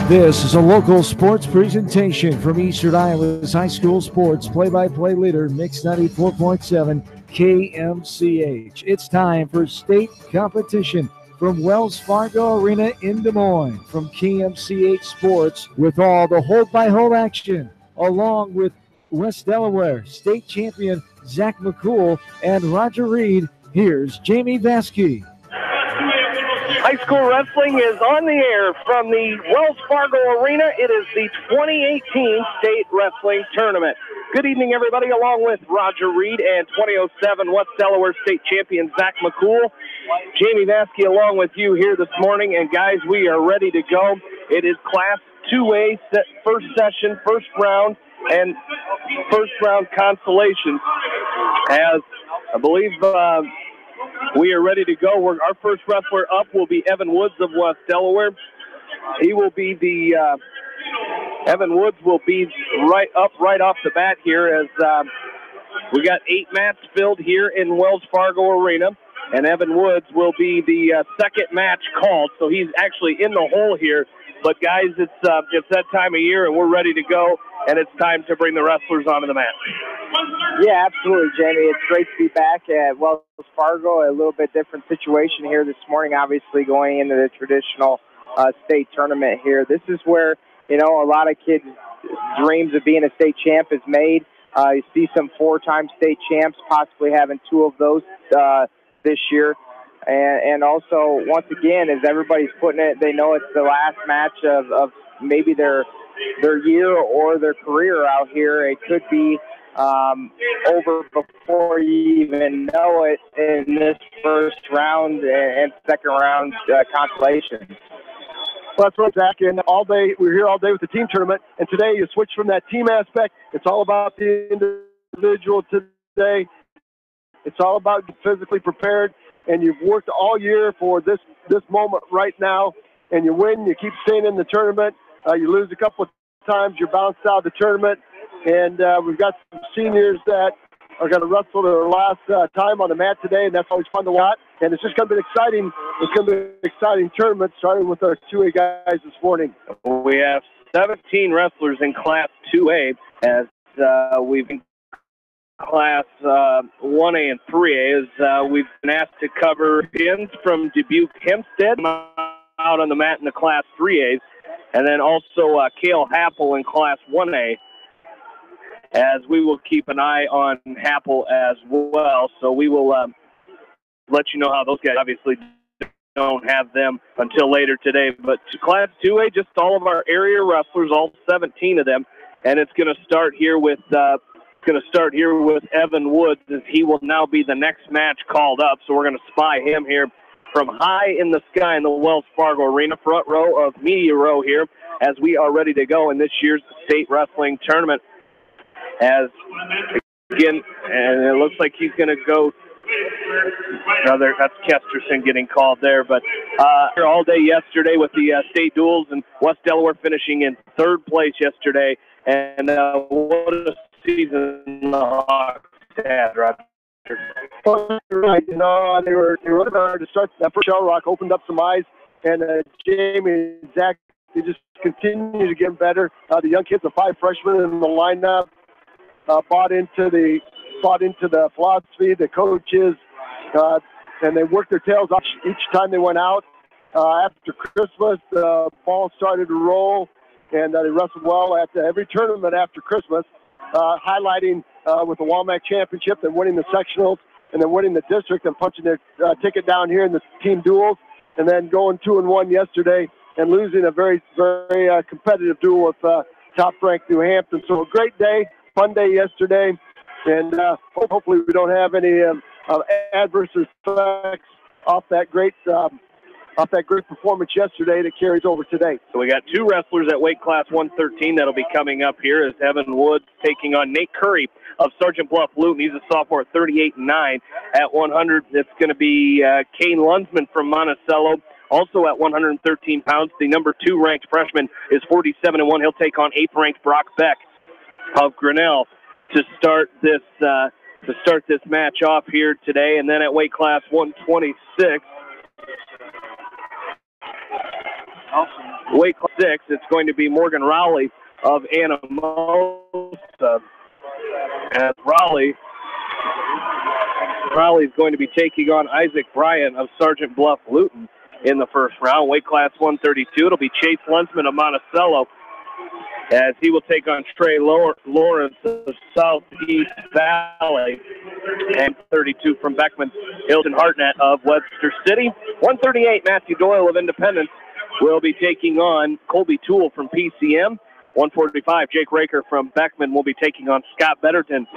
This is a local sports presentation from Eastern Iowa's high school sports play-by-play leader, Mix 94.7 KMCH. It's time for state competition from Wells Fargo Arena in Des Moines. From KMCH Sports with all the hold-by-hold action, along with West Delaware state champion Zach McCool and Roger Reed. Here's Jamie Vasky. High school wrestling is on the air from the Wells Fargo Arena. It is the 2018 State Wrestling Tournament. Good evening, everybody, along with Roger Reed and 2007 West Delaware State Champion Zach McCool. Jamie Vasky along with you here this morning. And, guys, we are ready to go. It is Class 2A first session, first round, and first round consolation. As I believe we are ready to go. Our first wrestler up will be Evan Woods of West Delaware. He will be Evan Woods will be right off the bat here as we got 8 mats filled here in Wells Fargo Arena. And Evan Woods will be the second match called, so he's actually in the hole here. But, guys, it's that time of year, and we're ready to go, and it's time to bring the wrestlers onto the mat. Yeah, absolutely, Jamie. It's great to be back at Wells Fargo. A little bit different situation here this morning, obviously going into the traditional state tournament here. This is where, a lot of kids' dreams of being a state champ is made. You see some 4-time state champs, possibly having 2 of those this year. And also, once again, as everybody's putting it, they know it's the last match of maybe their year or their career out here. It could be over before you even know it in this first round and second round consolation. Well, that's right, Zach. And all day, we're here all day with the team tournament. And today you switch from that team aspect. It's all about the individual today. It's all about getting physically prepared. And you've worked all year for this moment right now. And you win, you keep staying in the tournament. You lose a couple of times, you're bounced out of the tournament. And we've got some seniors that are going to wrestle their last time on the mat today, and that's always fun to watch. And it's just going to be exciting. It's going to be an exciting tournament, starting with our 2A guys this morning. We have 17 wrestlers in Class 2A, as we've been Class 1A and 3A, as we've been asked to cover pins from Dubuque Hempstead out on the mat in the Class 3As, and then also Cale Happel in Class 1A, as we will keep an eye on Happel as well. So we will let you know how those guys obviously don't have them until later today. But Class 2A, just all of our area wrestlers, all 17 of them, and it's going to start here with Evan Woods, as he will now be the next match called up. So we're going to spy him here from high in the sky in the Wells Fargo Arena, front row of media row here, as we are ready to go in this year's state wrestling tournament. As, again, and it looks like he's going to go. That's Kesterson getting called there. But here all day yesterday with the state duels, and West Delaware finishing in 3rd place yesterday. And what a season the Hawks had, Roger. Well, you're right. They were really hard to start. That first Shell Rock opened up some eyes, and Jamie and Zach, they just continue to get better. The young kids, the 5 freshmen in the lineup, bought into the philosophy, the coaches, and they worked their tails off each time they went out. After Christmas, the ball started to roll, and they wrestled well at every tournament after Christmas, highlighting with the Walmack Championship and winning the sectionals, and then winning the district and punching their ticket down here in the team duels, and then going 2-1 yesterday and losing a very, very competitive duel with top-ranked New Hampton. So a great day. Fun day yesterday, and hopefully we don't have any adverse effects off that great performance yesterday that carries over today. So we got 2 wrestlers at weight class 113 that'll be coming up here, as Evan Woods taking on Nate Curry of Sergeant Bluff Luton. He's a sophomore at 38-9. At 100, it's going to be Kane Lunsman from Monticello. Also at 113 pounds, the number 2 ranked freshman is 47-1. He'll take on 8th ranked Brock Beck of Grinnell to start this match off here today. And then at weight class 126, weight class 6, it's going to be Morgan Rowley of Anamosa. And Rowley's going to be taking on Isaac Bryan of Sergeant Bluff Luton in the first round. Weight class 132, it'll be Chase Lunsman of Monticello as he will take on Trey Lawrence of Southeast Valley. And 32 from Beckman, Hilton Hartnett of Webster City. 138, Matthew Doyle of Independence will be taking on Colby Toole from PCM. 145, Jake Raker from Beckman will be taking on Scott Betterton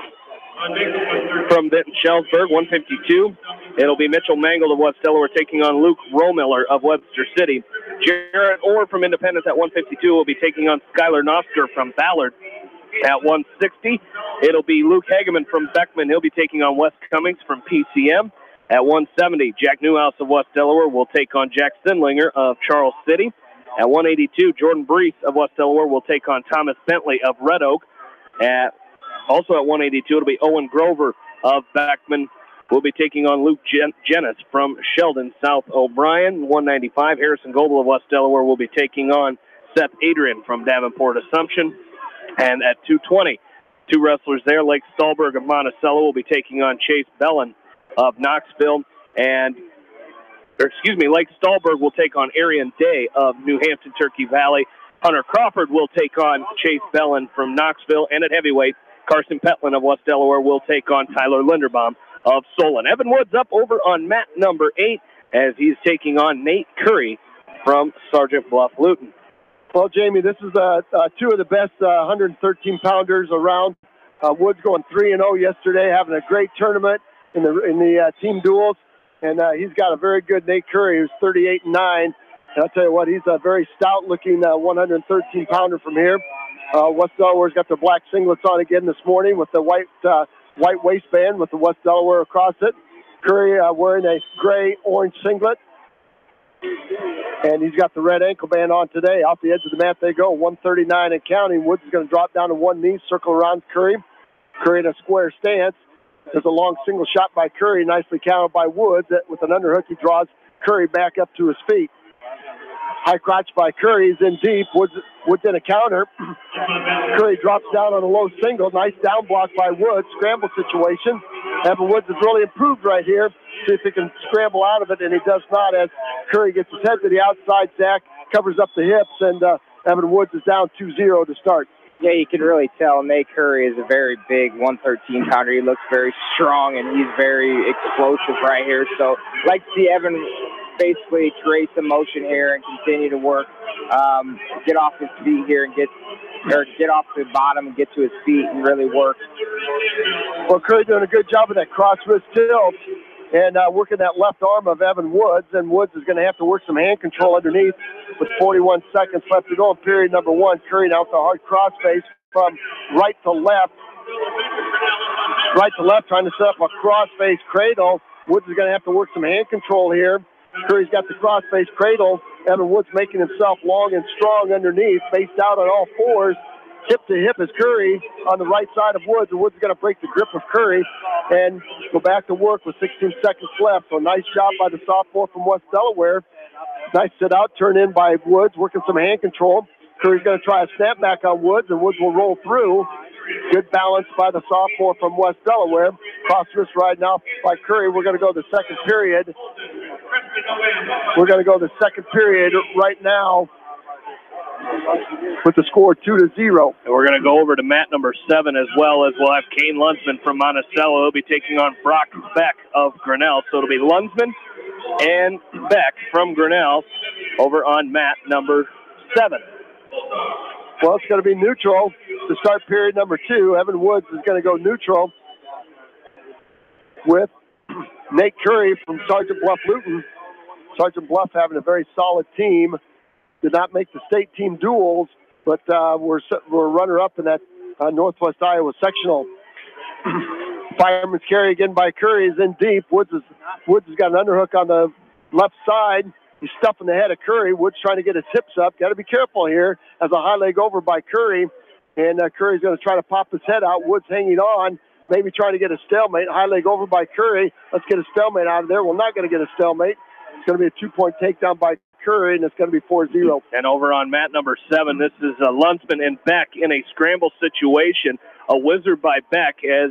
from Benton-Shellsburg. 152, it'll be Mitchell Mangle of West Delaware taking on Luke Romiller of Webster City. Jarrett Orr from Independence at 152 will be taking on Skylar Nosker from Ballard. At 160, it'll be Luke Hageman from Beckman. He'll be taking on Wes Cummings from PCM. At 170, Jack Newhouse of West Delaware will take on Jack Sindlinger of Charles City. At 182, Jordan Brees of West Delaware will take on Thomas Bentley of Red Oak. Also at 182, it'll be Owen Grover of Beckman. Will be taking on Luke Jennis from Sheldon South O'Brien. 195, Harrison Goebel of West Delaware will be taking on Seth Adrian from Davenport Assumption. And at 220, two wrestlers there, Lake Stahlberg of Monticello will be taking on Chase Bellin of Knoxville. Lake Stahlberg will take on Arian Day of New Hampton Turkey Valley. Hunter Crawford will take on Chase Bellin from Knoxville. And at heavyweight, Carson Petlin of West Delaware will take on Tyler Linderbaum of Solon. Evan Woods up over on mat number 8 as he's taking on Nate Curry from Sergeant Bluff Luton. Well, Jamie, this is two of the best 113-pounders around. Woods going 3-0 yesterday, having a great tournament in the team duels. And he's got a very good Nate Curry, who's 38-9. And I'll tell you what, he's a very stout-looking 113-pounder from here. West Delaware's got their black singlets on again this morning with the white waistband with the West Delaware across it. Curry wearing a gray-orange singlet. And he's got the red ankle band on today. Off the edge of the mat they go, 139 and counting. Woods is going to drop down to one knee, circle around Curry. Curry in a square stance. There's a long single shot by Curry, nicely countered by Woods. With an underhook, he draws Curry back up to his feet. High crotch by Curry is in deep. Woods in a counter. Curry drops down on a low single. Nice down block by Woods. Scramble situation. Evan Woods has really improved right here. See if he can scramble out of it, and he does not as Curry gets his head to the outside. Zach covers up the hips, and Evan Woods is down 2-0 to start. Yeah, you can really tell Nate Curry is a very big 113-pounder. He looks very strong, and he's very explosive right here. So I'd like to see Evan basically create some motion here and continue to work, get off his feet here and get off the bottom and get to his feet and really work. Well, Curry doing a good job of that cross wrist tilt and working that left arm of Evan Woods, and Woods is going to have to work some hand control underneath with 41 seconds left to go in period number 1. Curry now with a hard cross face from right to left, trying to set up a cross face cradle. Woods is going to have to work some hand control here. Curry's got the cross face cradle. Evan Woods making himself long and strong underneath, faced out on all fours. Hip to hip is Curry on the right side of Woods, and Woods is going to break the grip of Curry and go back to work with 16 seconds left. So nice job by the sophomore from West Delaware. Nice sit out, turn in by Woods, working some hand control. Curry's going to try a snap back on Woods, and Woods will roll through. Good balance by the sophomore from West Delaware. Cross wrist ride now by Curry. We're going to go to the second period. Right now with the score 2-0. And we're going to go over to mat number 7 as well, as we'll have Kane Lunsman from Monticello. He'll be taking on Brock Beck of Grinnell. So it'll be Lunsman and Beck from Grinnell over on mat number 7. Well, it's going to be neutral to start period number 2. Evan Woods is going to go neutral with Nate Curry from Sergeant Bluff Luton. Sergeant Bluff having a very solid team. Did not make the state team duels, but we're runner-up in that Northwest Iowa sectional. Fireman's carry again by Curry is in deep. Woods has got an underhook on the left side. He's stuffing the head of Curry. Woods trying to get his hips up. Got to be careful here as a high leg over by Curry. And Curry's going to try to pop his head out. Woods hanging on, maybe trying to get a stalemate. High leg over by Curry. Let's get a stalemate out of there. We're not going to get a stalemate. It's going to be a 2-point takedown by Curry, and it's going to be 4-0. And over on mat number 7, this is Lunsman and Beck in a scramble situation. A wizard by Beck as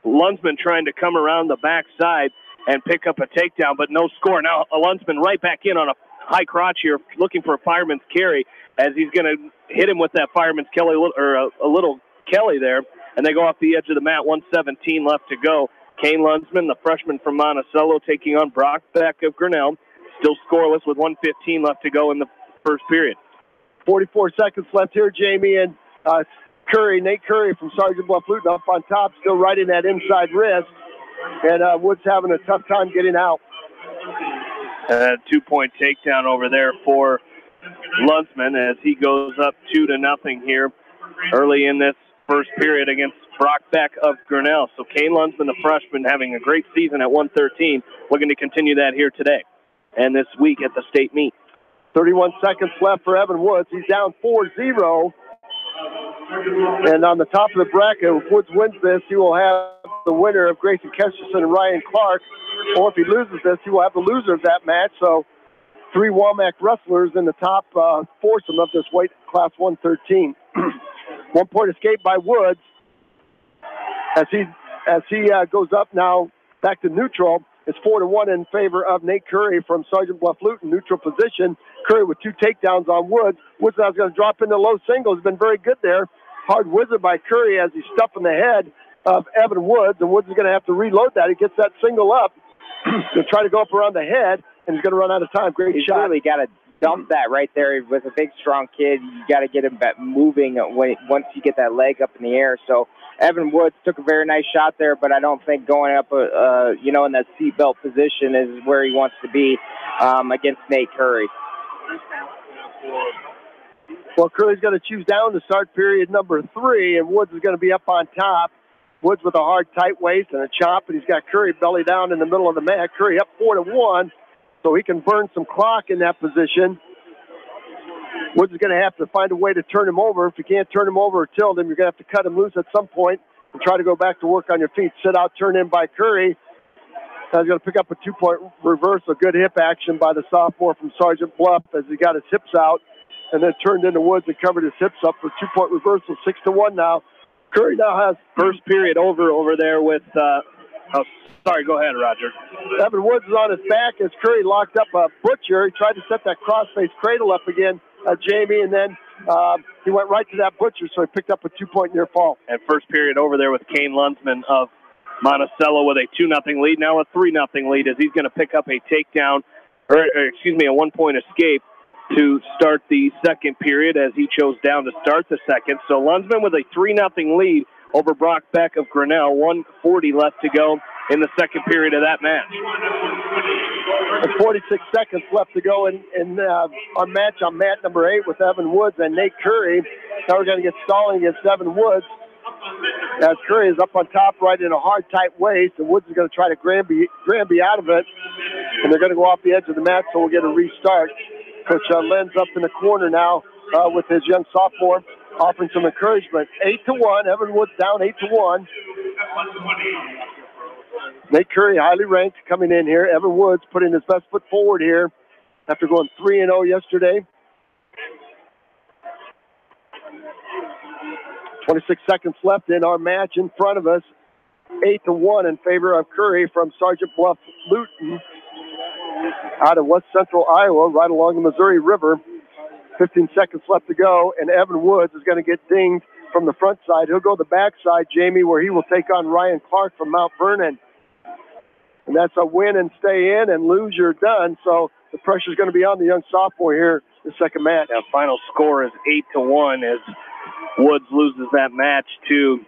Lunsman trying to come around the backside and pick up a takedown, but no score. Now Lunsman right back in on a high crotch here, looking for a fireman's carry as he's going to hit him with that fireman's Kelly, or a little Kelly there, and they go off the edge of the mat. 1:17 left to go. Kane Lunsman, the freshman from Monticello, taking on Brock Beck of Grinnell. Still scoreless with 1:15 left to go in the first period. 44 seconds left here, Jamie, and Nate Curry from Sergeant Bluff-Luton up on top, still right in that inside wrist, and Woods having a tough time getting out. 2-point takedown over there for Lunsman as he goes up 2-0 here early in this first period against Brock Beck of Grinnell. So Kane Lunsman, the freshman, having a great season at 1:13, looking to continue that here today and this week at the state meet. 31 seconds left for Evan Woods. He's down 4-0. And on the top of the bracket, if Woods wins this, he will have the winner of Grayson Kesterson and Ryan Clark. Or if he loses this, he will have the loser of that match. So 3 Walmack wrestlers in the top foursome of this weight class 113. 1-point escape by Woods as he goes up now back to neutral. It's 4-1 in favor of Nate Curry from Sergeant Bluff-Luton, neutral position. Curry with 2 takedowns on Woods. Woods now is going to drop into low singles. Been very good there. Hard wizard by Curry as he's stuffing the head of Evan Woods, and Woods is going to have to reload that. He gets that single up. He'll try to go up around the head, and he's going to run out of time. Great shot. He's really got to dump that right there. With a big, strong kid, you got to get him back moving once you get that leg up in the air. So Evan Woods took a very nice shot there, but I don't think going up, in that seatbelt position is where he wants to be against Nate Curry. Well, Curry's going to choose down to start period number 3, and Woods is going to be up on top. Woods with a hard, tight waist and a chop, and he's got Curry belly down in the middle of the mat. Curry up 4-1, so he can burn some clock in that position. Woods is going to have to find a way to turn him over. If you can't turn him over or tilt him, you're going to have to cut him loose at some point and try to go back to work on your feet. Sit out, turn in by Curry. Now he's going to pick up a 2-point reversal. Good hip action by the sophomore from Sergeant Bluff as he got his hips out and then turned into Woods and covered his hips up for 2-point reversal. 6-1 now. Curry now has first period over there with sorry, go ahead, Roger. Evan Woods is on his back as Curry locked up a Butcher. He tried to set that crossface cradle up again, Jamie, and then he went right to that Butcher, so he picked up a 2-point near fall. And first period over there with Kane Lunsman of Monticello with a 2-0 lead, now a 3-0 lead as he's going to pick up a takedown, a 1-point escape to start the second period as he chose down to start the second. So Lunsman with a 3-0 lead over Brock Beck of Grinnell. 1:40 left to go in the second period of that match. And 46 seconds left to go in our match on mat number 8 with Evan Woods and Nate Curry. Now we're going to get stalling against Evan Woods as Curry is up on top right in a hard, tight waist, and Woods is going to try to Granby out of it, and they're going to go off the edge of the mat, so we'll get a restart. Coach Lenz up in the corner now with his young sophomore offering some encouragement. 8-1, Evan Woods down 8-1. Nate Curry, highly ranked, coming in here. Evan Woods putting his best foot forward here after going 3-0 yesterday. 26 seconds left in our match in front of us. 8-1 in favor of Curry from Sergeant Bluff-Luton out of West Central Iowa, right along the Missouri River. 15 seconds left to go, and Evan Woods is going to get dinged from the front side. He'll go the back side, Jamie, where he will take on Ryan Clark from Mount Vernon. And that's a win and stay in, and lose, you're done. So the pressure's going to be on the young sophomore here the second match. Now, final score is 8-1 as Woods loses that match to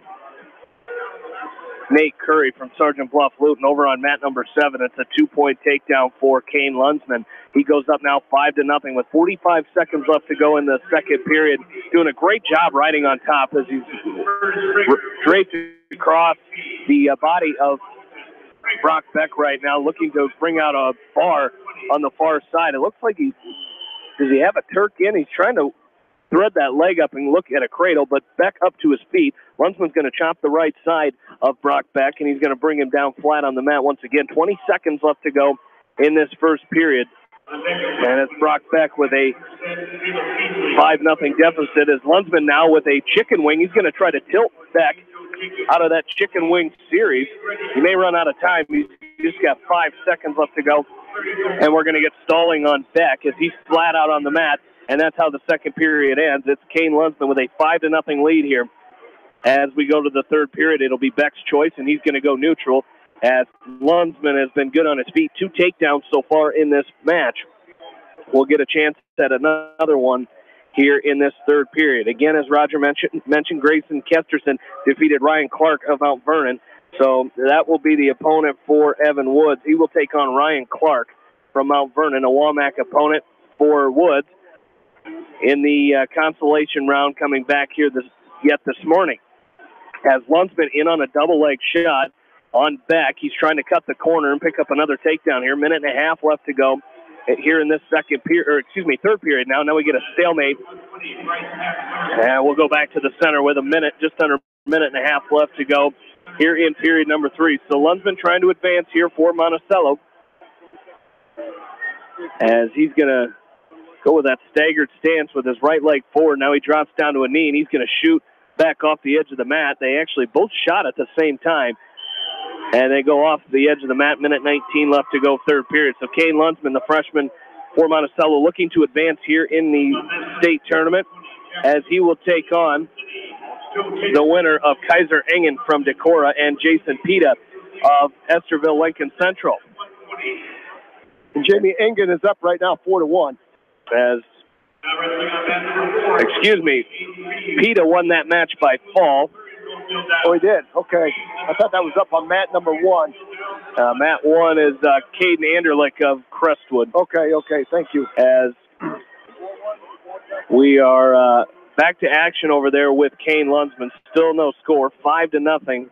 Nate Curry from Sergeant Bluff-Luton. Over on mat number 7, it's a 2-point takedown for Kane Lunsman. He goes up now 5-0 with 45 seconds left to go in the second period. Doing a great job riding on top as he's draped across the body of Brock Beck right now, looking to bring out a bar on the far side. It looks like does he have a Turk in? He's trying to thread that leg up and look at a cradle, but Beck up to his feet. Lunsman's going to chop the right side of Brock Beck, and he's going to bring him down flat on the mat once again. 20 seconds left to go in this first period. And it's Brock Beck with a 5-0 deficit as Lundsman now with a chicken wing. He's going to try to tilt Beck out of that chicken wing series. He may run out of time. He's just got 5 seconds left to go. And we're going to get stalling on Beck as he's flat out on the mat. And that's how the second period ends. It's Kane Lundsman with a 5-0 lead here. As we go to the third period, it'll be Beck's choice, and he's going to go neutral as Lundsman has been good on his feet. 2 takedowns so far in this match. We'll get a chance at another one here in this third period. Again, as Roger mentioned, Grayson Kesterson defeated Ryan Clark of Mount Vernon. So that will be the opponent for Evan Woods. He will take on Ryan Clark from Mount Vernon, a WAMAC opponent for Woods in the consolation round coming back here this morning. Has Lundsman in on a double leg shot on Beck. He's trying to cut the corner and pick up another takedown here. 1.5 minutes left to go here in this third period now. Now we get a stalemate. And we'll go back to the center with just under 1.5 minutes left to go here in period number 3. So Lundsman trying to advance here for Monticello as he's going to go with that staggered stance with his right leg forward. Now he drops down to a knee, and he's going to shoot back off the edge of the mat. They actually both shot at the same time, and they go off the edge of the mat. 1:19 left to go, third period. So Kane Lundsman, the freshman for Monticello, looking to advance here in the state tournament as he will take on the winner of Kaiser Engen from Decorah and Jason Pita of Esterville Lincoln Central. And Jamie Engen is up right now 4-1. Pita won that match by fall. Oh, he did? Okay. I thought that was up on mat number 1. Mat 1 is Caden Anderlich of Crestwood. Okay, thank you. As we are back to action over there with Kane Lundsman. Still no score, 5-0.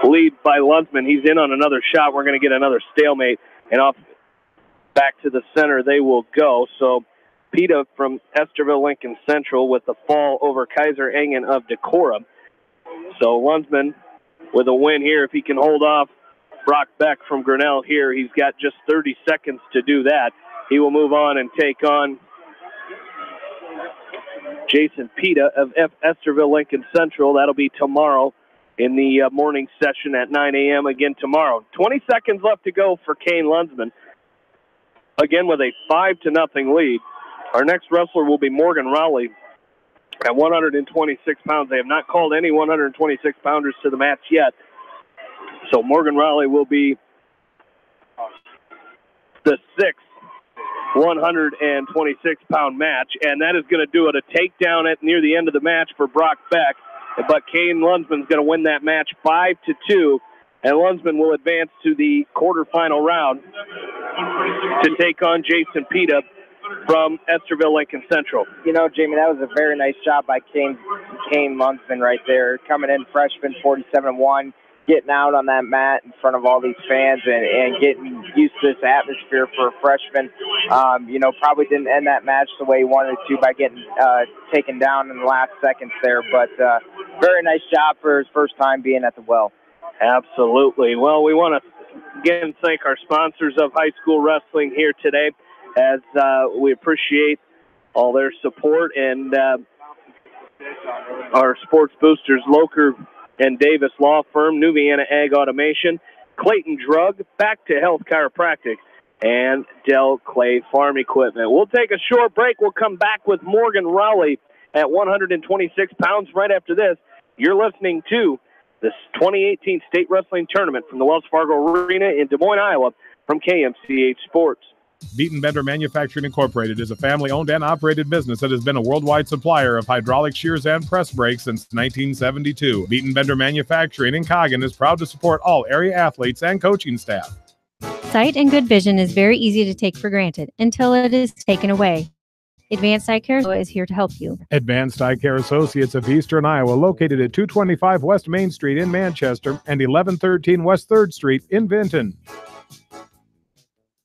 Lead by Lundsman. He's in on another shot. We're going to get another stalemate. And off back to the center they will go. So Pita from Esterville Lincoln Central with the fall over Kaiser Engen of Decorah. So Lundsman with a win here. If he can hold off Brock Beck from Grinnell here, he's got just 30 seconds to do that. He will move on and take on Jason Pita of Esterville Lincoln Central. That'll be tomorrow in the morning session at 9 a.m. again tomorrow. 20 seconds left to go for Kane Lundsman. Again with a 5-0 lead. Our next wrestler will be Morgan Rowley at 126 pounds. They have not called any 126-pounders to the match yet. So Morgan Rowley will be the 6th 126-pound match, and that is going to do it. A takedown at near the end of the match for Brock Beck, but Kane Lundsman's going to win that match 5-2, and Lundsman will advance to the quarterfinal round to take on Jason Pita from Esterville Lincoln Central. You know, Jamie, that was a very nice job by Kane Lundsman right there, coming in freshman 47-1. Getting out on that mat in front of all these fans and getting used to this atmosphere for a freshman. Probably didn't end that match the way he wanted to by getting taken down in the last seconds there. But very nice job for his first time being at the well. Absolutely. Well, we want to again thank our sponsors of high school wrestling here today, as we appreciate all their support, and our sports boosters, Locher and Davis Law Firm, New Vienna Ag Automation, Clayton Drug, Back to Health Chiropractic, and Del Clay Farm Equipment. We'll take a short break. We'll come back with Morgan Rowley at 126 pounds right after this. You're listening to this 2018 State Wrestling Tournament from the Wells Fargo Arena in Des Moines, Iowa, from KMCH Sports. Beaton Bender Manufacturing Incorporated is a family-owned and operated business that has been a worldwide supplier of hydraulic shears and press brakes since 1972. Beaton Bender Manufacturing in Coggin is proud to support all area athletes and coaching staff. Sight and good vision is very easy to take for granted until it is taken away. Advanced Eye Care is here to help you. Advanced Eye Care Associates of Eastern Iowa, located at 225 West Main Street in Manchester and 1113 West 3rd Street in Vinton.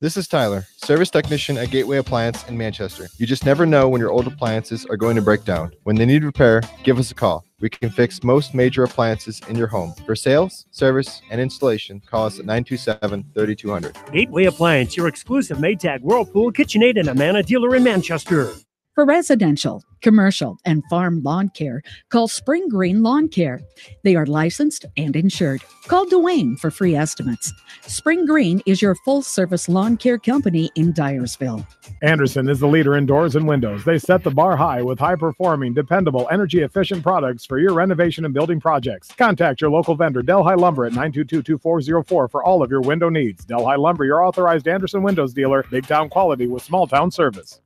This is Tyler, service technician at Gateway Appliance in Manchester. You just never know when your old appliances are going to break down. When they need repair, give us a call. We can fix most major appliances in your home. For sales, service, and installation, call us at 927-3200. Gateway Appliance, your exclusive Maytag, Whirlpool, KitchenAid, and Amana dealer in Manchester. For residential, commercial, and farm lawn care, call Spring Green Lawn Care. They are licensed and insured. Call Dwayne for free estimates. Spring Green is your full-service lawn care company in Dyersville. Anderson is the leader in doors and windows. They set the bar high with high-performing, dependable, energy-efficient products for your renovation and building projects. Contact your local vendor, Delhi Lumber, at 922-2404 for all of your window needs. Delhi Lumber, your authorized Anderson Windows dealer, big-town quality with small-town service.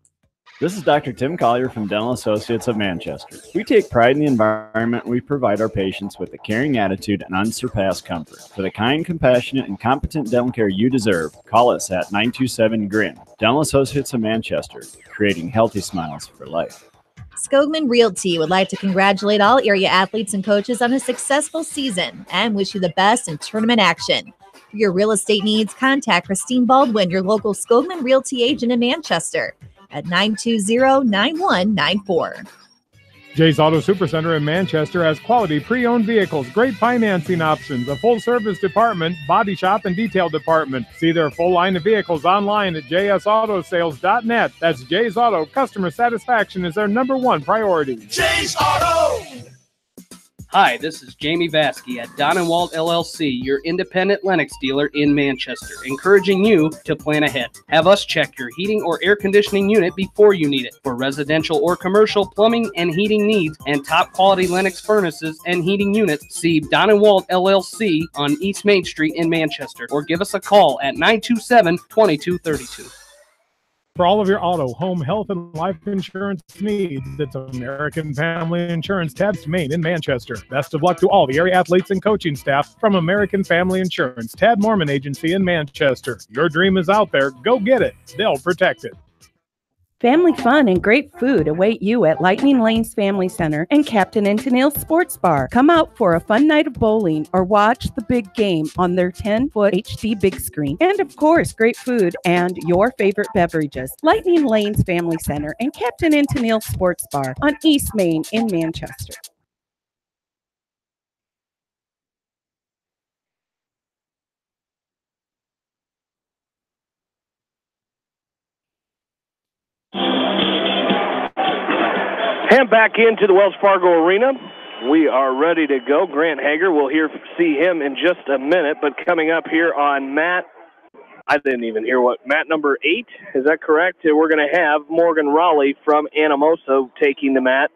This is Dr. Tim Collier from Dental Associates of Manchester. We take pride in the environment we provide our patients with a caring attitude and unsurpassed comfort. For the kind, compassionate, and competent dental care you deserve, call us at 927-GRIN. Dental Associates of Manchester, creating healthy smiles for life. Skogman Realty would like to congratulate all area athletes and coaches on a successful season and wish you the best in tournament action. For your real estate needs, contact Christine Baldwin, your local Skogman Realty agent in Manchester, at 920-9194. Jay's Auto Supercenter in Manchester has quality pre-owned vehicles, great financing options, a full-service department, body shop, and detail department. See their full line of vehicles online at jsautosales.net. That's Jay's Auto. Customer satisfaction is their #1 priority. Jay's Auto! Hi, this is Jamie Vasky at Don & Walt LLC, your independent Lennox dealer in Manchester, encouraging you to plan ahead. Have us check your heating or air conditioning unit before you need it. For residential or commercial plumbing and heating needs and top quality Lennox furnaces and heating units, see Don & Walt LLC on East Main Street in Manchester, or give us a call at 927-2232. For all of your auto, home, health, and life insurance needs, it's American Family Insurance, Tads Main in Manchester. Best of luck to all the area athletes and coaching staff from American Family Insurance, Tad Mormon Agency in Manchester. Your dream is out there. Go get it. They'll protect it. Family fun and great food await you at Lightning Lanes Family Center and Captain and Tennille Sports Bar. Come out for a fun night of bowling or watch the big game on their 10-foot HD big screen. And of course, great food and your favorite beverages. Lightning Lanes Family Center and Captain and Tennille Sports Bar on East Main in Manchester. And back into the Wells Fargo Arena. We are ready to go. Grant Hager, we'll see him in just a minute, but coming up here on mat, I didn't even hear mat number 8, is that correct? We're going to have Morgan Raleigh from Anamosa taking the mat,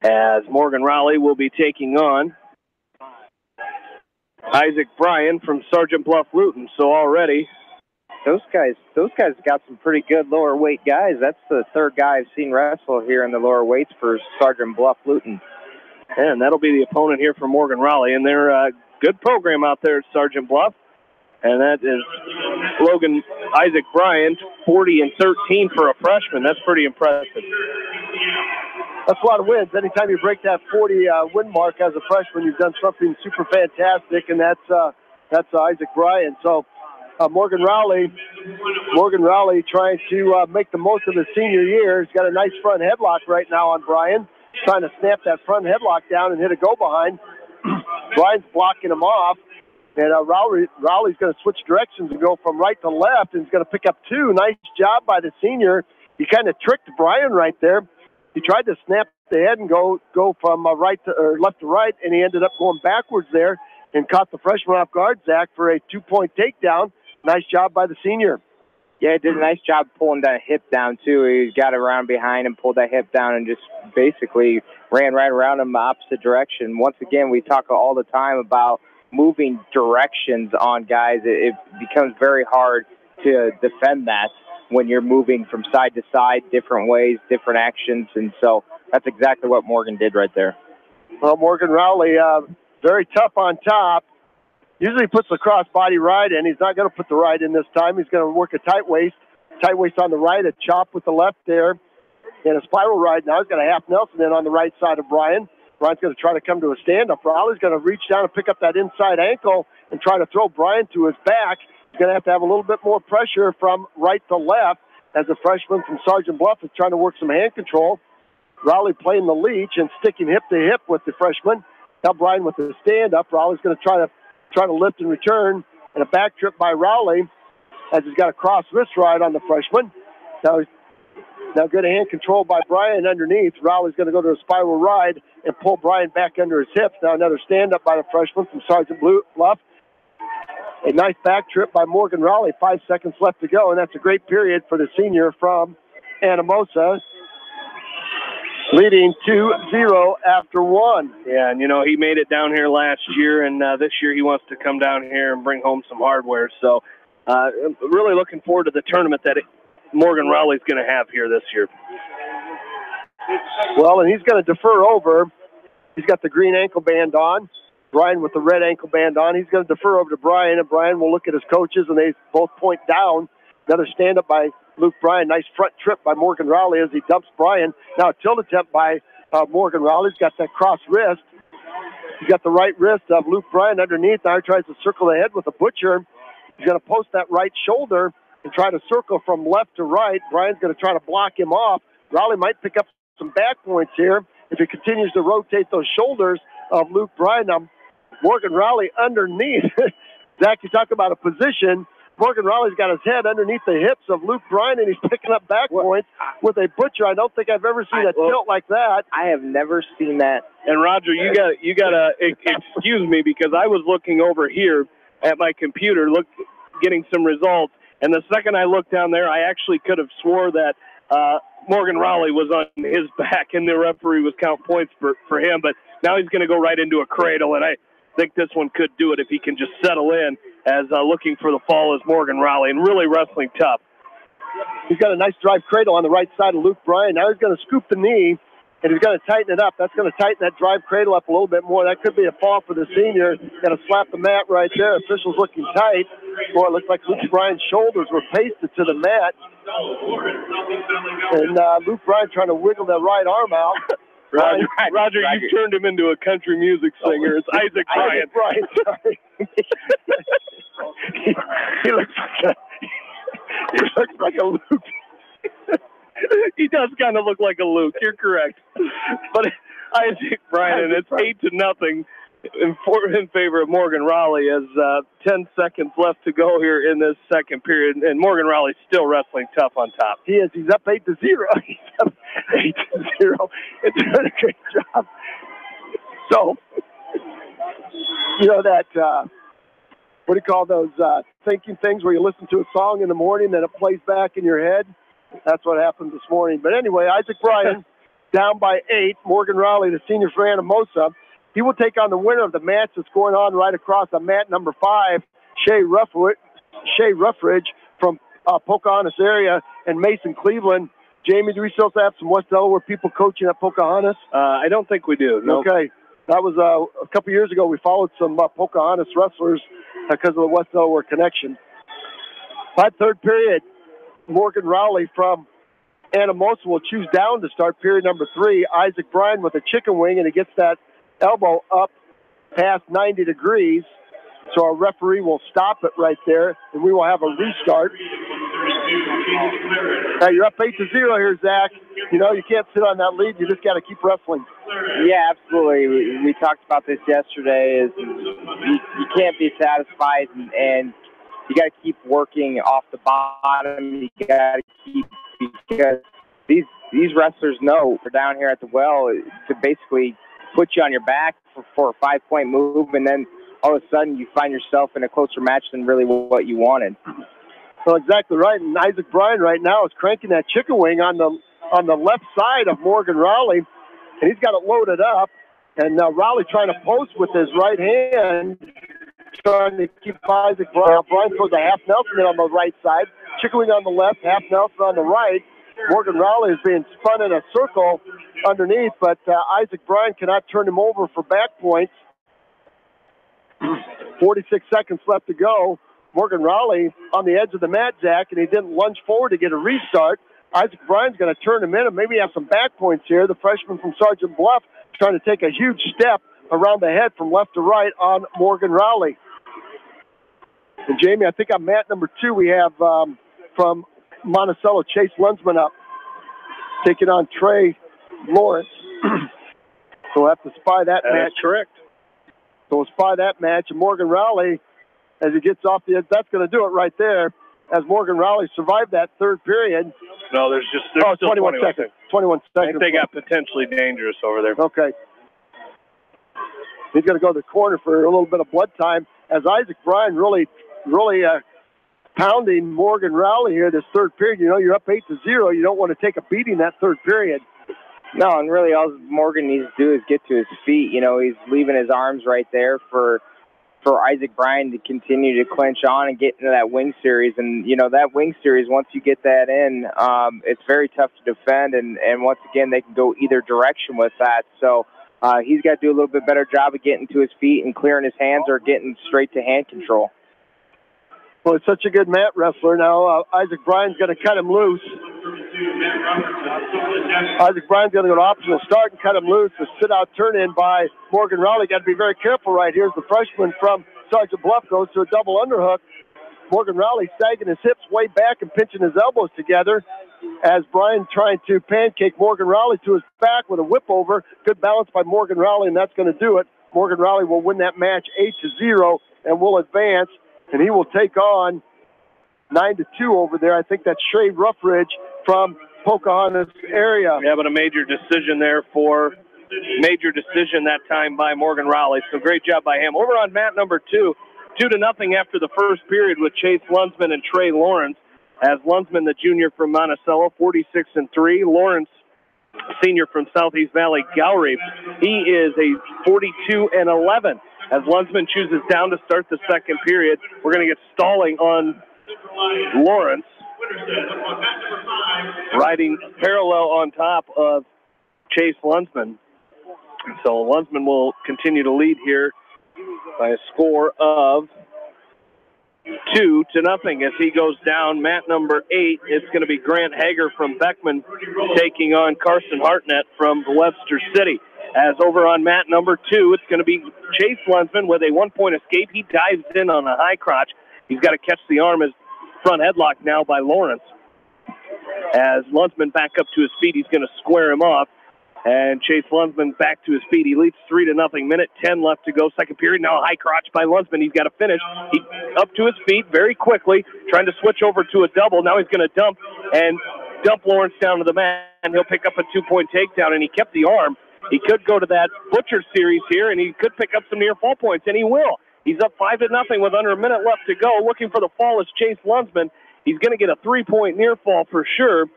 as Morgan Raleigh will be taking on Isaac Bryan from Sergeant Bluff Luton. So already Those guys got some pretty good lower weight guys. That's the third guy I've seen wrestle here in the lower weights for Sergeant Bluff Luton. And that'll be the opponent here for Morgan Raleigh. And they're a good program out there at Sergeant Bluff. And that is Logan Isaac Bryan, 40-13 for a freshman. That's pretty impressive. That's a lot of wins. Anytime you break that 40 win mark as a freshman, you've done something super fantastic, and that's Isaac Bryan. So Morgan Raleigh trying to make the most of his senior year. He's got a nice front headlock right now on Bryan, trying to snap that front headlock down and hit a go behind. Bryan's blocking him off, and Raleigh's going to switch directions and go from right to left, and he's going to pick up 2. Nice job by the senior. He kind of tricked Bryan right there. He tried to snap the head and go from left to right, and he ended up going backwards there and caught the freshman off guard, Zach, for a 2-point takedown. Nice job by the senior. Yeah, he did a nice job pulling that hip down, too. He got around behind and pulled that hip down and just basically ran right around him the opposite direction. Once again, we talk all the time about moving directions on guys. It becomes very hard to defend that when you're moving from side to side, different ways, different actions. And so that's exactly what Morgan did right there. Well, Morgan Raleigh, very tough on top. Usually puts the crossbody right in. He's not going to put the right in this time. He's going to work a tight waist on the right, a chop with the left there, and a spiral ride. Now he's got a half Nelson in on the right side of Bryan. Bryan's going to try to come to a stand-up. Raleigh's going to reach down and pick up that inside ankle and try to throw Bryan to his back. going to have a little bit more pressure from right to left as the freshman from Sergeant Bluff is trying to work some hand control. Raleigh playing the leech and sticking hip to hip with the freshman. Now Bryan with the stand-up. Raleigh's going to try to lift and return, and a back trip by Raleigh as he's got a cross wrist ride on the freshman. Now good hand control by Bryan underneath. Raleigh's going to go to a spiral ride and pull Bryan back under his hips. Now another stand-up by the freshman from Sergeant Bluff. A nice back trip by Morgan Raleigh. 5 seconds left to go, and that's a great period for the senior from Anamosa, leading 2-0 after one. Yeah, and, he made it down here last year, and this year he wants to come down here and bring home some hardware. So really looking forward to the tournament that Morgan Raleigh's going to have here this year. Well, and he's going to defer over. He's got the green ankle band on. Bryan with the red ankle band on. He's going to defer over to Bryan, and Bryan will look at his coaches, and they both point down. Another stand-up by Luke Bryan. Nice front trip by Morgan Raleigh as he dumps Bryan. Now a tilt attempt by Morgan Raleigh. He's got that cross wrist. He's got the right wrist of Luke Bryan underneath. Now he tries to circle the head with a butcher. He's going to post that right shoulder and try to circle from left to right. Bryan's going to try to block him off. Raleigh might pick up some back points here if he continues to rotate those shoulders of Luke Bryan. Now Morgan Raleigh underneath. Zach, you talk about a position. Morgan Raleigh's got his head underneath the hips of Luke Bryan, and he's picking up back points with a butcher. I don't think I've ever seen a tilt like that. I have never seen that. And Roger, you got to excuse me because I was looking over here at my computer, getting some results, and the second I looked down there, I actually could have swore that Morgan Raleigh was on his back, and the referee was counting points for him. But now he's going to go right into a cradle, and I think this one could do it if he can just settle in as looking for the fall is Morgan Raleigh, and really wrestling tough. He's got a nice drive cradle on the right side of Luke Bryan. Now he's going to scoop the knee, and he's going to tighten it up. That's going to tighten that drive cradle up a little bit more. That could be a fall for the senior. Got to slap the mat right there. Officials looking tight. Boy, it looks like Luke Bryan's shoulders were pasted to the mat. And Luke Bryan trying to wiggle that right arm out. Roger, you turned him into a country music singer. It's Isaac Bryan. Sorry. he looks like a Luke. He does kind of look like a Luke. You're correct. But Isaac Bryan, and it's 8-0 in favor of Morgan Raleigh as 10 seconds left to go here in this second period. And Morgan Raleigh's still wrestling tough on top. He is. He's up 8-0. He's up 8-0. It's doing a great job. So, that, what do you call those thinking things where you listen to a song in the morning and it plays back in your head? That's what happened this morning. But anyway, Isaac Bryan down by 8. Morgan Raleigh, the senior for Anamosa. He will take on the winner of the match that's going on right across on mat number 5, Shay Ruffridge from Pocahontas area, and Mason Cleveland. Jamie, do we still have some West Delaware people coaching at Pocahontas? I don't think we do. No. Okay. That was a couple years ago. We followed some Pocahontas wrestlers because of the West Delaware connection. By third period, Morgan Raleigh from Anamosa will choose down to start period number 3. Isaac Bryan with a chicken wing, and he gets that elbow up past 90 degrees. So our referee will stop it right there, and we will have a restart. Now you're up 8-0 here, Zach. You can't sit on that lead. You just got to keep wrestling. Yeah, absolutely. We talked about this yesterday. You can't be satisfied, and you got to keep working off the bottom. You got to keep, because these wrestlers know for down here at the well to basically put you on your back for a 5-point move, and then all of a sudden you find yourself in a closer match than really what you wanted. Well, exactly right. And Isaac Bryan right now is cranking that chicken wing on the left side of Morgan Raleigh, and he's got it loaded up. And Raleigh trying to post with his right hand, trying to keep Isaac Bryan. Bryan throws a half Nelson in on the right side, chicken wing on the left, half Nelson on the right. Morgan Raleigh is being spun in a circle underneath, but Isaac Bryan cannot turn him over for back points. 46 seconds left to go. Morgan Raleigh on the edge of the mat, Zach, and he didn't lunge forward to get a restart. Isaac Bryan's going to turn him in and maybe have some back points here. The freshman from Sergeant Bluff trying to take a huge step around the head from left to right on Morgan Raleigh. And Jamie, I think on mat number 2 we have from Monticello, Chase Lunsman up, taking on Trey Lawrence. So we'll have to spy that match. That's correct. So we'll spy that match. And Morgan Rowley, as he gets off the edge, that's going to do it right there. As Morgan Rowley survived that third period. No, there's still 21 seconds. 21 seconds. I think they got potentially dangerous over there. Okay. He's going to go to the corner for a little bit of blood time as Isaac Bryan really pounding Morgan Rowley here this third period. You know, you're up 8-0. You don't want to take a beating that third period. No, and really all Morgan needs to do is get to his feet. You know, he's leaving his arms right there for Isaac Bryan to continue to clinch on and get into that wing series. And, you know, that wing series, once you get that in, it's very tough to defend. And once again, they can go either direction with that. So he's got to do a little bit better job of getting to his feet and clearing his hands or getting straight to hand control. Well, it's such a good mat wrestler. Now, Isaac Bryan's going to cut him loose. Isaac Bryan's going to go to optional start and cut him loose. A sit-out turn-in by Morgan Rowley. Got to be very careful right here as the freshman from Sergeant Bluff goes to a double underhook. Morgan Rowley sagging his hips way back and pinching his elbows together as Bryan trying to pancake Morgan Rowley to his back with a whip over. Good balance by Morgan Rowley, and that's going to do it. Morgan Rowley will win that match 8-0 and will advance. And he will take on 9-2 over there. I think that's Shay Ruffridge from Pocahontas area. Yeah, but a major decision that time by Morgan Rowley. So great job by him. Over on mat number 2, 2-0 after the first period with Chase Lunsman and Trey Lawrence. As Lunsman, the junior from Monticello, 46-3. Lawrence, senior from Southeast Valley Gowrie, he is a 42-11. As Lunsman chooses down to start the second period, we're going to get stalling on Lawrence, riding parallel on top of Chase Lunsman. So Lunsman will continue to lead here by a score of 2-0 as he goes down. Mat number 8, it's going to be Grant Hager from Beckman taking on Carson Hartnett from Webster City. As over on mat number 2, it's going to be Chase Lunsman with a 1-point escape. He dives in on a high crotch. He's got to catch the arm as front headlock now by Lawrence. As Lunsman back up to his feet, he's going to square him off. And Chase Lunsman back to his feet. He leads 3-0. Minute 10 left to go. Second period. Now a high crotch by Lunsman. He's got to finish. He up to his feet very quickly, trying to switch over to a double. Now he's going to dump Lawrence down to the mat, and he'll pick up a 2-point takedown. And he kept the arm. He could go to that Butcher series here, and he could pick up some near fall points, and he will. He's up 5-0 with under a minute left to go. Looking for the fall is Chase Lunsman. He's going to get a 3-point near fall for sure.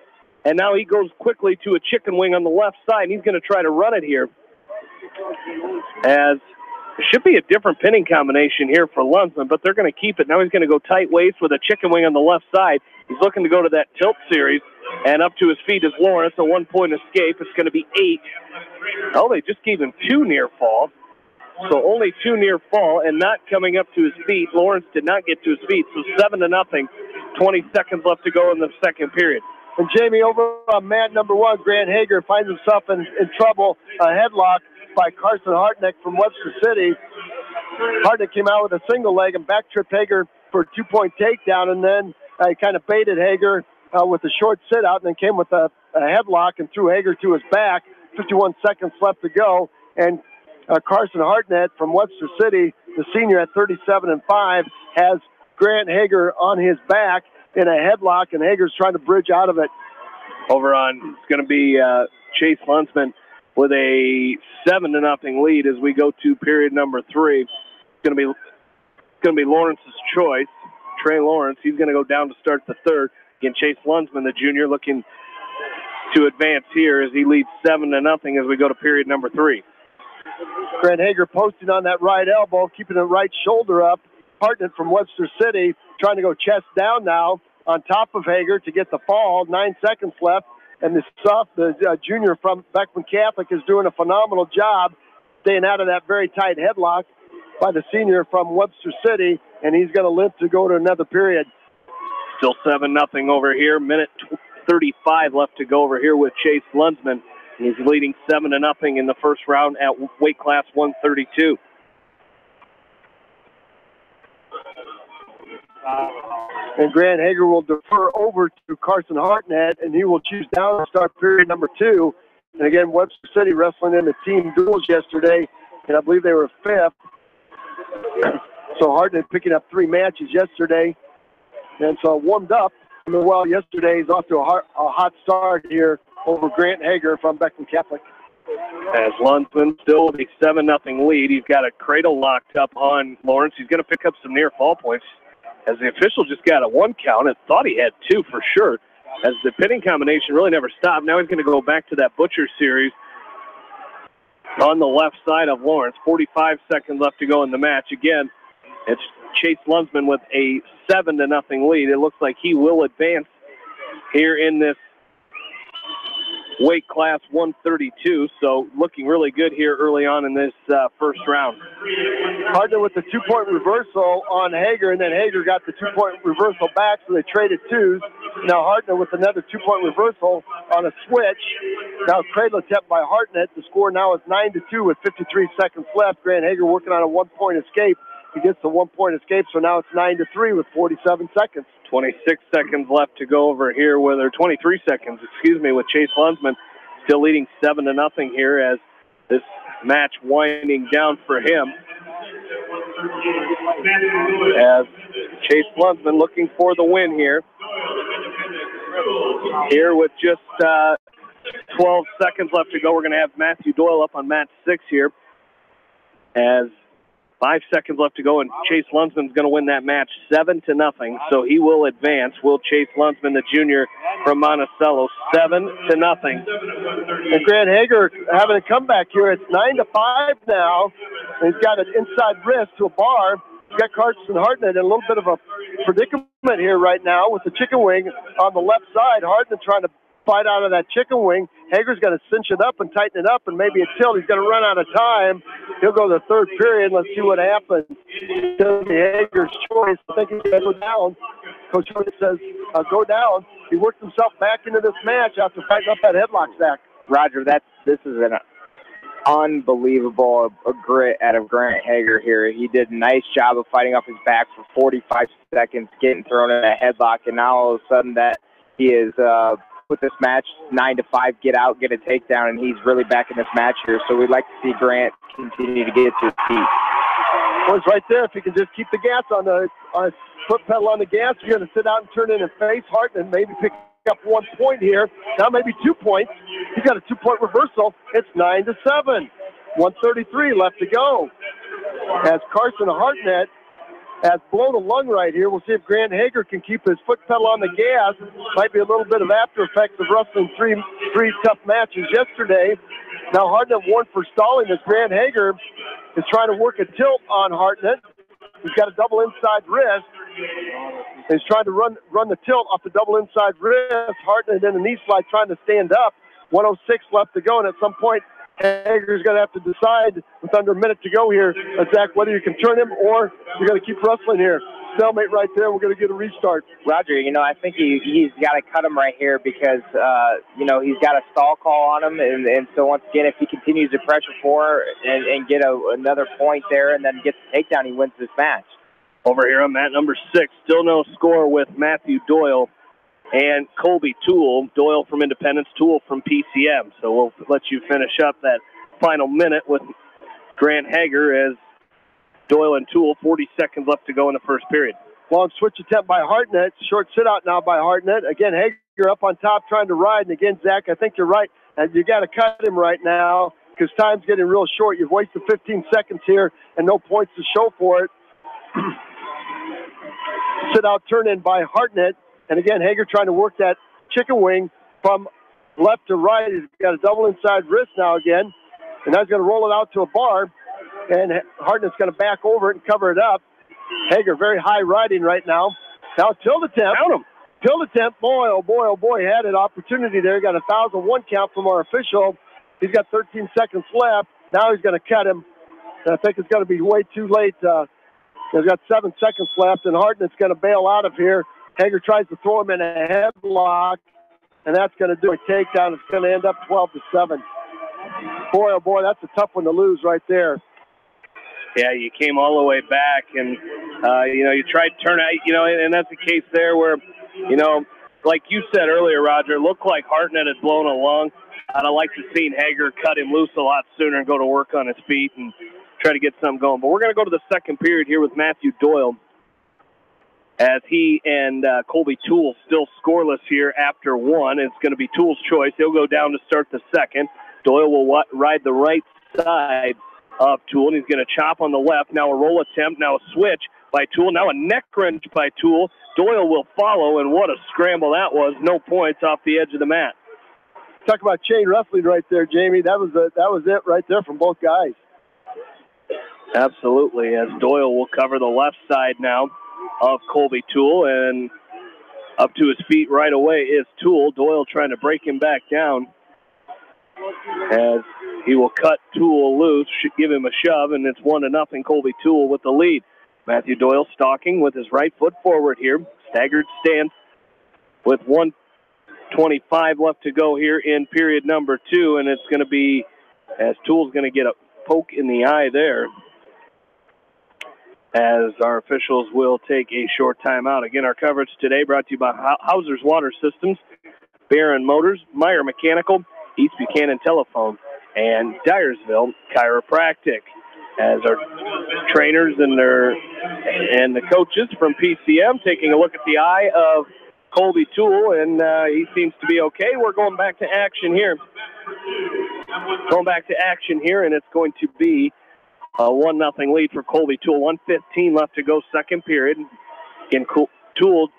And now he goes quickly to a chicken wing on the left side, and he's going to try to run it here. As it should be a different pinning combination here for Lunsman, but they're going to keep it. Now he's going to go tight waist with a chicken wing on the left side. He's looking to go to that tilt series, and up to his feet is Lawrence, a 1-point escape. It's going to be 8. Oh, they just gave him 2 near fall. So only 2 near fall and not coming up to his feet. Lawrence did not get to his feet, so 7-0. 20 seconds left to go in the second period. And Jamie, over on mat number 1, Grant Hager finds himself in trouble. A headlock by Carson Hartnett from Webster City. Hartnett came out with a single leg and back-tripped Hager for a 2-point takedown, and then he kind of baited Hager with a short sit-out, and then came with a headlock and threw Hager to his back. 51 seconds left to go, and Carson Hartnett from Webster City, the senior at 37-5, has Grant Hager on his back in a headlock, and Hager's trying to bridge out of it. Over on, it's going to be Chase Lunsman with a 7-0 lead as we go to period number 3. It's going to be Lawrence's choice. Trey Lawrence, he's going to go down to start the third. Again, Chase Lunsman, the junior, looking to advance here as he leads 7-0 as we go to period number 3. Grant Hager posting on that right elbow, keeping the right shoulder up. Hartnett from Webster City trying to go chest down now on top of Hager to get the fall. 9 seconds left, and the junior from Beckman Catholic is doing a phenomenal job staying out of that very tight headlock by the senior from Webster City, and he's going to limp to go to another period. Still 7-0 over here. Minute 35 left to go over here with Chase Lunsman. He's leading 7-0 in the first round at weight class 132. And Grant Hager will defer over to Carson Hartnett, and he will choose down to start period number 2. And again, Webster City wrestling in the team duels yesterday, and I believe they were 5th. So Hartnett picking up 3 matches yesterday. And so warmed up well yesterday. He's off to a hot start here over Grant Hager from Beckman Catholic. As Lunsman still with a 7-0 lead. He's got a cradle locked up on Lawrence. He's going to pick up some near fall points. As the official just got a 1 count, and thought he had 2 for sure. As the pitting combination really never stopped. Now he's going to go back to that Butcher series on the left side of Lawrence. 45 seconds left to go in the match. Again, it's Chase Lunsman with a 7-0 lead. It looks like he will advance here in this weight class 132, so looking really good here early on in this first round. Hartnett with the 2-point reversal on Hager, and then Hager got the 2-point reversal back, so they traded 2s. Now Hartnett with another 2-point reversal on a switch. Now cradle attempt by Hartnett. The score now is 9-2 with 53 seconds left. Grant Hager working on a 1-point escape. He gets the 1-point escape, so now it's 9-3 with 47 seconds. 26 seconds left to go over here with, or 23 seconds, with Chase Lunsman still leading 7-0 here as this match winding down for him. As Chase Lunsman looking for the win here. Here with just 12 seconds left to go, we're going to have Matthew Doyle up on mat 6 here. As 5 seconds left to go, and Chase Lunsman's going to win that match 7-0, so he will advance. Will Chase Lunsman, the junior from Monticello, 7-0. And Grant Hager having a comeback here. It's 9-5 now. And he's got an inside wrist to a bar. He's got Carson Hartnett in a little bit of a predicament here right now with the chicken wing on the left side. Hartnett trying to fight out of that chicken wing. Hager's going to cinch it up and tighten it up, and maybe a tilt. He's going to run out of time. He'll go to the 3rd period. Let's see what happens. It'll be Hager's choice. I think he's going to go down. Coach Hood says, go down. He worked himself back into this match after fighting up that headlock stack. Roger, this is an unbelievable grit out of Grant Hager here. He did a nice job of fighting off his back for 45 seconds, getting thrown in a headlock, and now all of a sudden that he is with this match 9-5, get out, get a takedown, and he's really back in this match here. So we'd like to see Grant continue to get to his feet. Well, it's right there. If he can just keep the gas on the foot pedal on the gas, you're going to sit out and turn in and face Hartnett and maybe pick up 1 point here. Now maybe 2 points. He's got a 2-point reversal. It's 9-7. 1:33 left to go. As Carson Hartnett has blown a lung right here. We'll see if Grant Hager can keep his foot pedal on the gas. Might be a little bit of after effects of wrestling three tough matches yesterday. Now Hartnett warned for stalling as Grant Hager is trying to work a tilt on Hartnett. He's got a double inside wrist. He's trying to run the tilt off the double inside wrist. Hartnett in a knee slide trying to stand up. 1:06 left to go, and at some point Hager's going to have to decide with under a minute to go here, Zach, whether you can turn him or you're going to keep wrestling here. Stalemate right there. We're going to get a restart. Roger, I think he's got to cut him right here because, he's got a stall call on him. And so, once again, if he continues to pressure forward and get another point there and then gets the takedown, he wins this match. Over here on mat number 6, still no score with Matthew Doyle and Colby Toole. Doyle from Independence, Toole from PCM. So we'll let you finish up that final minute with Grant Hager as Doyle and Toole. 40 seconds left to go in the first period. Long switch attempt by Hartnett. Short sit out now by Hartnett. Again, Hager up on top trying to ride. And again, Zach, I think you're right. And you got to cut him right now because time's getting real short. You've wasted 15 seconds here and no points to show for it. Sit out turn in by Hartnett. And again, Hager trying to work that chicken wing from left to right. He's got a double inside wrist now again. And now he's going to roll it out to a bar. And Hartnett's going to back over it and cover it up. Hager very high riding right now. Now tilt attempt. Count him. Tilt attempt. Boy, oh boy, oh boy. Had an opportunity there. Got a 1,001 count from our official. He's got 13 seconds left. Now he's going to cut him. And I think it's going to be way too late. He's got 7 seconds left, and Hartnett's going to bail out of here. Hager tries to throw him in a headlock, and that's going to do a takedown. It's going to end up 12-7. Boy, oh boy, that's a tough one to lose right there. Yeah, you came all the way back, and, you tried to turn out, and that's the case there where, like you said earlier, Roger, it looked like Hartnett had blown a lung. I'd have liked to have seen Hager cut him loose a lot sooner and go to work on his feet and try to get something going. But we're going to go to the second period here with Matthew Doyle as he and Colby Toole still scoreless here after one. It's going to be Toole's choice. He'll go down to start the second. Doyle will ride the right side of Toole, and he's going to chop on the left. Now a roll attempt, now a switch by Toole, now a neck crunch by Toole. Doyle will follow, and what a scramble that was. No points off the edge of the mat. Talk about chain wrestling right there, Jamie. That was it right there from both guys. Absolutely, as Doyle will cover the left side now of Colby Toole, and up to his feet right away is Toole. Doyle trying to break him back down as he will cut Toole loose, give him a shove, and it's 1-0 Colby Toole with the lead. Matthew Doyle stalking with his right foot forward here. Staggered stance with 1:25 left to go here in period number 2, and it's going to be, as Toole's going to get a poke in the eye there, as our officials will take a short timeout. Again, our coverage today brought to you by Hauser's Water Systems, Barron Motors, Meyer Mechanical, East Buchanan Telephone, and Dyersville Chiropractic. As our trainers and the coaches from PCM taking a look at the eye of Colby Toole, and he seems to be okay. We're going back to action here. And it's going to be a 1-0 lead for Colby Toole. 1:15 left to go, second period. Again, Toole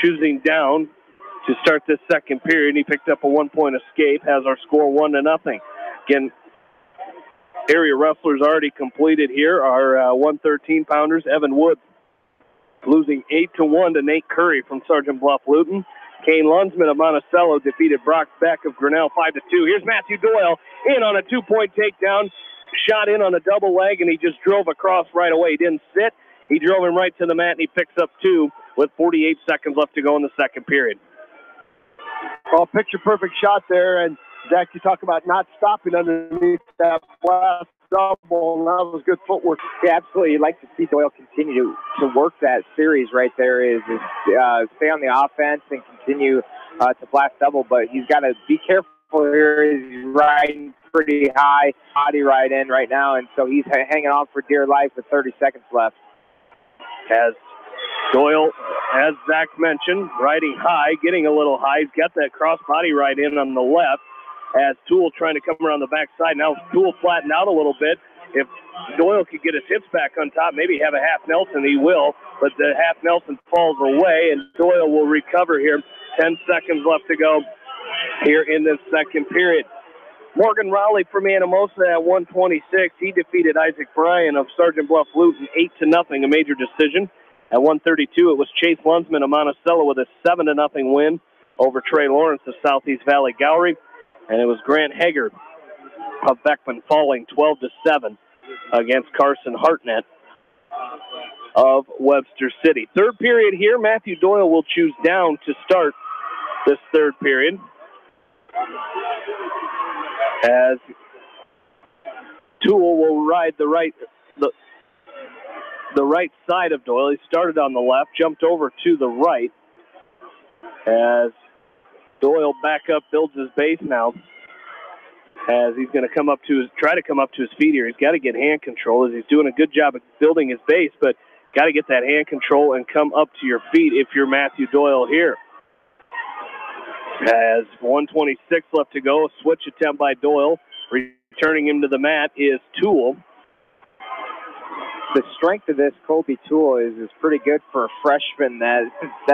choosing down to start this second period. He picked up a 1-point escape, has our score 1-0. Again, area wrestlers already completed here. Our 113-pounders, Evan Woods, losing 8-1 to Nate Curry from Sergeant Bluff Luton. Kane Lunsman of Monticello defeated Brock Beck of Grinnell 5-2. Here's Matthew Doyle in on a 2-point takedown. Shot in on a double leg, and he just drove across right away. He didn't sit. He drove him right to the mat, and he picks up 2 with 48 seconds left to go in the second period. Well, picture-perfect shot there, and Zach, you talk about not stopping underneath that last double, and that was good footwork. Yeah, absolutely. You'd like to see Doyle continue to work that series right there, is stay on the offense and continue to blast double, but he's got to be careful here. He's riding pretty high, body right in right now, and so he's hanging on for dear life with 30 seconds left. As Doyle, as Zach mentioned, riding high, getting a little high. He's got that cross body right in on the left. As Toole trying to come around the backside. Now Toole flattened out a little bit. If Doyle could get his hips back on top, maybe have a half Nelson, he will. But the half Nelson falls away, and Doyle will recover here. 10 seconds left to go here in this second period. Morgan Rowley from Anamosa at 126. He defeated Isaac Bryan of Sergeant Bluff Luton 8-0, a major decision. At 132, it was Chase Lunsman of Monticello with a 7-0 win over Trey Lawrence of Southeast Valley Gowrie. And it was Grant Hager of Beckman falling 12-7 against Carson Hartnett of Webster City. Third period here, Matthew Doyle will choose down to start this third period. As Toole will ride the right side of Doyle. He started on the left, jumped over to the right. As Doyle back up, builds his base now. As he's going to try to come up to his feet here. He's got to get hand control, as he's doing a good job of building his base, but got to get that hand control and come up to your feet if you're Matthew Doyle here. As 1:26 left to go, a switch attempt by Doyle. Returning him to the mat is Toole. The strength of this Colby Toole is pretty good for a freshman that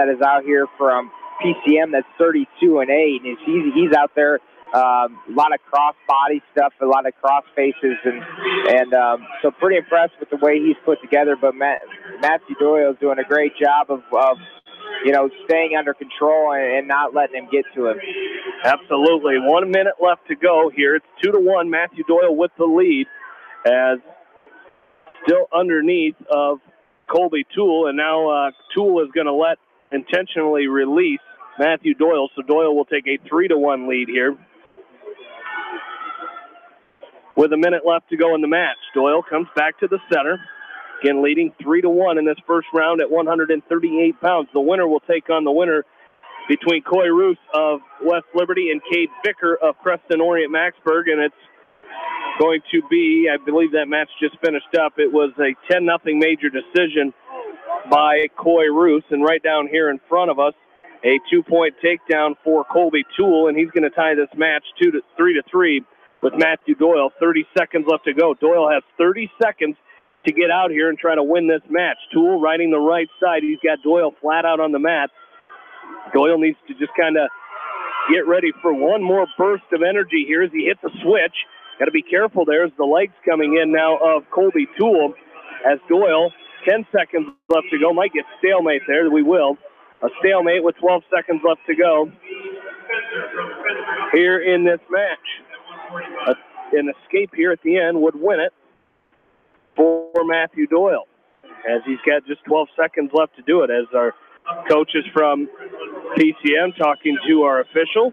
is out here from PCM. That's 32-8, and he's out there. A lot of cross body stuff, a lot of cross faces, and so pretty impressed with the way he's put together. But Matthew Doyle is doing a great job of staying under control and not letting him get to him. Absolutely. 1 minute left to go here. It's 2-1. Matthew Doyle with the lead, as still underneath of Colby Toole, and now Toole is going to intentionally release Matthew Doyle, so Doyle will take a 3-1 lead here. with a minute left to go in the match. Doyle comes back to the center. Again, leading 3-1 in this first round at 138 pounds. The winner will take on the winner between Coy Roos of West Liberty and Cade Vicker of Preston Orient Maxburg, and it's going to be, I believe that match just finished up. It was a 10-0 major decision by Coy Roos, and right down here in front of us, a 2-point takedown for Colby Toole, and he's going to tie this match 3-3 with Matthew Doyle. 30 seconds left to go. Doyle has 30 seconds to get out here and try to win this match. Toole riding the right side. He's got Doyle flat out on the mat. Doyle needs to just kind of get ready for one more burst of energy here as he hits the switch. Got to be careful. There's the legs coming in now of Colby Toole as Doyle, 10 seconds left to go. Might get stalemate there. We will. A stalemate with 12 seconds left to go here in this match. An escape here at the end would win it for Matthew Doyle, as he's got just 12 seconds left to do it, as our coaches from PCM talking to our official.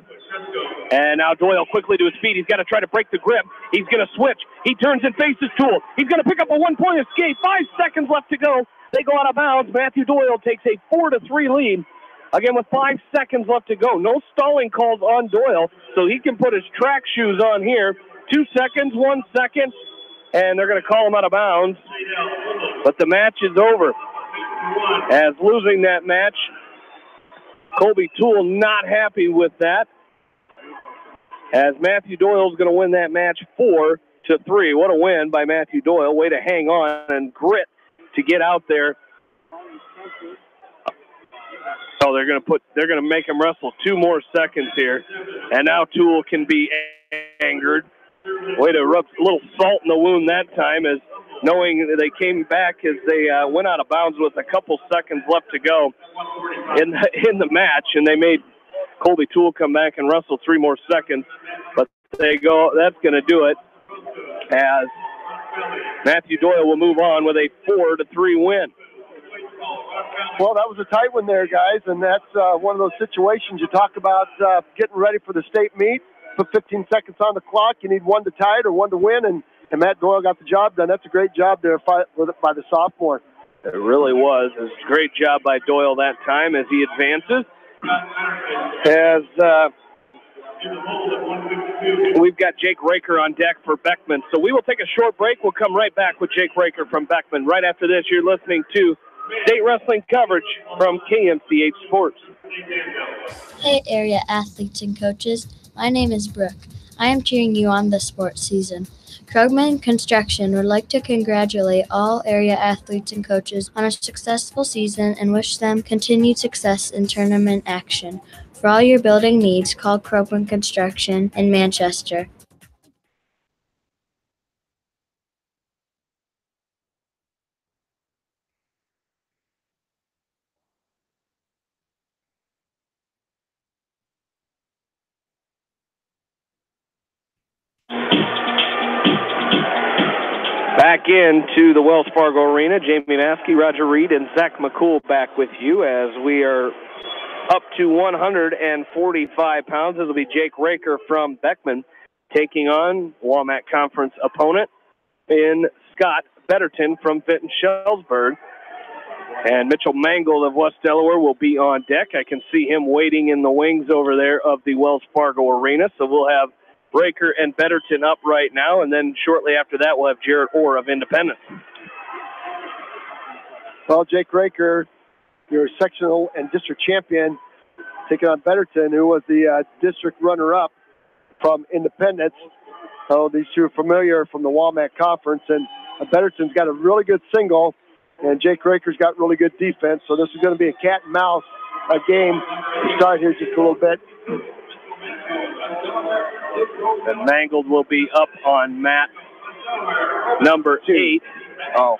And now Doyle quickly to his feet. He's got to try to break the grip. He's going to switch. He turns and faces Toole. He's going to pick up a 1-point escape. 5 seconds left to go. They go out of bounds. Matthew Doyle takes a 4-3 lead. Again, with 5 seconds left to go. No stalling calls on Doyle, so he can put his track shoes on here. 2 seconds, 1 second, and they're going to call him out of bounds. But the match is over. As losing that match, Colby Toole not happy with that, as Matthew Doyle is going to win that match 4-3. What a win by Matthew Doyle. Way to hang on and grit to get out there. Oh, they're going to make him wrestle 2 more seconds here, and now Toole can be angered. Way to rub a little salt in the wound that time, as knowing that they came back as they went out of bounds with a couple seconds left to go in the match, and they made Colby Toole come back and wrestle 3 more seconds. But they go, that's going to do it, as Matthew Doyle will move on with a 4-3 win. Well, that was a tight one there, guys, and that's one of those situations you talk about getting ready for the state meet. Put 15 seconds on the clock. You need 1 to tie it or 1 to win, and Matt Doyle got the job done. That's a great job there by the sophomore. It really was. It was a great job by Doyle that time as he advances. As we've got Jake Raker on deck for Beckman. So we will take a short break. We'll come right back with Jake Raker from Beckman. Right after this, you're listening to state wrestling coverage from KMCH Sports. Hey, area athletes and coaches. My name is Brooke. I am cheering you on this sports season. Krugman Construction would like to congratulate all area athletes and coaches on a successful season and wish them continued success in tournament action. For all your building needs, call Krugman Construction in Manchester. Back into the Wells Fargo Arena, Jamie Maskey, Roger Reed, and Zach McCool back with you as we are up to 145 pounds. This will be Jake Raker from Beckman taking on Walmart Conference opponent in Scott Betterton from Vinton-Shellsburg. And Mitchell Mangold of West Delaware will be on deck. I can see him waiting in the wings over there of the Wells Fargo Arena. So we'll have Raker and Betterton up right now, and then shortly after that we'll have Jared Orr of Independence. Well, Jake Raker, your sectional and district champion, taking on Betterton, who was the district runner-up from Independence. So these two are familiar from the Walmart Conference, and Betterton's got a really good single, and Jake Raker's got really good defense. So this is going to be a cat and mouse game to start here just a little bit. And Mangold will be up on mat number 8. Oh,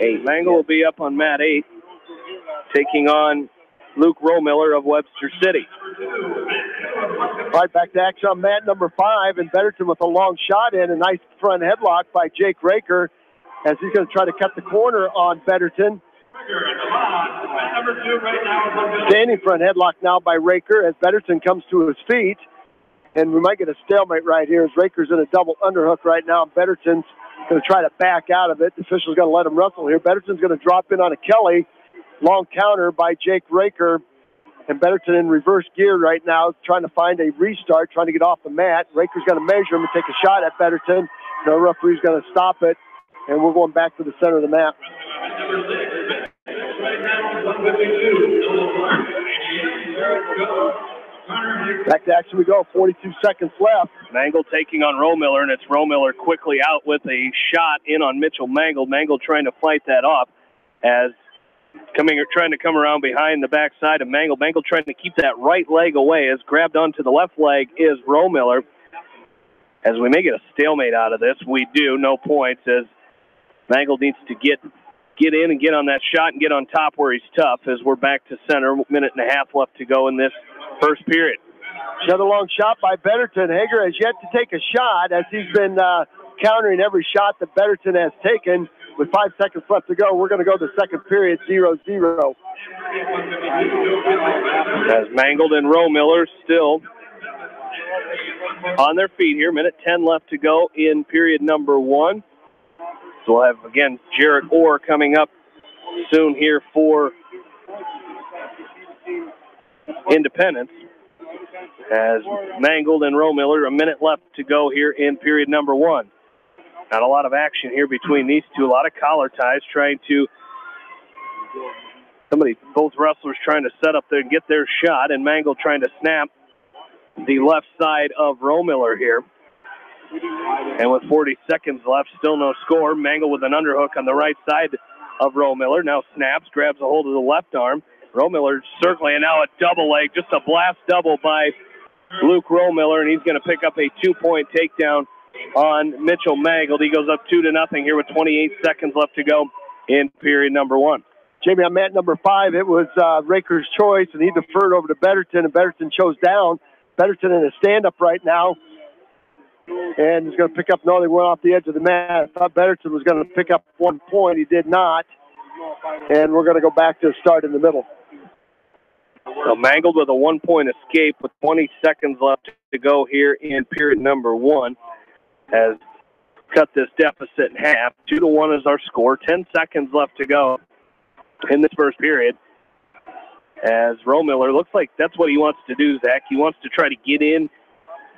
8. Mangold will be up on mat 8, taking on Luke Romiller of Webster City. Right back to action on mat number 5, and Betterton with a long shot in, a nice front headlock by Jake Raker as he's going to try to cut the corner on Betterton. Standing front headlock now by Raker as Betterton comes to his feet. and we might get a stalemate right here as Raker's in a double underhook right now. Betterton's going to try to back out of it. The official's going to let him wrestle here. Betterton's going to drop in on a Kelly. Long counter by Jake Raker. And Betterton in reverse gear right now, trying to find a restart, trying to get off the mat. Raker's going to measure him and take a shot at Betterton. The referee's going to stop it, and we're going back to the center of the mat. Back to action we go, 42 seconds left. Mangle taking on Romiller, and it's Romiller quickly out with a shot in on Mitchell Mangle. Mangle trying to fight that off as trying to come around behind the backside of Mangle. Mangle trying to keep that right leg away as grabbed onto the left leg is Romiller. As we may get a stalemate out of this, we do, no points, as Mangle needs to get in and get on that shot and get on top where he's tough as we're back to center. Minute and a half left to go in this first period. Another long shot by Betterton. Hager has yet to take a shot as he's been countering every shot that Betterton has taken. With 5 seconds left to go, we're going to go to the second period, 0-0. As Mangled and Romiller still on their feet here. Minute 10 left to go in period number 1. So we'll have, again, Jarrett Orr coming up soon here for Independence. As Mangled and Romiller, a minute left to go here in period number 1. Not a lot of action here between these two. A lot of collar ties both wrestlers trying to set up there and get their shot, and Mangle trying to snap the left side of Romiller here. And with 40 seconds left, still no score. Mangle with an underhook on the right side of Romiller. Now snaps, grabs a hold of the left arm. Romiller circling, and now a double leg, just a blast double by Luke Romiller, and he's going to pick up a 2-point takedown on Mitchell Mangled. He goes up 2-0 here with 28 seconds left to go in period number 1. Jamie, on mat number 5, it was Raker's choice, and he deferred over to Betterton, and Betterton chose down. Betterton in a stand-up right now, and he's going to pick up. No, they went off the edge of the mat. I thought Betterton was going to pick up 1 point. He did not, and we're going to go back to the start in the middle. So Mangled with a 1-point escape with 20 seconds left to go here in period number 1. Has cut this deficit in half. 2-1 is our score. 10 seconds left to go in this first period. As Romiller looks like that's what he wants to do, Zach. He wants to try to get in,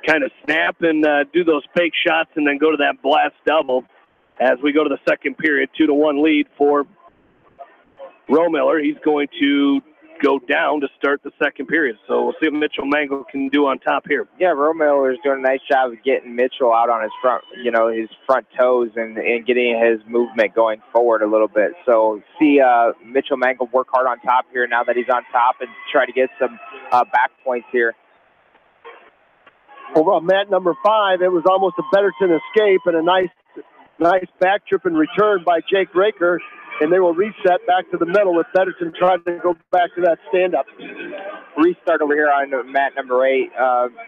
kind of snap and do those fake shots and then go to that blast double as we go to the second period. 2-1 lead for Romiller. He's going to go down to start the second period. So we'll see what Mitchell Mangle can do on top here. Yeah, Romiller is doing a nice job of getting Mitchell out on his front toes and getting his movement going forward a little bit. So see Mitchell Mangle work hard on top here now that he's on top and try to get some back points here. Over on mat number 5, it was almost a Betterton escape and a nice back trip and return by Jake Raker. And they will reset back to the middle with Betterton trying to go back to that stand-up. Restart over here on mat number 8.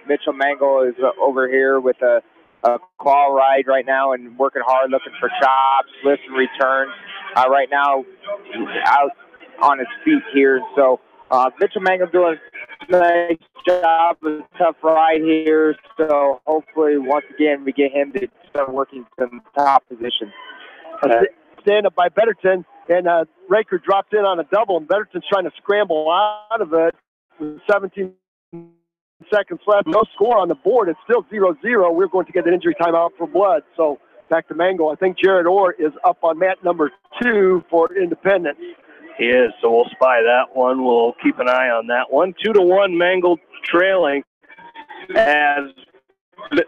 Mitchell Mangle is over here with a claw ride right now and working hard, looking for chops, lifts, and returns. Right now, out on his feet here. So Mitchell Mangle doing a nice job, a tough ride here. So hopefully, once again, we get him to start working some top position. Stand-up by Betterton, and Raker dropped in on a double, and Betterton's trying to scramble out of it with 17 seconds left. No score on the board. It's still 0-0. We're going to get an injury timeout for blood. So back to Mangle. I think Jared Orr is up on mat number 2 for Independence. He is, so we'll spy that one. We'll keep an eye on that one. 2-1, Mangle trailing as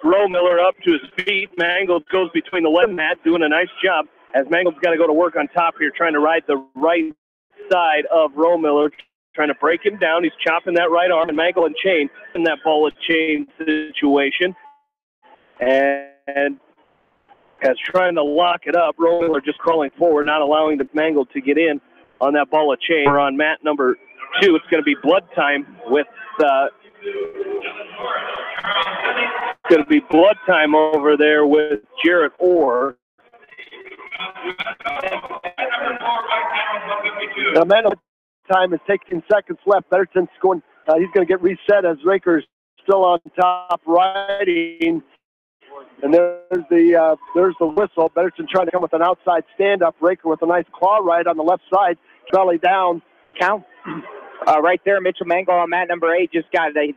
Romiller up to his feet. Mangle goes between the left mat, doing a nice job. As Mangle's got to go to work on top here, trying to ride the right side of Romiller, trying to break him down. He's chopping that right arm, and Mangle and chain in that ball and chain situation. And as trying to lock it up, Romiller just crawling forward, not allowing the Mangle to get in on that ball of chain. We're on mat number 2. It's going to be blood time with over there with Jarrett Orr. The man of time is taking seconds left. Betterton's going. He's going to get reset as Raker's still on top riding. And there's the whistle. Betterton trying to come with an outside stand-up. Raker with a nice claw right on the left side. Belly down. Count. Right there, Mitchell Mangle on mat number 8 just got a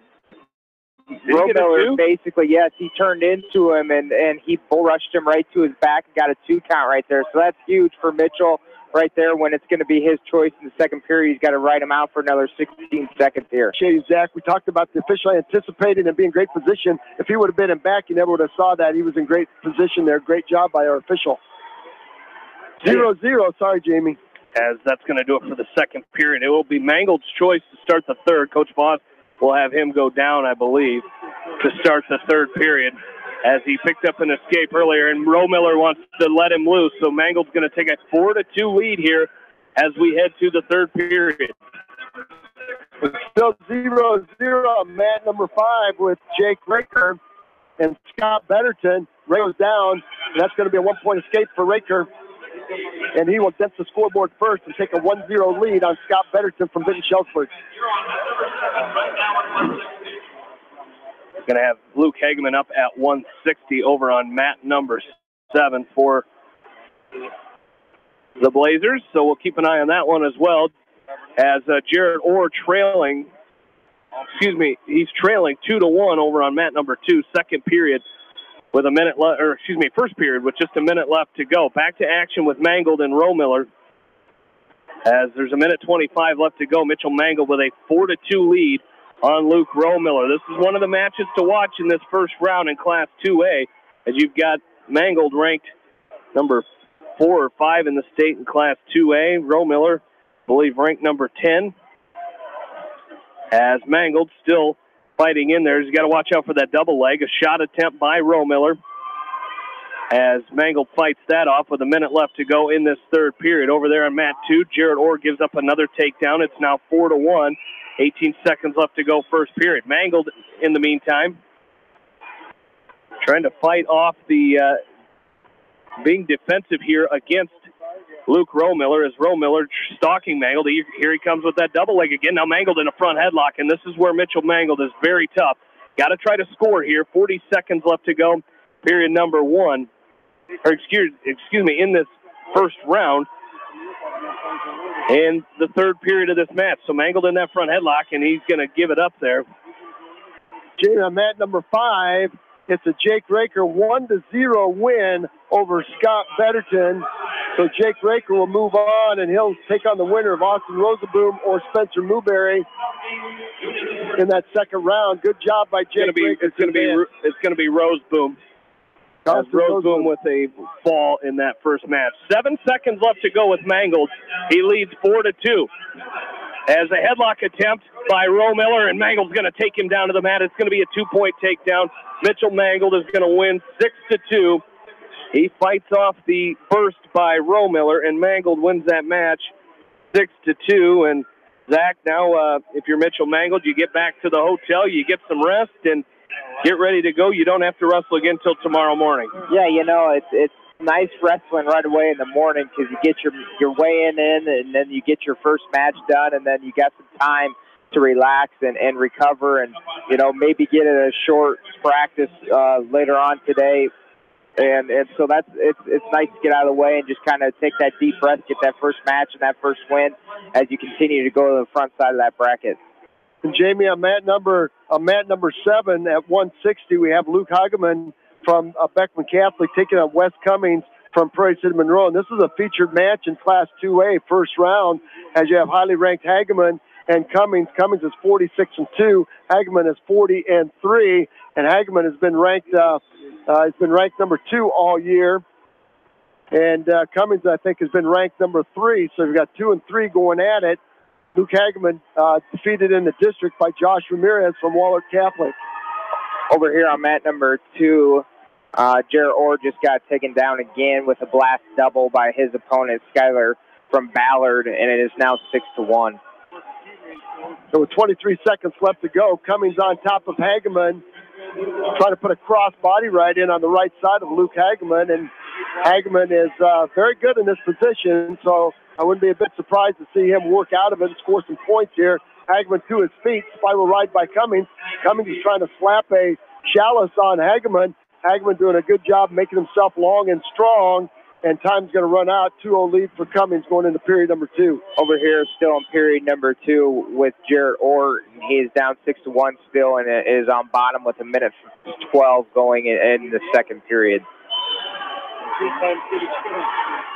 Miller basically, yes, he turned into him and he bull rushed him right to his back and got a 2 count right there. So that's huge for Mitchell right there when it's going to be his choice in the second period. He's got to write him out for another 16 seconds here. Shady Zach, we talked about the official anticipating and being in great position. If he would have been in back, you never would have saw that. He was in great position there. Great job by our official. 0-0. Sorry, Jamie. As that's going to do it for the second period. It will be Mangold's choice to start the third. Coach Voss will have him go down, I believe, to start the third period as he picked up an escape earlier, and Romiller wants to let him loose. So Mangold's going to take a 4-2 lead here as we head to the third period. It's still 0-0 on mat number 5 with Jake Raker and Scott Betterton. Ray goes down, and that's going to be a 1-point escape for Raker. And he will dent the scoreboard first and take a 1-0 lead on Scott Betterton from Vinton Shelford. Going to have Luke Hageman up at 160 over on mat number 7 for the Blazers. So we'll keep an eye on that one as well as Jared Orr he's trailing 2-1 over on mat number 2, second period. With first period with just a minute left to go. Back to action with Mangold and Romiller. As there's a minute 25 left to go, Mitchell Mangold with a 4-2 lead on Luke Romiller. This is one of the matches to watch in this first round in Class 2A, as you've got Mangold ranked number 4 or 5 in the state in Class 2A. Romiller, I believe, ranked number 10. As Mangold still fighting in there. He's got to watch out for that double leg. A shot attempt by Romiller as Mangold fights that off with a minute left to go in this third period. Over there on mat 2, Jared Orr gives up another takedown. It's now 4-1. 18 seconds left to go first period. Mangold, in the meantime, trying to fight off the being defensive here against Luke Romiller as Romiller stalking Mangold. Here he comes with that double leg again. Now Mangold in a front headlock, and this is where Mitchell Mangold is very tough. Got to try to score here. 40 seconds left to go. Period number 1. Or excuse me, in this first round. In the third period of this match. So Mangold in that front headlock, and he's going to give it up there. Jamie, on mat number 5, it's a Jake Raker 1-0 win over Scott Betterton. So Jake Raker will move on, and he'll take on the winner of Austin Rosenboom or Spencer Newberry in that second round. Good job by Jake Raker. It's going to be Rosenboom. Rosenboom with a fall in that first match. 7 seconds left to go with Mangold. He leads 4-2. As a headlock attempt by Romiller, and Mangold's going to take him down to the mat. It's going to be a 2-point takedown. Mitchell Mangold is going to win 6-2. He fights off the burst by Romiller, and Mangold wins that match 6-2. And Zach, now if you're Mitchell Mangold, you get back to the hotel, you get some rest, and get ready to go. You don't have to wrestle again until tomorrow morning. Yeah, it's nice wrestling right away in the morning because you get your weigh-in in, and then you get your first match done, and then you got some time to relax and recover, and maybe get a short practice later on today. And so it's nice to get out of the way and just kind of take that deep breath, get that first match and that first win as you continue to go to the front side of that bracket. And Jamie, on mat number 7 at 160, we have Luke Hageman from Beckman Catholic taking on Wes Cummings from Prairie City Monroe. And this is a featured match in Class 2A, first round, as you have highly ranked Hageman and Cummings. Cummings is 46-2. Hageman is 40-3, and Hageman has been ranked number 2 all year. And Cummings, I think, has been ranked number 3. So you've got 2 and 3 going at it. Luke Hageman defeated in the district by Josh Ramirez from Wahlert Catholic. Over here on mat number 2, Jared Orr just got taken down again with a blast double by his opponent, Skyler from Ballard, and it is now 6-1. So with 23 seconds left to go, Cummings on top of Hageman, trying to put a cross body right in on the right side of Luke Hageman, and Hageman is very good in this position, so I wouldn't be a bit surprised to see him work out of it and score some points here. Hageman to his feet, spiral ride by Cummings, Cummings is trying to slap a Chalice on Hageman. Hageman doing a good job making himself long and strong, and time's going to run out. 2-0 lead for Cummings going into period number 2. Over here, still in period number 2 with Jarrett Orr. He is down 6-1 still, and it is on bottom with 1:12 going in the second period.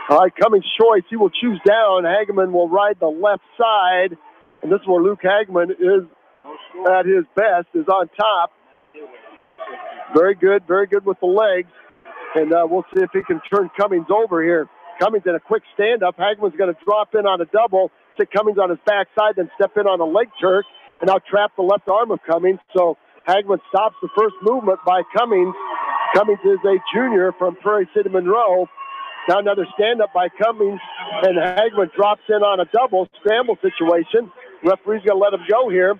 All right, Cummings' choice. He will choose down. Hageman will ride the left side, and this is where Luke Hageman is at his best, is on top. Very good with the legs. And we'll see if he can turn Cummings over here. Cummings in a quick stand-up. Hageman's going to drop in on a double, stick Cummings on his backside, then step in on a leg jerk, and now trap the left arm of Cummings. So Hageman stops the first movement by Cummings. Cummings is a junior from Prairie City Monroe. Now another stand-up by Cummings, and Hageman drops in on a double scramble situation. Referee's going to let him go here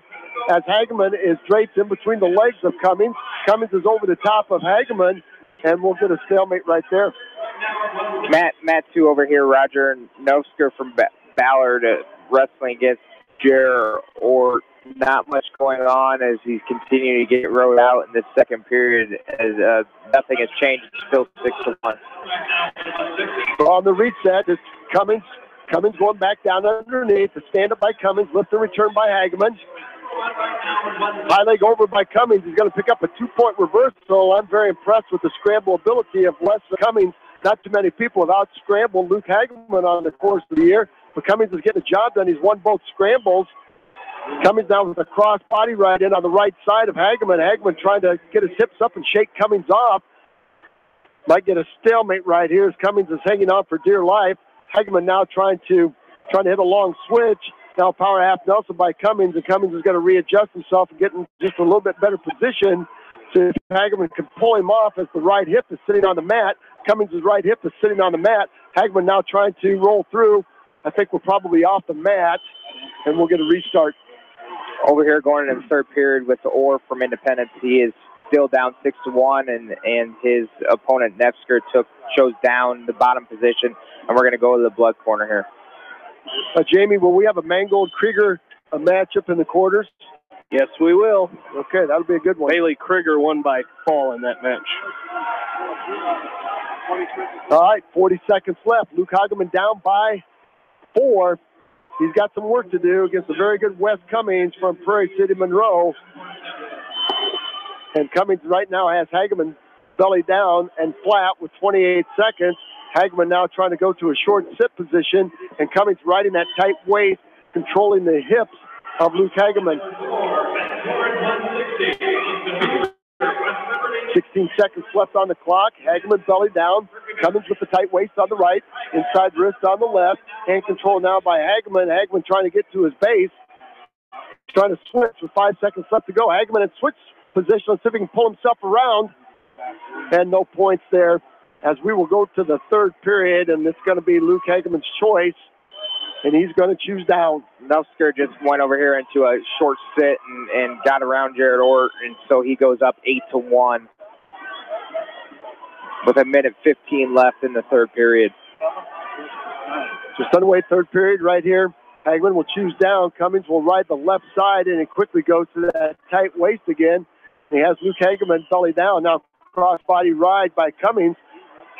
as Hageman is draped in between the legs of Cummings. Cummings is over the top of Hageman, and we'll get a stalemate right there. Matt 2 over here, Roger Novsker from Ballard wrestling against Jarrett Orr. Not much going on as he's continuing to get rode out in the second period as nothing has changed. It's still 6-1. On the reset, it's Cummings. Cummings going back down underneath. The stand-up by Cummings. Lift and return by Hageman. High leg over by Cummings. He's going to pick up a 2-point reversal. I'm very impressed with the scramble ability of Leslie Cummings. Not too many people have out-scrambled Luke Hageman on the course of the year, but Cummings is getting the job done. He's won both scrambles. Cummings down with a cross body right in on the right side of Hageman. Hageman trying to get his hips up and shake Cummings off. Might get a stalemate right here as Cummings is hanging on for dear life. Hageman now trying to hit a long switch. Now power half Nelson by Cummings, and Cummings is going to readjust himself and get in just a little bit better position. So if Hageman can pull him off as the right hip is sitting on the mat. Cummings' right hip is sitting on the mat. Hageman now trying to roll through. I think we're probably off the mat, and we'll get a restart. Over here going into the third period with the Orr from Independence. He is still down 6-1, and his opponent Nevsker chose down the bottom position, and we're going to go to the blood corner here. Jamie, will we have a Mangold-Krieger matchup in the quarters? Yes, we will. Okay, that'll be a good one. Bailey Krieger won by fall in that match. All right, 40 seconds left. Luke Hageman down by 4. He's got some work to do against a very good Wes Cummings from Prairie City Monroe. And Cummings right now has Hageman belly down and flat with 28 seconds. Hageman now trying to go to a short sit position, and Cummings riding that tight waist, controlling the hips of Luke Hageman. 16 seconds left on the clock. Hageman belly down. Cummings with the tight waist on the right. Inside wrist on the left. Hand control now by Hageman. Hageman trying to get to his base. Trying to switch with 5 seconds left to go. Hageman in switch position. Let's see if he can pull himself around. And no points there as we will go to the third period, and it's going to be Luke Hageman's choice, and he's going to choose down. Nelsker just went over here into a short sit and got around Jarrett Orr, and so he goes up 8-1 with 1:15 left in the third period. Just underway third period right here. Hageman will choose down. Cummings will ride the left side, and it quickly goes to that tight waist again. He has Luke Hageman belly down. Now cross-body ride by Cummings.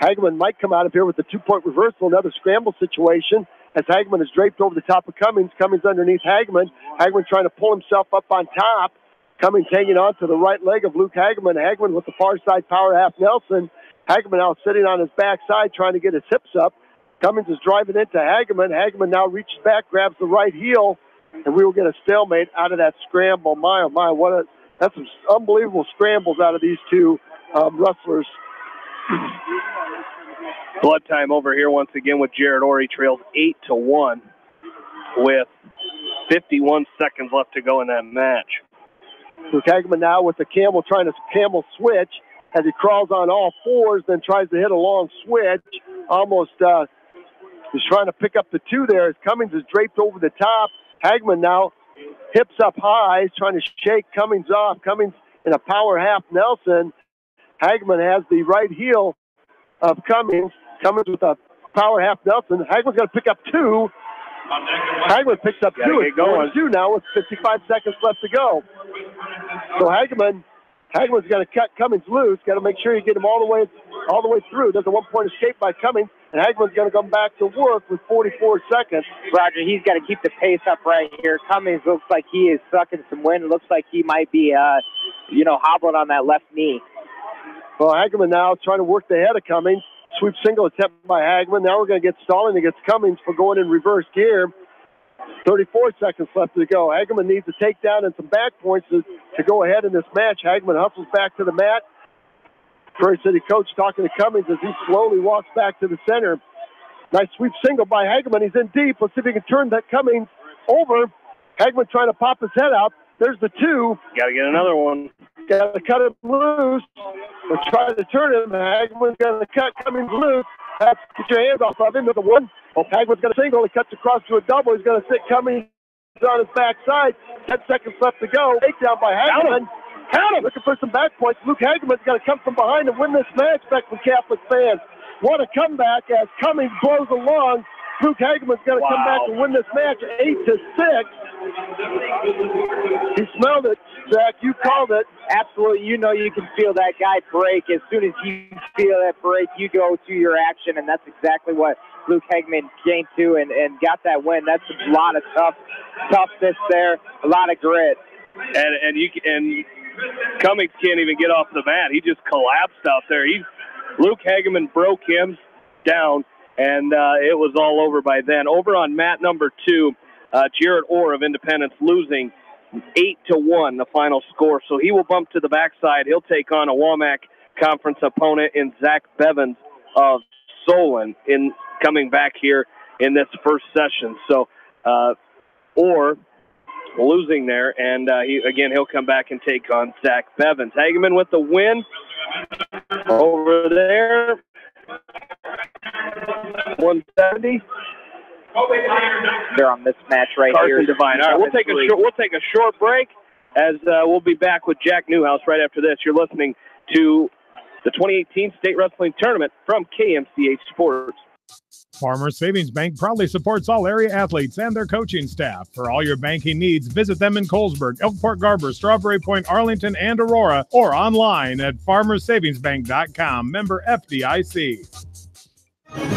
Hageman might come out of here with a 2-point reversal, another scramble situation, as Hageman is draped over the top of Cummings. Cummings underneath Hageman. Hageman trying to pull himself up on top. Cummings hanging on to the right leg of Luke Hageman. Hageman with the far side power half Nelson. Hageman now sitting on his backside trying to get his hips up. Cummings is driving into Hageman. Hageman now reaches back, grabs the right heel, and we will get a stalemate out of that scramble. My, oh my, that's some unbelievable scrambles out of these two wrestlers. Blood time over here once again with Jarrett Orr. He trails 8-1 with 51 seconds left to go in that match. Luke Hageman now with the camel, trying to camel switch as he crawls on all fours, then tries to hit a long switch. Almost he's trying to pick up the 2 there as Cummings is draped over the top. Hageman now hips up high. He's trying to shake Cummings off. Cummings in a power half Nelson. Hageman has the right heel of Cummings. Cummings with a power half Nelson. Hageman's going to pick up 2. Hageman picks up two. It's going 2 now with 55 seconds left to go. So Hageman's got to cut Cummings loose. Got to make sure you get him all the way through. There's a 1-point escape by Cummings, and Hageman's going to come back to work with 44 seconds. Roger, he's got to keep the pace up right here. Cummings looks like he is sucking some wind. Looks like he might be, hobbling on that left knee. Well, Hageman now trying to work the head of Cummings. Sweep single attempt by Hageman. Now we're going to get stalling against Cummings for going in reverse gear. 34 seconds left to go. Hageman needs a takedown and some back points to go ahead in this match. Hageman hustles back to the mat. Prairie City coach talking to Cummings as he slowly walks back to the center. Nice sweep single by Hageman. He's in deep. Let's see if he can turn that Cummings over. Hageman trying to pop his head out. There's the 2. Got to get another one. Got to cut him loose. We're trying to turn him. Hageman's going to cut Cummings loose. Get your hands off of him. There's a 1. Hageman's going to single. He cuts across to a double. He's going to sit Cummings on his backside. 10 seconds left to go. Takedown by Hageman. Count him. Looking for some back points. Luke Hageman's got to come from behind and win this match. Beckman Catholic fans. What a comeback as Cummings blows along. Luke Hageman's got to come back and win this match 8-6. He smelled it, Zach. You called it. Absolutely. You know you can feel that guy break. As soon as you feel that break, you go to your action, and that's exactly what Luke Hageman came to and got that win. That's a lot of toughness there, a lot of grit. And Cummings can't even get off the mat. He just collapsed out there. Luke Hageman broke him down, and it was all over by then. Over on mat number 2, Jared Orr of Independence losing 8-1, the final score. So he will bump to the backside. He'll take on a WAMAC conference opponent in Zach Bevins of Solon in coming back here in this first session. So Orr losing there, and he'll come back and take on Zach Bevins. Hageman with the win over there. 170. They're on this match right here. Carson Devine. All right, we'll take a short break as we'll be back with Jack Newhouse right after this. You're listening to the 2018 State Wrestling Tournament from KMCH Sports. Farmers Savings Bank proudly supports all area athletes and their coaching staff. For all your banking needs, visit them in Colesburg, Elkport Garber, Strawberry Point, Arlington, and Aurora, or online at farmersavingsbank.com. Member FDIC.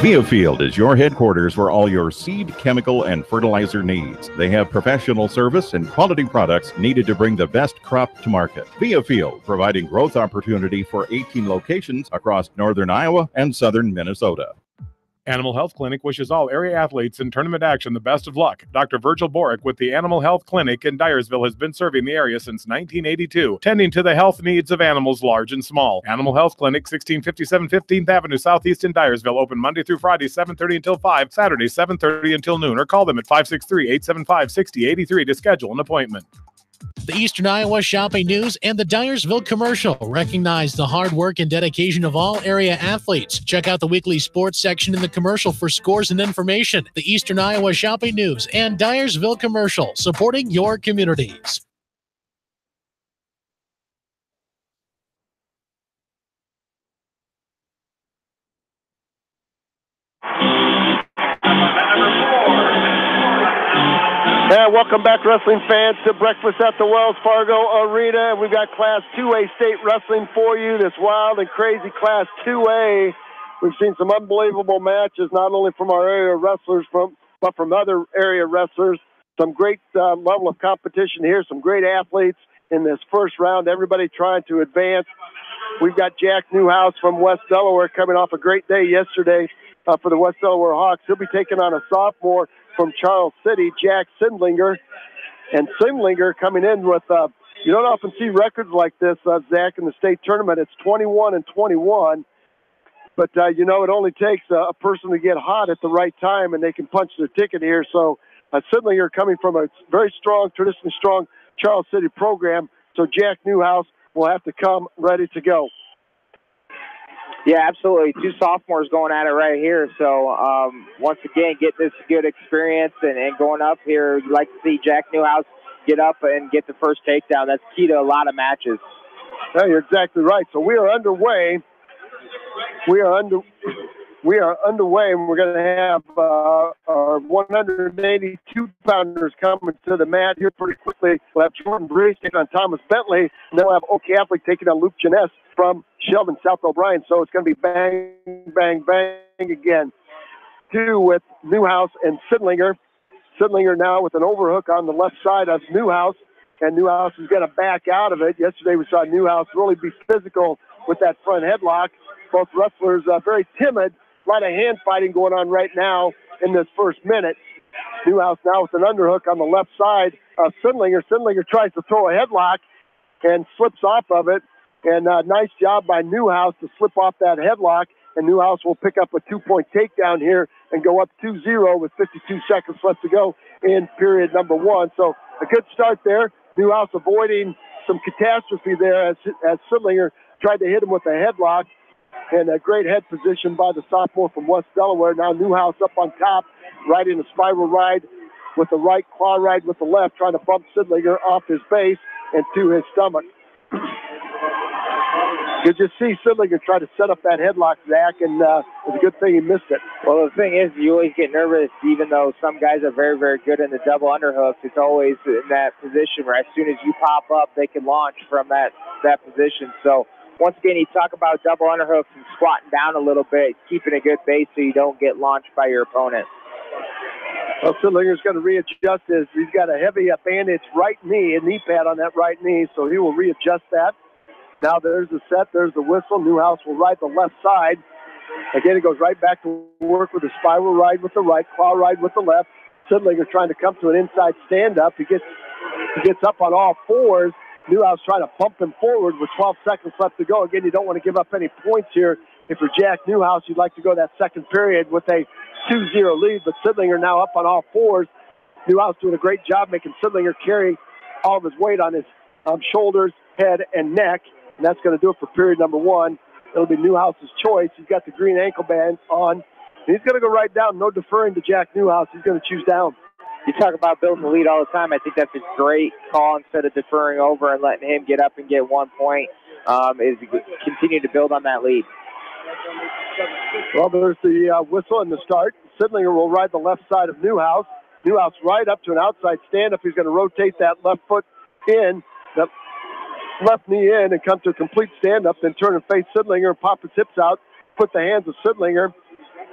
Viafield is your headquarters for all your seed, chemical, and fertilizer needs. They have professional service and quality products needed to bring the best crop to market. Viafield, providing growth opportunity for 18 locations across northern Iowa and southern Minnesota. Animal Health Clinic wishes all area athletes in tournament action the best of luck. Dr. Virgil Borick with the Animal Health Clinic in Dyersville has been serving the area since 1982, tending to the health needs of animals large and small. Animal Health Clinic, 1657 15th Avenue Southeast in Dyersville, open Monday through Friday, 7:30 until 5, Saturday, 7:30 until noon, or call them at 563-875-6083 to schedule an appointment. The Eastern Iowa Shopping News and the Dyersville Commercial recognize the hard work and dedication of all area athletes. Check out the weekly sports section in the commercial for scores and information. The Eastern Iowa Shopping News and Dyersville Commercial, supporting your communities. And welcome back, wrestling fans, to breakfast at the Wells Fargo Arena. We've got Class 2A state wrestling for you, this wild and crazy Class 2A. We've seen some unbelievable matches, not only from our area wrestlers, but from other area wrestlers. Some great level of competition here, some great athletes in this first round, everybody trying to advance. We've got Jack Newhouse from West Delaware coming off a great day yesterday for the West Delaware Hawks. He'll be taking on a sophomore from Charles City, Jack Sindlinger. And Sindlinger coming in with, you don't often see records like this, Zach, in the state tournament. It's 21-21. But, it only takes a person to get hot at the right time, and they can punch their ticket here. So Sindlinger coming from a very strong, traditionally strong Charles City program. So Jack Newhouse will have to come ready to go. Yeah, absolutely. Two sophomores going at it right here. So, once again, get this good experience and going up here. You'd like to see Jack Newhouse get up and get the first takedown. That's key to a lot of matches. Yeah, you're exactly right. So we are underway. we are underway, and we're going to have our 182-pounders coming to the mat here pretty quickly. We'll have Jordan Breeze taking on Thomas Bentley, and then we'll have Oak Catholic taking on Luke Janess from Sheldon South O'Brien. So it's going to be bang, bang, bang again. 2 with Newhouse and Sidlinger. Sidlinger now with an overhook on the left side of Newhouse, and Newhouse is going to back out of it. Yesterday we saw Newhouse really be physical with that front headlock. Both wrestlers very timid. A lot of hand fighting going on right now in this first minute. Newhouse now with an underhook on the left side of Sidlinger. Sidlinger tries to throw a headlock and slips off of it. And nice job by Newhouse to slip off that headlock. And Newhouse will pick up a 2-point takedown here and go up 2-0 with 52 seconds left to go in period number 1. So a good start there. Newhouse avoiding some catastrophe there as Sidlinger tried to hit him with a headlock. And a great head position by the sophomore from West Delaware. Now Newhouse up on top, right in a spiral ride with the right, claw ride with the left, trying to bump Sidlinger off his base and to his stomach. You just see Sidlinger try to set up that headlock, Zach, and it's a good thing he missed it. Well, the thing is, you always get nervous, even though some guys are very, very good in the double underhooks. It's always in that position where as soon as you pop up, they can launch from that position. So once again, you talk about double underhooks and squatting down a little bit, keeping a good base so you don't get launched by your opponent. Well, Sidlinger's going to readjust his. He's got a heavy bandaged right knee, a knee pad on that right knee, so he will readjust that. Now there's the set, there's the whistle. Newhouse will ride the left side. Again, he goes right back to work with a spiral ride with the right, claw ride with the left. Sidlinger trying to come to an inside stand-up. He gets up on all fours. Newhouse trying to pump him forward with 12 seconds left to go. Again, you don't want to give up any points here. If you're Jack Newhouse, you'd like to go that second period with a 2-0 lead, but Sidlinger now up on all fours. Newhouse doing a great job making Sidlinger carry all of his weight on his shoulders, head, and neck. And that's going to do it for period number 1. It'll be Newhouse's choice. He's got the green ankle band on. And he's going to go right down. No deferring to Jack Newhouse. He's going to choose down. You talk about building the lead all the time. I think that's a great call instead of deferring over and letting him get up and get 1 point. Is continue to build on that lead. Well, there's the whistle and the start. Sidlinger will ride the left side of Newhouse. Newhouse right up to an outside stand-up. He's going to rotate that left foot in, that left knee in, and come to a complete stand-up, then turn and face Sidlinger and pop his hips out, put the hands of Sidlinger,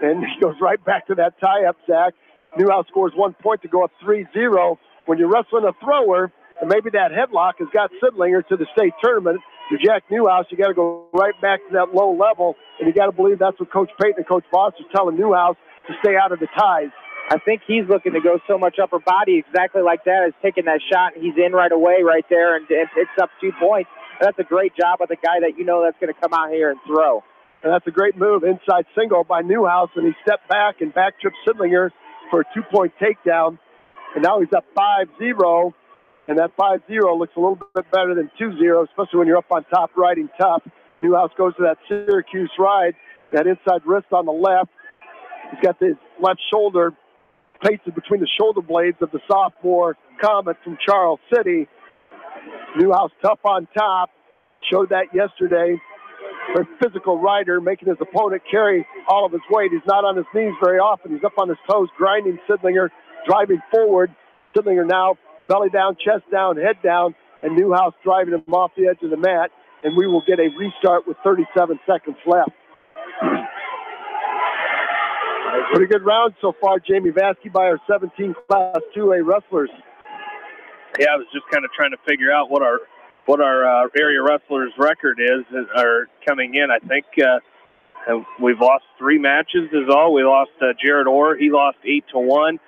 and he goes right back to that tie-up, Zach. Newhouse scores 1 point to go up 3-0. When you're wrestling a thrower, and maybe that headlock has got Sidlinger to the state tournament, you're Jack Newhouse, you got to go right back to that low level, and you got to believe that's what Coach Payton and Coach Voss are telling Newhouse to stay out of the ties. I think he's looking to go so much upper body exactly like that, as taking that shot, and he's in right away right there and picks up 2 points. That's a great job with a guy that you know that's going to come out here and throw. And that's a great move, inside single by Newhouse, and he stepped back and back tripped Sidlinger for a 2-point takedown. And now he's up 5-0, and that 5-0 looks a little bit better than 2-0, especially when you're up on top riding tough. Newhouse goes to that Syracuse ride, that inside wrist on the left. He's got his left shoulder pasted between the shoulder blades of the sophomore Comet from Charles City. Newhouse tough on top. Showed that yesterday. A physical rider, making his opponent carry all of his weight. He's not on his knees very often. He's up on his toes, grinding Sidlinger, driving forward. Sidlinger now belly down, chest down, head down, and Newhouse driving him off the edge of the mat. And we will get a restart with 37 seconds left. Pretty good round so far, Jamie Vasky, by our 17 Class 2A wrestlers. Yeah, I was just kind of trying to figure out what our area wrestlers' record is are coming in. I think we've lost 3 matches is all. We lost Jared Orr. He lost 8-1.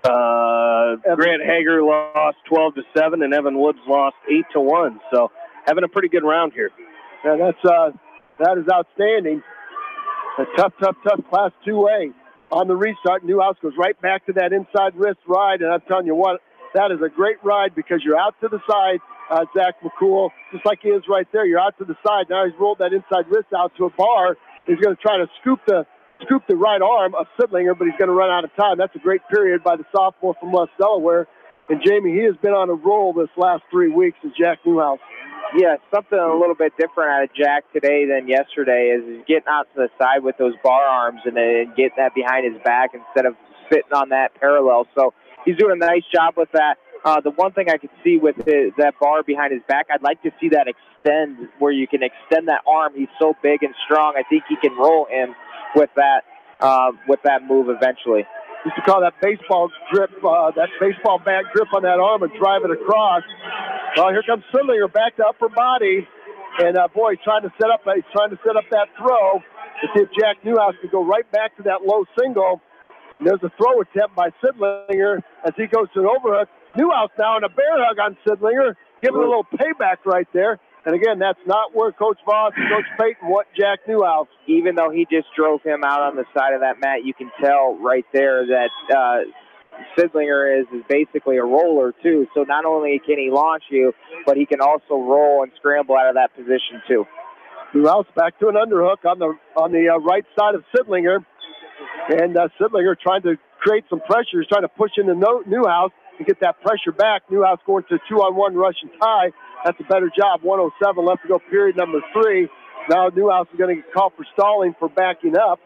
Grant Hager lost 12-7, and Evan Woods lost 8-1. So having a pretty good round here. Yeah, that is outstanding. A tough Class 2A. On the restart, Newhouse goes right back to that inside wrist ride, and I'm telling you what, that is a great ride because you're out to the side, Zach McCool, just like he is right there. You're out to the side. Now he's rolled that inside wrist out to a bar. He's going to try to scoop the right arm of Sidlinger, but he's going to run out of time. That's a great period by the sophomore from West Delaware. And, Jamie, he has been on a roll this last 3 weeks as Jack Newhouse. Yeah, something a little bit different out of Jack today than yesterday is he's getting out to the side with those bar arms and then getting that behind his back instead of sitting on that parallel. So he's doing a nice job with that. The one thing I could see with that bar behind his back, I'd like to see that extend where you can extend that arm. He's so big and strong. I think he can roll him with that move eventually. Used to call that baseball grip, that baseball bat grip on that arm and drive it across. Well, here comes Sidlinger back to upper body, and boy, he's trying to set up that throw to see if Jack Newhouse can go right back to that low single. And there's a throw attempt by Sidlinger as he goes to an overhook. Newhouse now in a bear hug on Sidlinger, giving a little payback right there. And again, that's not where Coach Voss and Coach Payton want Jack Newhouse. Even though he just drove him out on the side of that mat, you can tell right there that Sidlinger is basically a roller too. So not only can he launch you, but he can also roll and scramble out of that position too. Newhouse back to an underhook on the right side of Sidlinger. And Sidlinger trying to create some pressure. He's trying to push into Newhouse to get that pressure back. Newhouse going to 2-on-1 Russian tie. That's a better job. 1:07 left to go, period number 3. Now Newhouse is going to get called for stalling for backing up.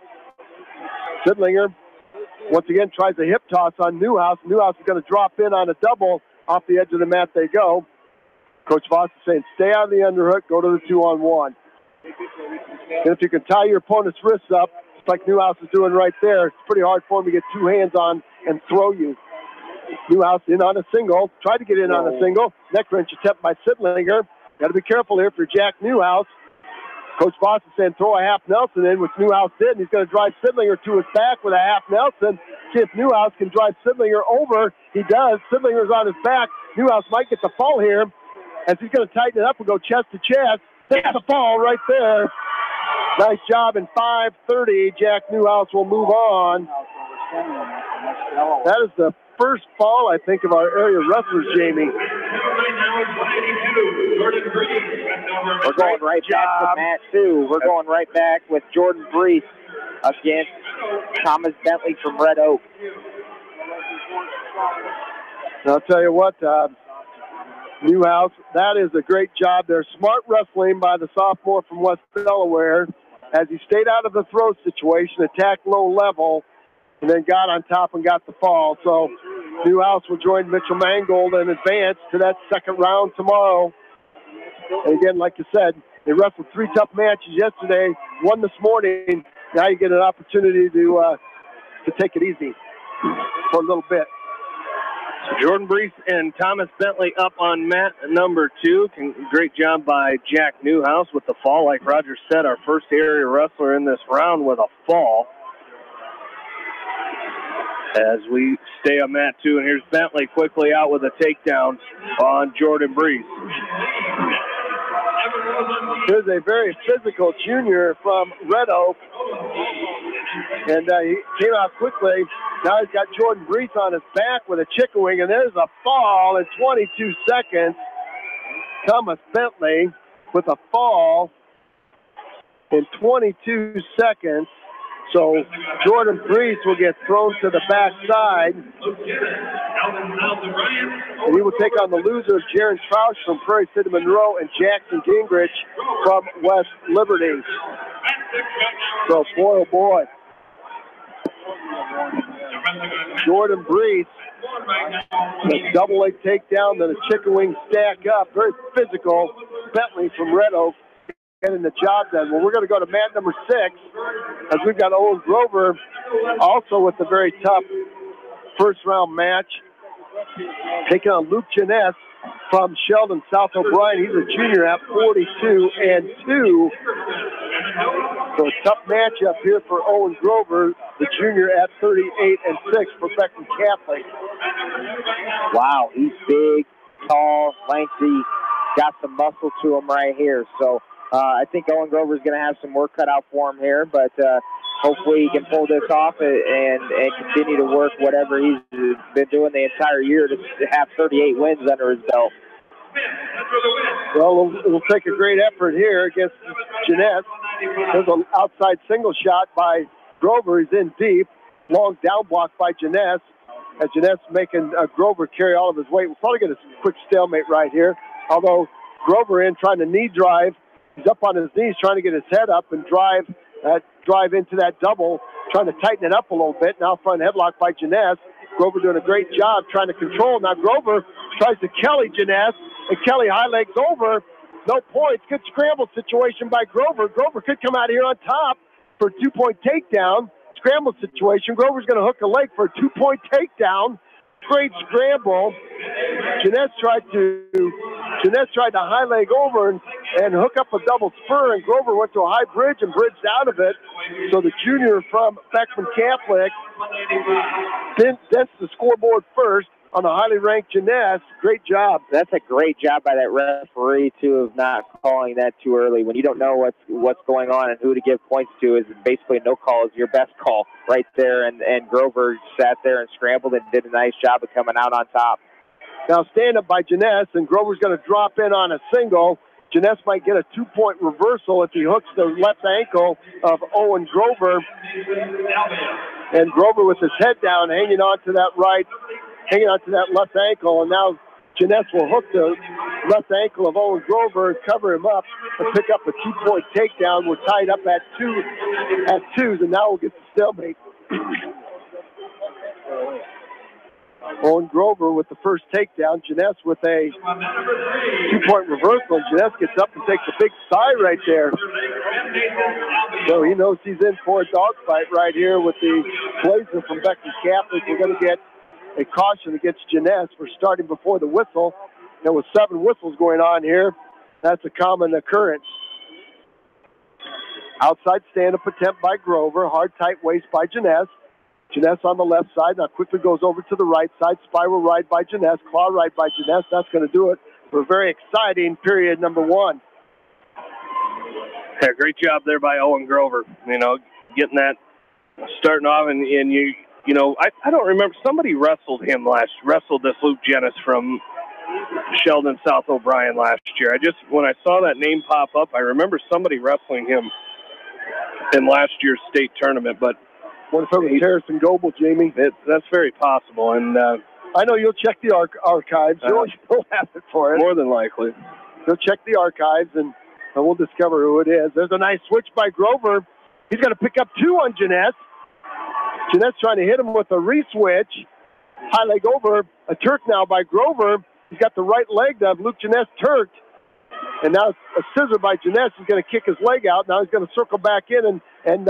Sidlinger, once again, tries a hip toss on Newhouse. Newhouse is going to drop in on a double. Off the edge of the mat they go. Coach Voss is saying, stay out of the underhook, go to the 2-on-1. And if you can tie your opponent's wrists up, just like Newhouse is doing right there, it's pretty hard for him to get two hands on and throw you. Newhouse in on a single, tried to get in on a single. Neck wrench attempt by Sidlinger. Got to be careful here for Jack Newhouse. Coach Voss is saying throw a half Nelson in, which Newhouse did, and he's going to drive Sidlinger to his back with a half Nelson. See if Newhouse can drive Sidlinger over. He does. Sidlinger's on his back. Newhouse might get the fall here as he's going to tighten it up and go chest to chest. There's the fall right there. Nice job in 5:30. Jack Newhouse will move on. That is the first fall, I think, of our area wrestlers, Jamie. We're going right back with Matt, too. We're going right back with Jordan Brees against Thomas Bentley from Red Oak. And I'll tell you what, Newhouse, that is a great job there. Smart wrestling by the sophomore from West Delaware as he stayed out of the throw situation, attacked low level, and then got on top and got the fall. So Newhouse will join Mitchell Mangold and advance to that second round tomorrow. And again, like you said, they wrestled 3 tough matches yesterday, 1 this morning. Now you get an opportunity to take it easy for a little bit. Jordan Brees and Thomas Bentley up on mat number 2. Great job by Jack Newhouse with the fall. Like Roger said, our first area wrestler in this round with a fall. As we stay on mat 2, and here's Bentley quickly out with a takedown on Jordan Brees. Here's a very physical junior from Red Oak, and he came out quickly. Now he's got Jordan Brees on his back with a chicken wing, and there's a fall in 22 seconds. Thomas Bentley with a fall in 22 seconds. So Jordan Brees will get thrown to the backside. And he will take on the losers, Jaron Troush from Prairie City Monroe and Jackson Gingrich from West Liberty. So, boy, oh boy. Jordan Brees, a double leg takedown, then a chicken wing stack up. Very physical. Bentley from Red Oak getting the job done. Well, we're going to go to mat number 6 as we've got Owen Grover also with a very tough first round match, taking on Luke Jeunesse from Sheldon South O'Brien. He's a junior at 42-2. So a tough matchup here for Owen Grover, the junior at 38-6 for Beckman Catholic. Wow, he's big, tall, lengthy, got some muscle to him right here. So I think Owen Grover's going to have some work cut out for him here, but hopefully he can pull this off and continue to work whatever he's been doing the entire year to have 38 wins under his belt. Well, it'll take a great effort here against Jeunesse. There's an outside single shot by Grover. He's in deep. Long down block by Jeunesse. As Jeunesse making Grover carry all of his weight. We'll probably get a quick stalemate right here. Although Grover in, trying to knee drive. He's up on his knees, trying to get his head up and drive into that double, trying to tighten it up a little bit. Now front headlock by Jeunesse. Grover doing a great job trying to control. Now Grover tries to Kelly Jeunesse, and Kelly high legs over. No points. Good scramble situation by Grover. Grover could come out here on top for a 2-point takedown. Scramble situation. Grover's going to hook a leg for a 2-point takedown. Great scramble. Jeunesse tried to high leg over and hook up a double spur, and Grover went to a high bridge and bridged out of it. So the junior from Beckman Catholic dents the scoreboard first on the highly ranked Jeunesse. Great job. That's a great job by that referee, too, of not calling that too early. When you don't know what's going on and who to give points to, is basically no call is your best call right there. And Grover sat there and scrambled and did a nice job of coming out on top. Now stand up by Jeunesse, and Grover's going to drop in on a single. Jeunesse might get a 2-point reversal if he hooks the left ankle of Owen Grover. And Grover with his head down, hanging on to that left ankle, and now Jeunesse will hook the left ankle of Owen Grover and cover him up and pick up a 2-point takedown. We're tied up at twos, and now we'll get the stalemate. Owen Grover with the first takedown. Jeunesse with a 2-point reversal. Jeunesse gets up and takes a big sigh right there. So he knows he's in for a dogfight right here with the Blazer from Beckman Catholic. We're going to get a caution against Jeunesse for starting before the whistle. There was 7 whistles going on here. That's a common occurrence. Outside stand-up attempt by Grover. Hard, tight waist by Jeunesse. Jeunesse on the left side. Now quickly goes over to the right side. Spiral ride by Jeunesse. Claw ride by Jeunesse. That's going to do it for a very exciting period number 1. Yeah, great job there by Owen Grover. Getting that starting off, and you know, I don't remember. Somebody wrestled this Luke Jeunesse from Sheldon South O'Brien last year. When I saw that name pop up, I remember somebody wrestling him in last year's state tournament. But what if it was Harrison Goebel, Jamie? That's very possible. And I know you'll check the archives. You'll have it for us. More than likely. You'll check the archives, and we'll discover who it is. There's a nice switch by Grover. He's going to pick up 2 on Jeunesse. Jeunesse trying to hit him with a re-switch. High leg over. A Turk now by Grover. He's got the right leg to have Luke Jeunesse turked. And now a scissor by Jeunesse. He's going to kick his leg out. Now he's going to circle back in and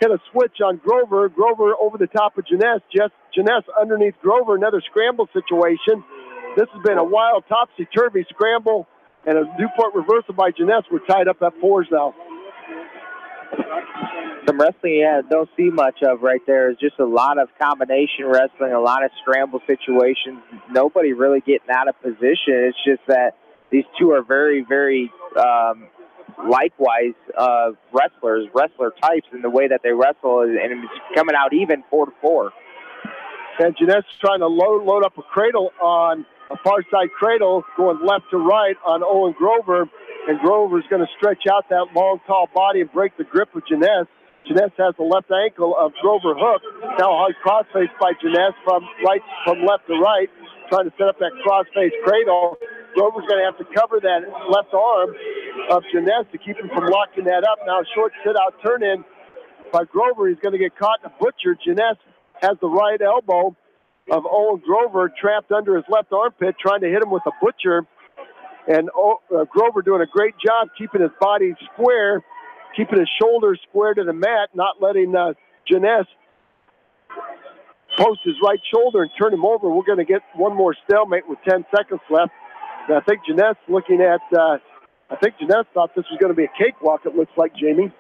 hit a switch on Grover. Grover over the top of Jeunesse. Jeunesse underneath Grover. Another scramble situation. This has been a wild topsy-turvy scramble and a 2-point reversal by Jeunesse. We're tied up at 4s now. Some wrestling don't see much of right there. It's just a lot of combination wrestling, a lot of scramble situations. Nobody really getting out of position. It's just that these two are very, very likewise wrestler types in the way that they wrestle, and it's coming out even 4-4. And Jeunesse trying to load up a cradle on a far side cradle, going left to right on Owen Grover, and Grover's going to stretch out that long, tall body and break the grip of Jeunesse. Jeunesse has the left ankle of Grover hooked. Now hard crossface by Jeunesse from left to right, trying to set up that crossface cradle. Grover's going to have to cover that left arm of Jeunesse to keep him from locking that up. Now short sit-out turn-in by Grover. He's going to get caught in a butcher. Jeunesse has the right elbow of Owen Grover trapped under his left armpit, trying to hit him with a butcher. And Grover doing a great job keeping his body square, keeping his shoulders square to the mat, not letting Jeunesse post his right shoulder and turn him over. We're going to get one more stalemate with 10 seconds left. And I think Jeunesse Jeunesse thought this was going to be a cakewalk, it looks like, Jamie.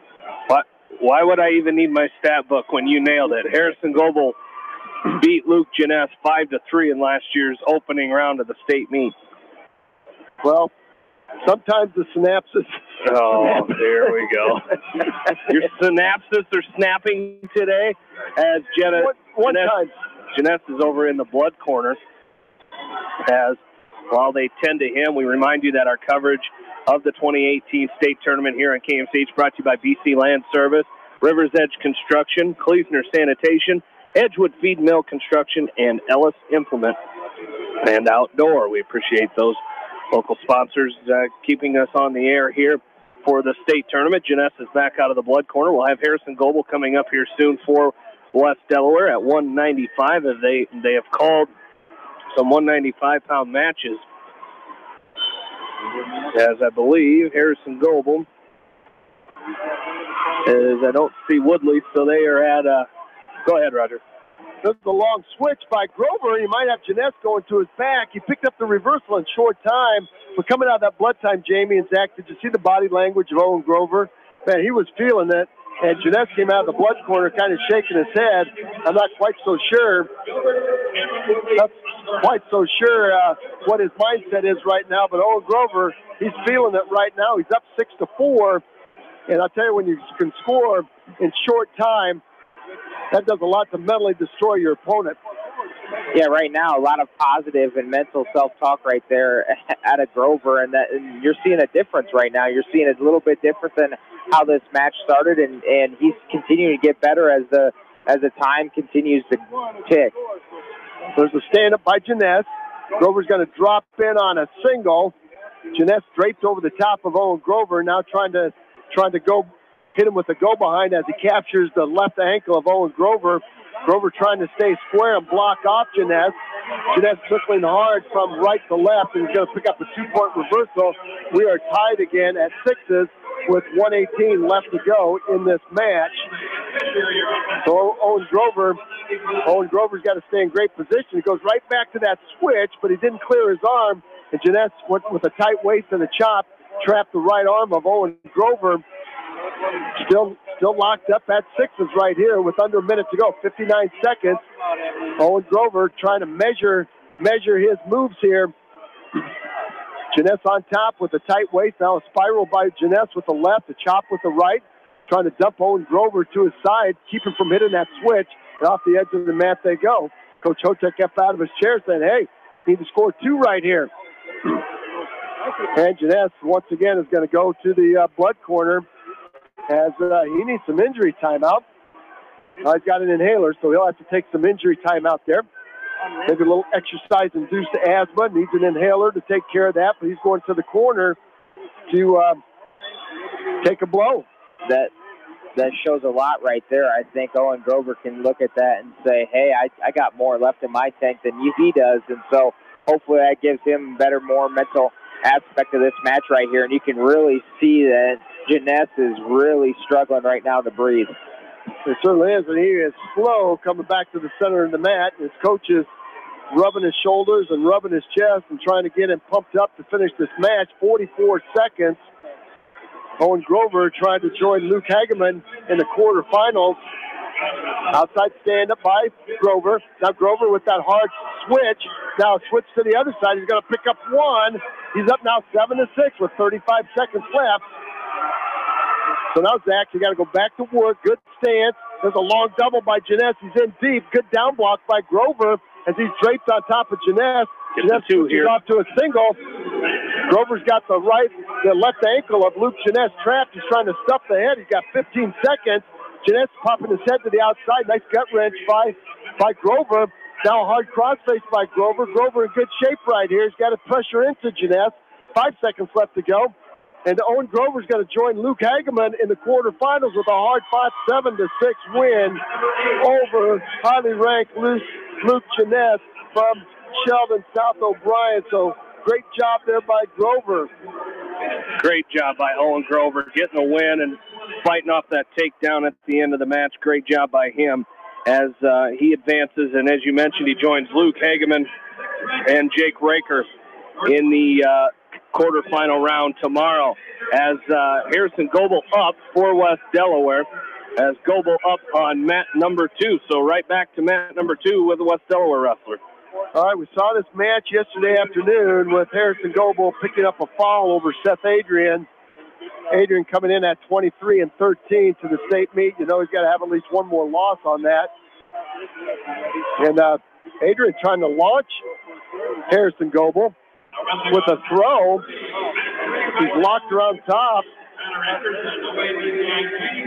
Why would I even need my stat book when you nailed it? Harrison Goebel beat Luke Jeunesse 5-3 in last year's opening round of the state meet. Well, sometimes the synapses. Oh, there we go. Your synapses are snapping today as Jeunesse is over in the blood corner. As while they tend to him, we remind you that our coverage of the 2018 state tournament here on KMCH brought to you by BC Land Service, Rivers Edge Construction, Kleesner Sanitation, Edgewood Feed Mill Construction, and Ellis Implement and Outdoor. We appreciate those Local sponsors keeping us on the air here for the state tournament. Jeunesse is back out of the blood corner. We'll have Harrison Goebel coming up here soon for West Delaware at 195 as they have called some 195-pound matches. As I believe Harrison Goebel I don't see Woodley, so they are at go ahead, Roger. This is a long switch by Grover. He might have Jeunesse going to his back. He picked up the reversal in short time. But coming out of that blood time, Jamie and Zach, did you see the body language of Owen Grover? Man, he was feeling it. And Jeunesse came out of the blood corner kind of shaking his head. I'm not quite so sure. What his mindset is right now. But Owen Grover, he's feeling it right now. He's up 6-4. And I'll tell you, when you can score in short time, that does a lot to mentally destroy your opponent. Yeah, right now, a lot of positive and mental self-talk right there out of Grover, and you're seeing a difference right now. You're seeing it a little bit different than how this match started, and he's continuing to get better as the time continues to tick. There's a stand-up by Jeunesse. Grover's going to drop in on a single. Jeunesse draped over the top of Owen Grover, now trying to go hit him with a go-behind as he captures the left ankle of Owen Grover. Grover trying to stay square and block off Jeunesse. Jeunesse circling hard from right to left, and he's going to pick up a 2-point reversal. We are tied again at 6s with 1:18 left to go in this match. So Owen Grover's got to stay in great position. He goes right back to that switch, but he didn't clear his arm, and Jeunesse went with a tight waist and a chop, trapped the right arm of Owen Grover. Still locked up at 6s right here with under a minute to go, 59 seconds. Owen Grover trying to measure his moves here. Jeunesse on top with a tight waist. Now a spiral by Jeunesse with the left, a chop with the right. Trying to dump Owen Grover to his side, keep him from hitting that switch. And off the edge of the mat they go. Coach Hotek kept out of his chair saying, hey, need to score 2 right here. And Jeunesse, once again, is going to go to the blood corner as he needs some injury timeout. He's got an inhaler, so he'll have to take some injury timeout there. Maybe a little exercise-induced asthma, needs an inhaler to take care of that, but he's going to the corner to take a blow. That shows a lot right there. I think Owen Grover can look at that and say, hey, I got more left in my tank than he does, and so hopefully that gives him better, more mental aspect of this match right here, and you can really see that Jeunesse is really struggling right now to breathe. It certainly is, and he is slow coming back to the center of the mat. His coach is rubbing his shoulders and rubbing his chest and trying to get him pumped up to finish this match. 44 seconds. Owen Grover trying to join Luke Hageman in the quarterfinals. Outside stand-up by Grover. Now Grover with that hard switch. Now switch to the other side. He's going to pick up 1. He's up now 7-6 with 35 seconds left. So now Zach, you got to go back to work. Good stance. There's a long double by Jeunesse. He's in deep. Good down block by Grover as he's draped on top of Jeunesse. Jeunesse switches off to a single. Grover's got the left ankle of Luke Jeunesse trapped. He's trying to stuff the head. He's got 15 seconds. Jeunesse popping his head to the outside. Nice gut wrench by Grover. Now a hard crossface by Grover. Grover in good shape right here. He's got to pressure into Jeunesse. 5 seconds left to go. And Owen Grover's going to join Luke Hageman in the quarterfinals with a hard-fought 7-6 win over highly ranked Luke Jeunesse from Sheldon South O'Brien. So great job there by Grover. Great job by Owen Grover getting a win and fighting off that takedown at the end of the match. Great job by him as he advances. And as you mentioned, he joins Luke Hageman and Jake Raker in the quarterfinal round tomorrow as Harrison Goebel up for West Delaware as Goebel up on mat number 2. So right back to mat number 2 with the West Delaware wrestler. All right, we saw this match yesterday afternoon with Harrison Goebel picking up a foul over Seth Adrian. Adrian coming in at 23-13 to the state meet. You know he's got to have at least one more loss on that. And Adrian trying to launch Harrison Goebel with a throw. He's locked around top.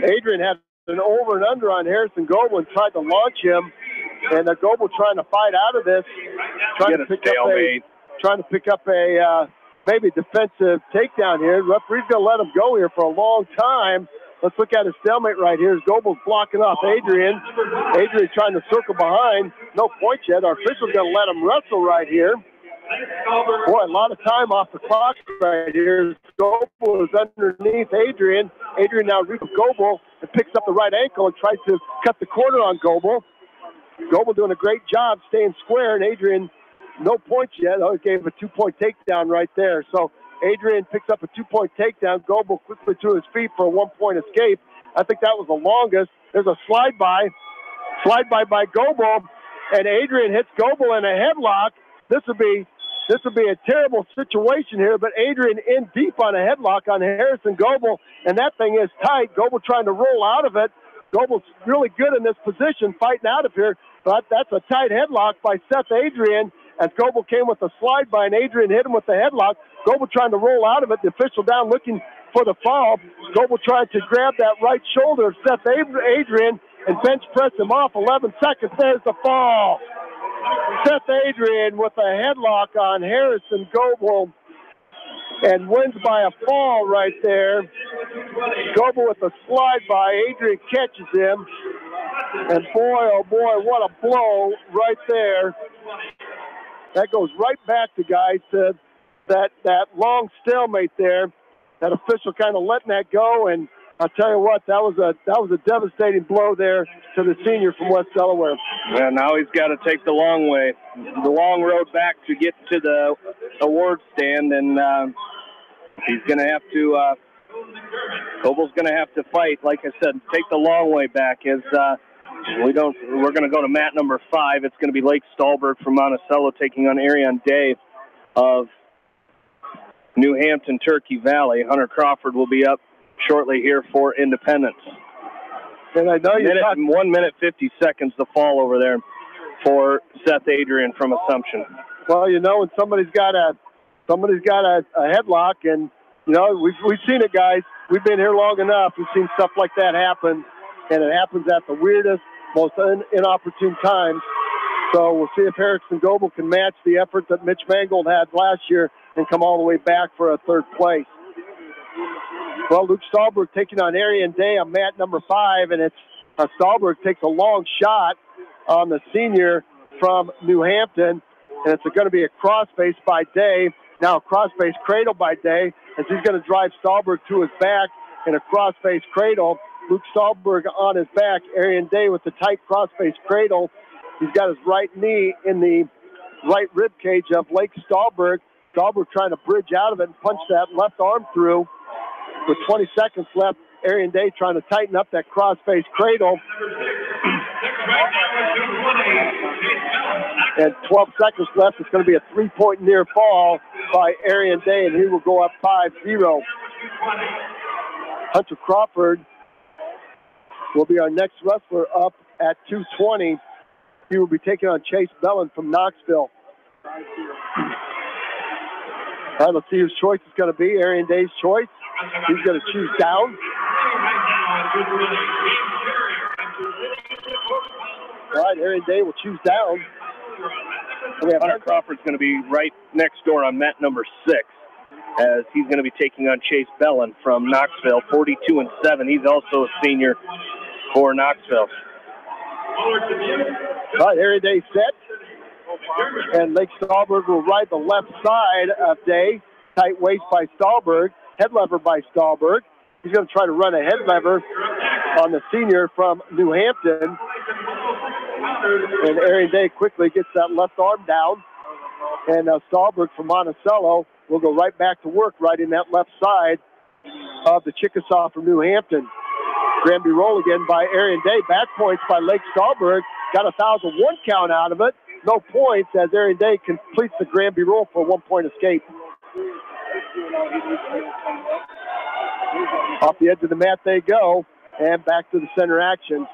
Adrian had an over and under on Harrison Goebel and tried to launch him. And Goebel trying to fight out of this, trying to pick up a maybe defensive takedown here. The referee's going to let him go here for a long time. Let's look at a stalemate right here. Gobel's blocking off Adrian. Adrian trying to circle behind. No points yet. Our official's going to let him wrestle right here. Boy, a lot of time off the clock right here. Gobel is underneath Adrian. Adrian now reaches Gobel and picks up the right ankle and tries to cut the corner on Gobel. Gobel doing a great job staying square, and Adrian, no points yet. Oh, he gave a 2-point takedown right there. So Adrian picks up a 2-point takedown. Gobel quickly to his feet for a 1-point escape. I think that was the longest. There's a slide by by Gobel, and Adrian hits Gobel in a headlock. This would be a terrible situation here, but Adrian in deep on a headlock on Harrison Gobel, and that thing is tight. Gobel trying to roll out of it. Gobel's really good in this position, fighting out of here, but that's a tight headlock by Seth Adrian as Gobel came with a slide by and Adrian hit him with the headlock. Gobel trying to roll out of it. The official down looking for the fall. Gobel tried to grab that right shoulder of Seth Adrian and bench press him off. 11 seconds. There's the fall. Seth Adrian with a headlock on Harrison Gobel and wins by a fall right there. Gobel with a slide by. Adrian catches him. And boy, oh boy, what a blow right there. That goes right back to guys to that long stalemate there. That official kind of letting that go, and I'll tell you what, that was a devastating blow there to the senior from West Delaware. Yeah, now he's got to take the long way, the long road back to get to the award stand, and he's going to have to. Gobel's going to have to fight, like I said, take the long way back. As we're going to go to mat number 5. It's going to be Lake Stahlberg from Monticello taking on Ariane Day of New Hampton, Turkey Valley. Hunter Crawford will be up shortly here for Independence. And I know 1 minute 50 seconds to fall over there for Seth Adrian from Assumption. Well, you know, when somebody's got a headlock, and you know we've seen it, guys. We've been here long enough. We've seen stuff like that happen, and it happens at the weirdest, most inopportune times. So we'll see if Harrison Gobel can match the effort that Mitch Mangold had last year and come all the way back for a 3rd place. Well, Luke Stahlberg taking on Ariane Day on mat number 5, and it's Stahlberg takes a long shot on the senior from New Hampton, and it's going to be a crossface by Day. Now a crossface cradle by Day, as he's going to drive Stahlberg to his back in a crossface cradle. Luke Stahlberg on his back, Ariane Day with the tight crossface cradle. He's got his right knee in the right rib cage of Lake Stahlberg. Stahlberg trying to bridge out of it and punch that left arm through. With 20 seconds left, Ariane Day trying to tighten up that crossface cradle. And 12 seconds left. It's going to be a 3-point near fall by Ariane Day, and he will go up 5-0. Hunter Crawford will be our next wrestler up at 220. He will be taking on Chase Bellin from Knoxville. All right, let's see whose choice is going to be. Ariane Day's choice. He's going to choose down. All right, Ariane Day will choose down. Hunter Crawford's going to be right next door on mat number 6, as he's going to be taking on Chase Bellin from Knoxville, 42-7. He's also a senior for Knoxville. All right, Ariane Day set. And Lake Stahlberg will ride the left side of Day. Tight waist by Stahlberg. Head lever by Stahlberg. He's going to try to run a head lever on the senior from New Hampton. And Ariane Day quickly gets that left arm down. And Stahlberg from Monticello will go right back to work riding that left side of the Chickasaw from New Hampton. Granby roll again by Ariane Day. Back points by Lake Stahlberg. Got a 1,001 count out of it. No points as Ariane Day completes the Granby roll for a 1-point escape. Off the edge of the mat they go, and back to the center action.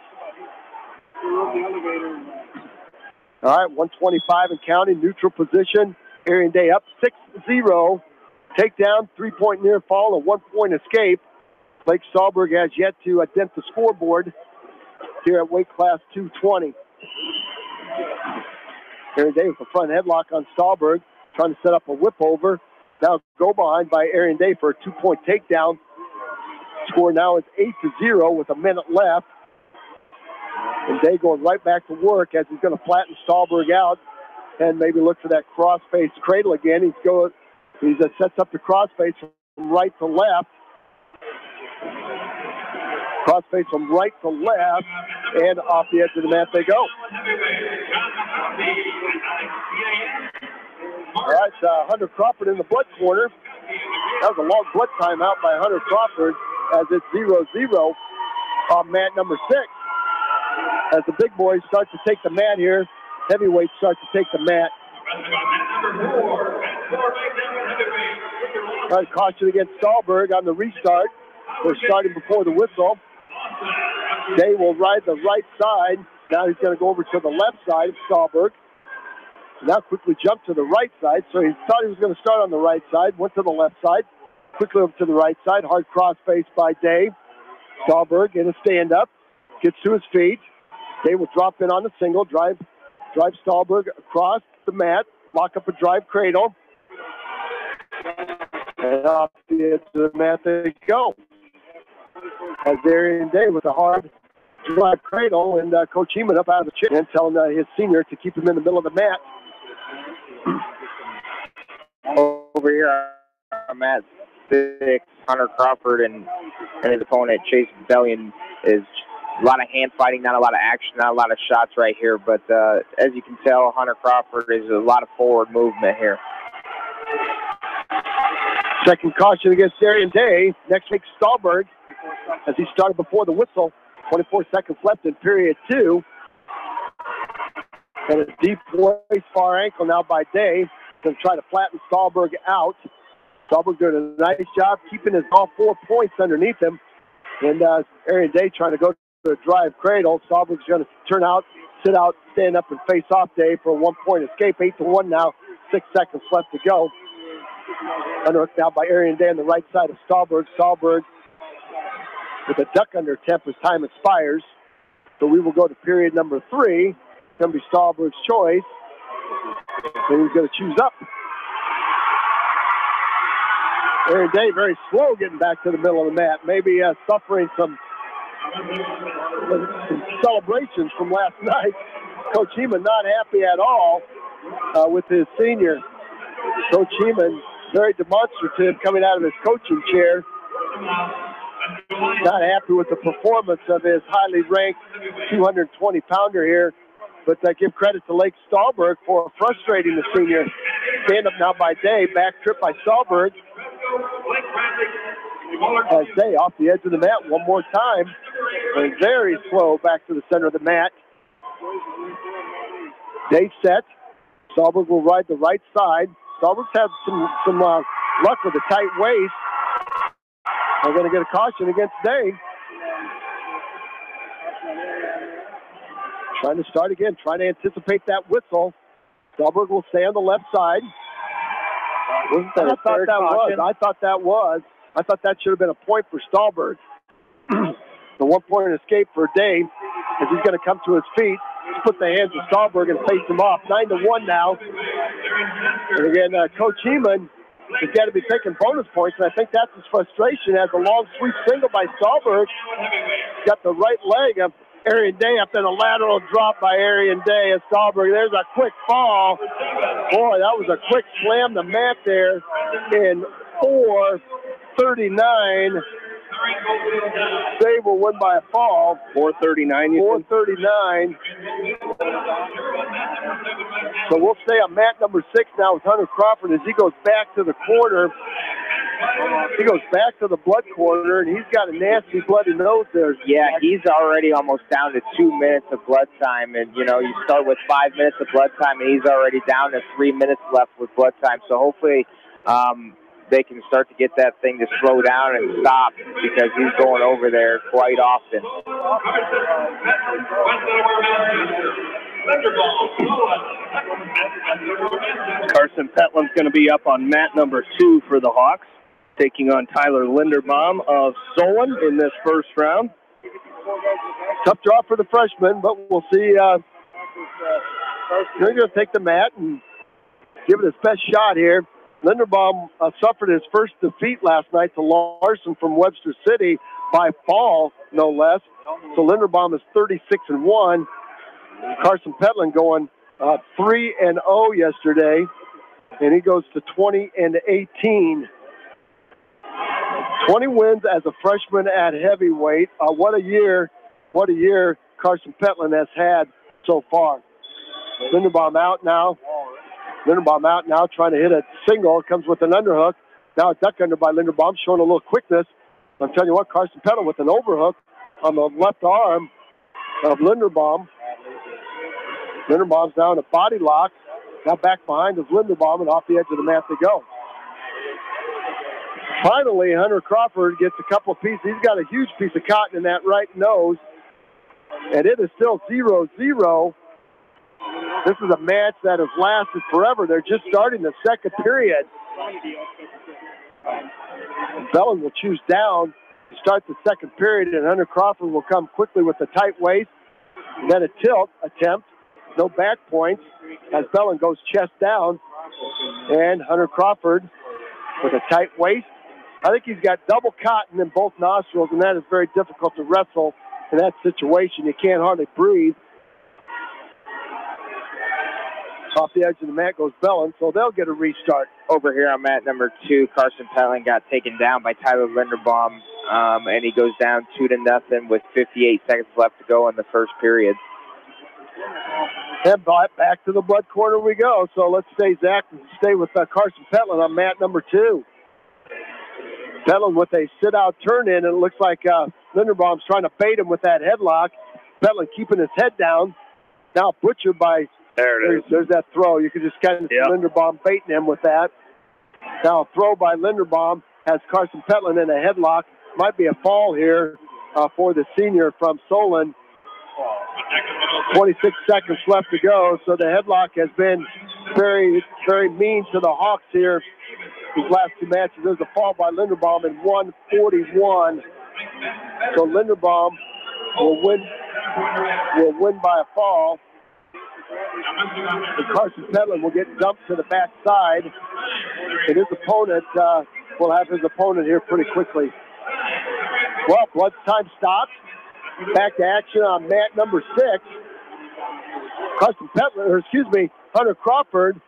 All right, 125 and counting, neutral position. Ariane Day up 6-0. Takedown, 3-point near fall, a 1-point escape. Lake Stahlberg has yet to dent the scoreboard here at weight class 220. Ariane Day with the front headlock on Stahlberg, trying to set up a whip over. now go behind by Arian Day for a 2-point takedown. Score now is 8-0 with a minute left. And Day going right back to work as he's going to flatten Stahlberg out and maybe look for that cross-face cradle again. He sets up the cross-face from right to left. Cross-face from right to left, and off the edge of the mat they go. All right, Hunter Crawford in the blood corner. That was a long blood timeout by Hunter Crawford as it's 0-0 on mat number 6. As the big boys start to take the mat here, heavyweights start to take the mat. All right, caution against Stahlberg on the restart. We're starting before the whistle. Day will ride the right side. Now he's going to go over to the left side of Stahlberg. Now quickly jump to the right side. So he thought he was going to start on the right side, went to the left side, quickly over to the right side. Hard cross face by Day. Stahlberg in a stand-up, gets to his feet. Day will drop in on the single, drive Stahlberg across the mat, lock up a drive cradle. And off the edge of the mat they go. As Arian Day with a hard drive cradle, and Coach Heeman up out of the chair and telling his senior to keep him in the middle of the mat. Over here on mat 6, Hunter Crawford and his opponent Chase Bellion is a lot of hand fighting, not a lot of action, not a lot of shots right here. But as you can tell, Hunter Crawford is a lot of forward movement here. Second caution against Arian Day. Next week, Stahlberg, as he started before the whistle. 24 seconds left in period 2. And a deep waist far ankle now by Day. Going to try to flatten Stahlberg out. Stahlberg doing a nice job keeping his all 4 points underneath him. And Arian Day trying to go to a drive cradle. Stahlberg's going to turn out, sit out, stand up, and face off Day for a 1-point escape. 8-1 now. 6 seconds left to go. Underhooked out by Arian Day on the right side of Stahlberg. Stahlberg with a duck under attempt as time expires. So we will go to period number 3. It's going to be Stahlberg's choice. And he's going to choose up. Arian Day very slow getting back to the middle of the mat. Maybe suffering some celebrations from last night. Coach Heeman not happy at all with his senior. Coach Heeman very demonstrative coming out of his coaching chair. Not happy with the performance of his highly ranked 220-pounder here. But give credit to Lake Stahlberg for frustrating the senior. Stand up now by Day. Back trip by Stahlberg. As Day off the edge of the mat one more time. And very slow back to the center of the mat. Day set. Stahlberg will ride the right side. Stahlberg's had some luck with a tight waist. They're going to get a caution against Day. Trying to start again, trying to anticipate that whistle. Stahlberg will stay on the left side. I thought that should have been a point for Stahlberg. The 1-point escape for Day as he's going to come to his feet. Put the hands of Stahlberg and face him off. 9-1 now. And again, Coach Heeman has got to be taking bonus points, and I think that's his frustration as a long sweep single by Stahlberg. Got the right leg of Arian Day up in a lateral drop by Arian Day as Stahlberg. There's a quick fall. Boy, that was a quick slam to mat there in 4:39. They will win by a fall. 4:39. 4:39. So we'll stay on mat number 6 now with Hunter Crawford as he goes back to the corner. He goes back to the blood corner, and he's got a nasty bloody nose there. Yeah, he's already almost down to 2 minutes of blood time. And, you know, you start with 5 minutes of blood time, and he's already down to 3 minutes left with blood time. So hopefully they can start to get that thing to slow down and stop because he's going over there quite often. Carson Petlin's going to be up on mat number 2 for the Hawks, taking on Tyler Linderbaum of Solon in this first round. Tough draw for the freshman, but we'll see. They're going to take the mat and give it his best shot here. Linderbaum suffered his first defeat last night to Larson from Webster City by fall, no less. So Linderbaum is 36-1. Carson Petlin going 3-0 yesterday, and he goes to 20-18. 20 wins as a freshman at heavyweight. What a year Carson Petlin has had so far. Linderbaum out now. Trying to hit a single. Comes with an underhook. Now a duck under by Linderbaum, showing a little quickness. I'm telling you what, Carson Petlin with an overhook on the left arm of Linderbaum. Linderbaum's now in a body lock. Now back behind is Linderbaum, and off the edge of the mat they go. Finally, Hunter Crawford gets a couple of pieces. He's got a huge piece of cotton in that right nose, and it is still 0-0. This is a match that has lasted forever. They're just starting the second period. Bellin will choose down to start the second period, and Hunter Crawford will come quickly with a tight waist, then a tilt attempt. No back points as Bellin goes chest down, and Hunter Crawford with a tight waist. I think he's got double cotton in both nostrils, and that is very difficult to wrestle in that situation. You can't hardly breathe. Off the edge of the mat goes Bellin, so they'll get a restart. Over here on mat number 2, Carson Petlin got taken down by Tyler Linderbaum, and he goes down 2-0 with 58 seconds left to go in the first period. And back to the blood corner we go. So let's stay with Carson Petlin on mat number 2. Petlin with a sit-out turn-in, and it looks like Linderbaum's trying to bait him with that headlock. Petlin keeping his head down. Now butchered by, there's that throw. You can just kind of see Linderbaum baiting him with that. Now a throw by Linderbaum has Carson Petlin in a headlock. Might be a fall here for the senior from Solon. 26 seconds left to go, so the headlock has been very, very mean to the Hawks here these last two matches. There's a fall by Linderbaum in 1:41. So Linderbaum will win by a fall. And Carson Petlin will get dumped to the backside. And his opponent will have his opponent here pretty quickly. Well, blood time stops. Back to action on mat number 6. Hunter Crawford.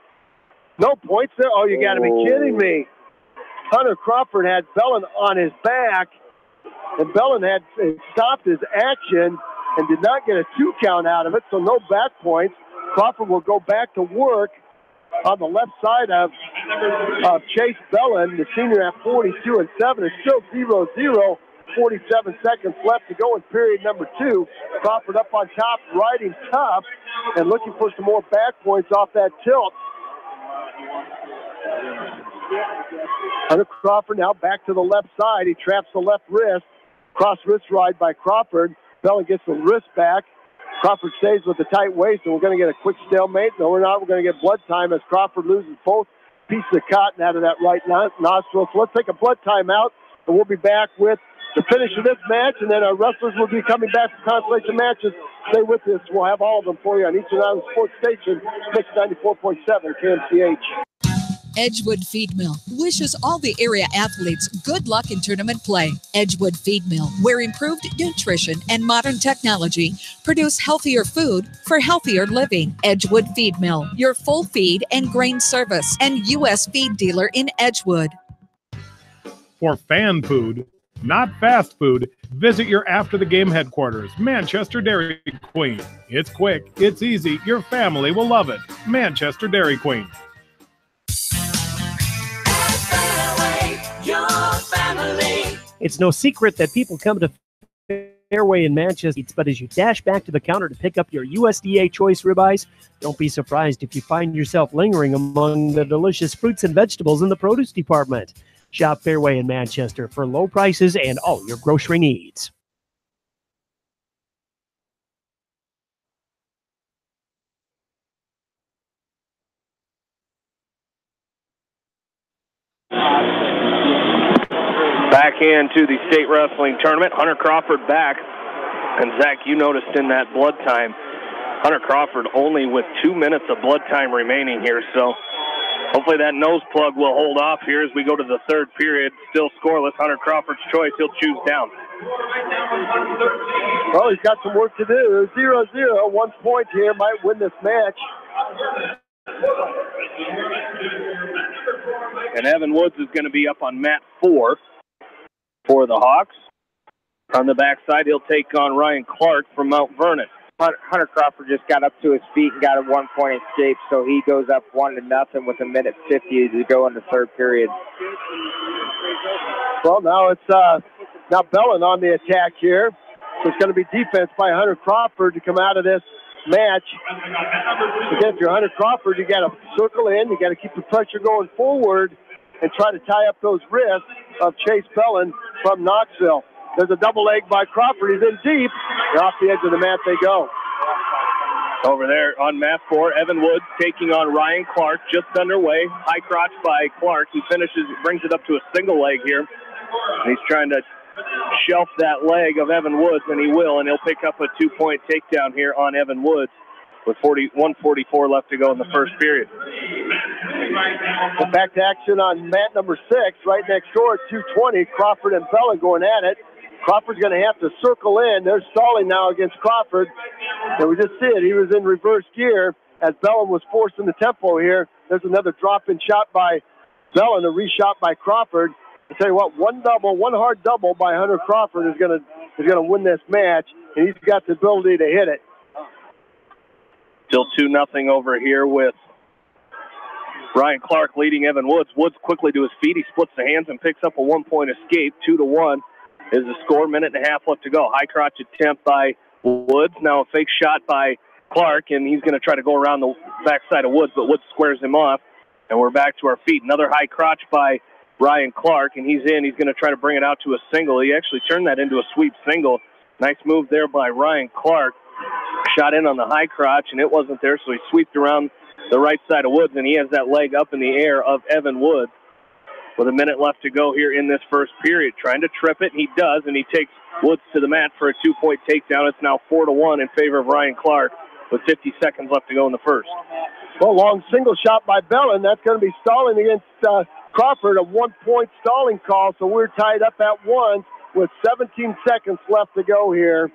No points there. Oh, you got to be kidding me. Hunter Crawford had Bellin on his back, and Bellin had stopped his action and did not get a 2 count out of it, so no back points. Crawford will go back to work on the left side of Chase Bellin, the senior at 42-7. It's still 0-0. 47 seconds left to go in period number 2. Crawford up on top, riding tough, and looking for some more back points off that tilt. Hunter Crawford now back to the left side. He traps the left wrist. Cross wrist ride by Crawford. Bellin gets the wrist back. Crawford stays with the tight waist, and we're going to get a quick stalemate. No, we're not. We're going to get blood time as Crawford loses both pieces of cotton out of that right nostril. So let's take a blood time out, and we'll be back with the finish of this match, and then our wrestlers will be coming back for consolation matches. Stay with us. We'll have all of them for you on Eastern Iowa Sports Station, Mix 94.7 KMCH. Edgewood Feed Mill wishes all the area athletes good luck in tournament play. Edgewood Feed Mill, where improved nutrition and modern technology produce healthier food for healthier living. Edgewood Feed Mill, your full feed and grain service and U.S. feed dealer in Edgewood. For fan food, not fast food, visit your after-the-game headquarters, Manchester Dairy Queen. It's quick, it's easy, your family will love it. Manchester Dairy Queen. It's no secret that people come to Fairway in Manchester, but as you dash back to the counter to pick up your USDA choice ribeyes, don't be surprised if you find yourself lingering among the delicious fruits and vegetables in the produce department. Shop Fairway in Manchester for low prices and all your grocery needs. Back into the state wrestling tournament. Hunter Crawford back. And Zach, you noticed in that blood time, Hunter Crawford only with 2 minutes of blood time remaining here. So Hopefully that nose plug will hold off here as we go to the third period. Still scoreless. Hunter Crawford's choice. He'll choose down. Well, he's got some work to do. 0-0. 1 point here might win this match. And Evan Woods is going to be up on mat 4 for the Hawks. On the backside, he'll take on Ryan Clark from Mount Vernon. Hunter Crawford just got up to his feet and got a 1 point escape, so he goes up 1-0 with 1:50 to go in the third period. Well, now it's now Bellin on the attack here. So it's going to be defense by Hunter Crawford to come out of this match. Again, if you're Hunter Crawford, you got to circle in, you got to keep the pressure going forward and try to tie up those wrists of Chase Bellin from Knoxville. There's a double leg by Crawford. He's in deep. And off the edge of the mat they go. Over there on mat 4, Evan Woods taking on Ryan Clark, just underway. High crotch by Clark. He brings it up to a single leg here. And he's trying to shelf that leg of Evan Woods, and he will, and he'll pick up a 2-point takedown here on Evan Woods with 1:44 left to go in the first period. Back to action on mat number 6, right next door at 2:20. Crawford and Bellin going at it. Crawford's going to have to circle in. They're stalling now against Crawford. And we just see it. He was in reverse gear as Bellin was forcing the tempo here. There's another drop-in shot by Bellin, a reshot by Crawford. I tell you what, one hard double by Hunter Crawford is going to win this match, and he's got the ability to hit it. Still 2-0 over here with Ryan Clark leading Evan Woods. Woods quickly to his feet. He splits the hands and picks up a 1-point escape. 2-1 is the score. 1.5 minutes left to go. High crotch attempt by Woods. Now a fake shot by Clark, and he's going to try to go around the backside of Woods, but Woods squares him off, and we're back to our feet. Another high crotch by Ryan Clark, and he's in. He's going to try to bring it out to a single. He actually turned that into a sweep single. Nice move there by Ryan Clark. Shot in on the high crotch, and it wasn't there, so he sweeped around the right side of Woods, and he has that leg up in the air of Evan Woods. With 1 minute left to go here in this first period. Trying to trip it, and he does, and he takes Woods to the mat for a 2-point takedown. It's now 4-1 in favor of Ryan Clark with 50 seconds left to go in the first. Well, long single shot by Bellin. That's going to be stalling against Crawford, a 1-point stalling call, so we're tied up at 1 with 17 seconds left to go here.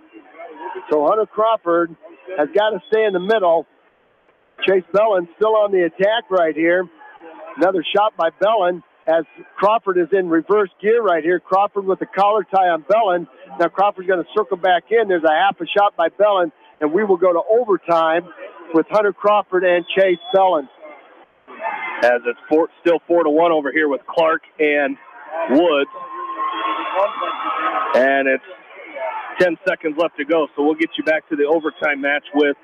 So Hunter Crawford has got to stay in the middle. Chase Bellin still on the attack right here. Another shot by Bellin as Crawford is in reverse gear right here. Crawford with the collar tie on Bellin. Now Crawford's going to circle back in. There's a half a shot by Bellin, and we will go to overtime with Hunter Crawford and Chase Bellin. As it's still 4-1 over here with Clark and Woods. And it's 10 seconds left to go, so we'll get you back to the overtime match with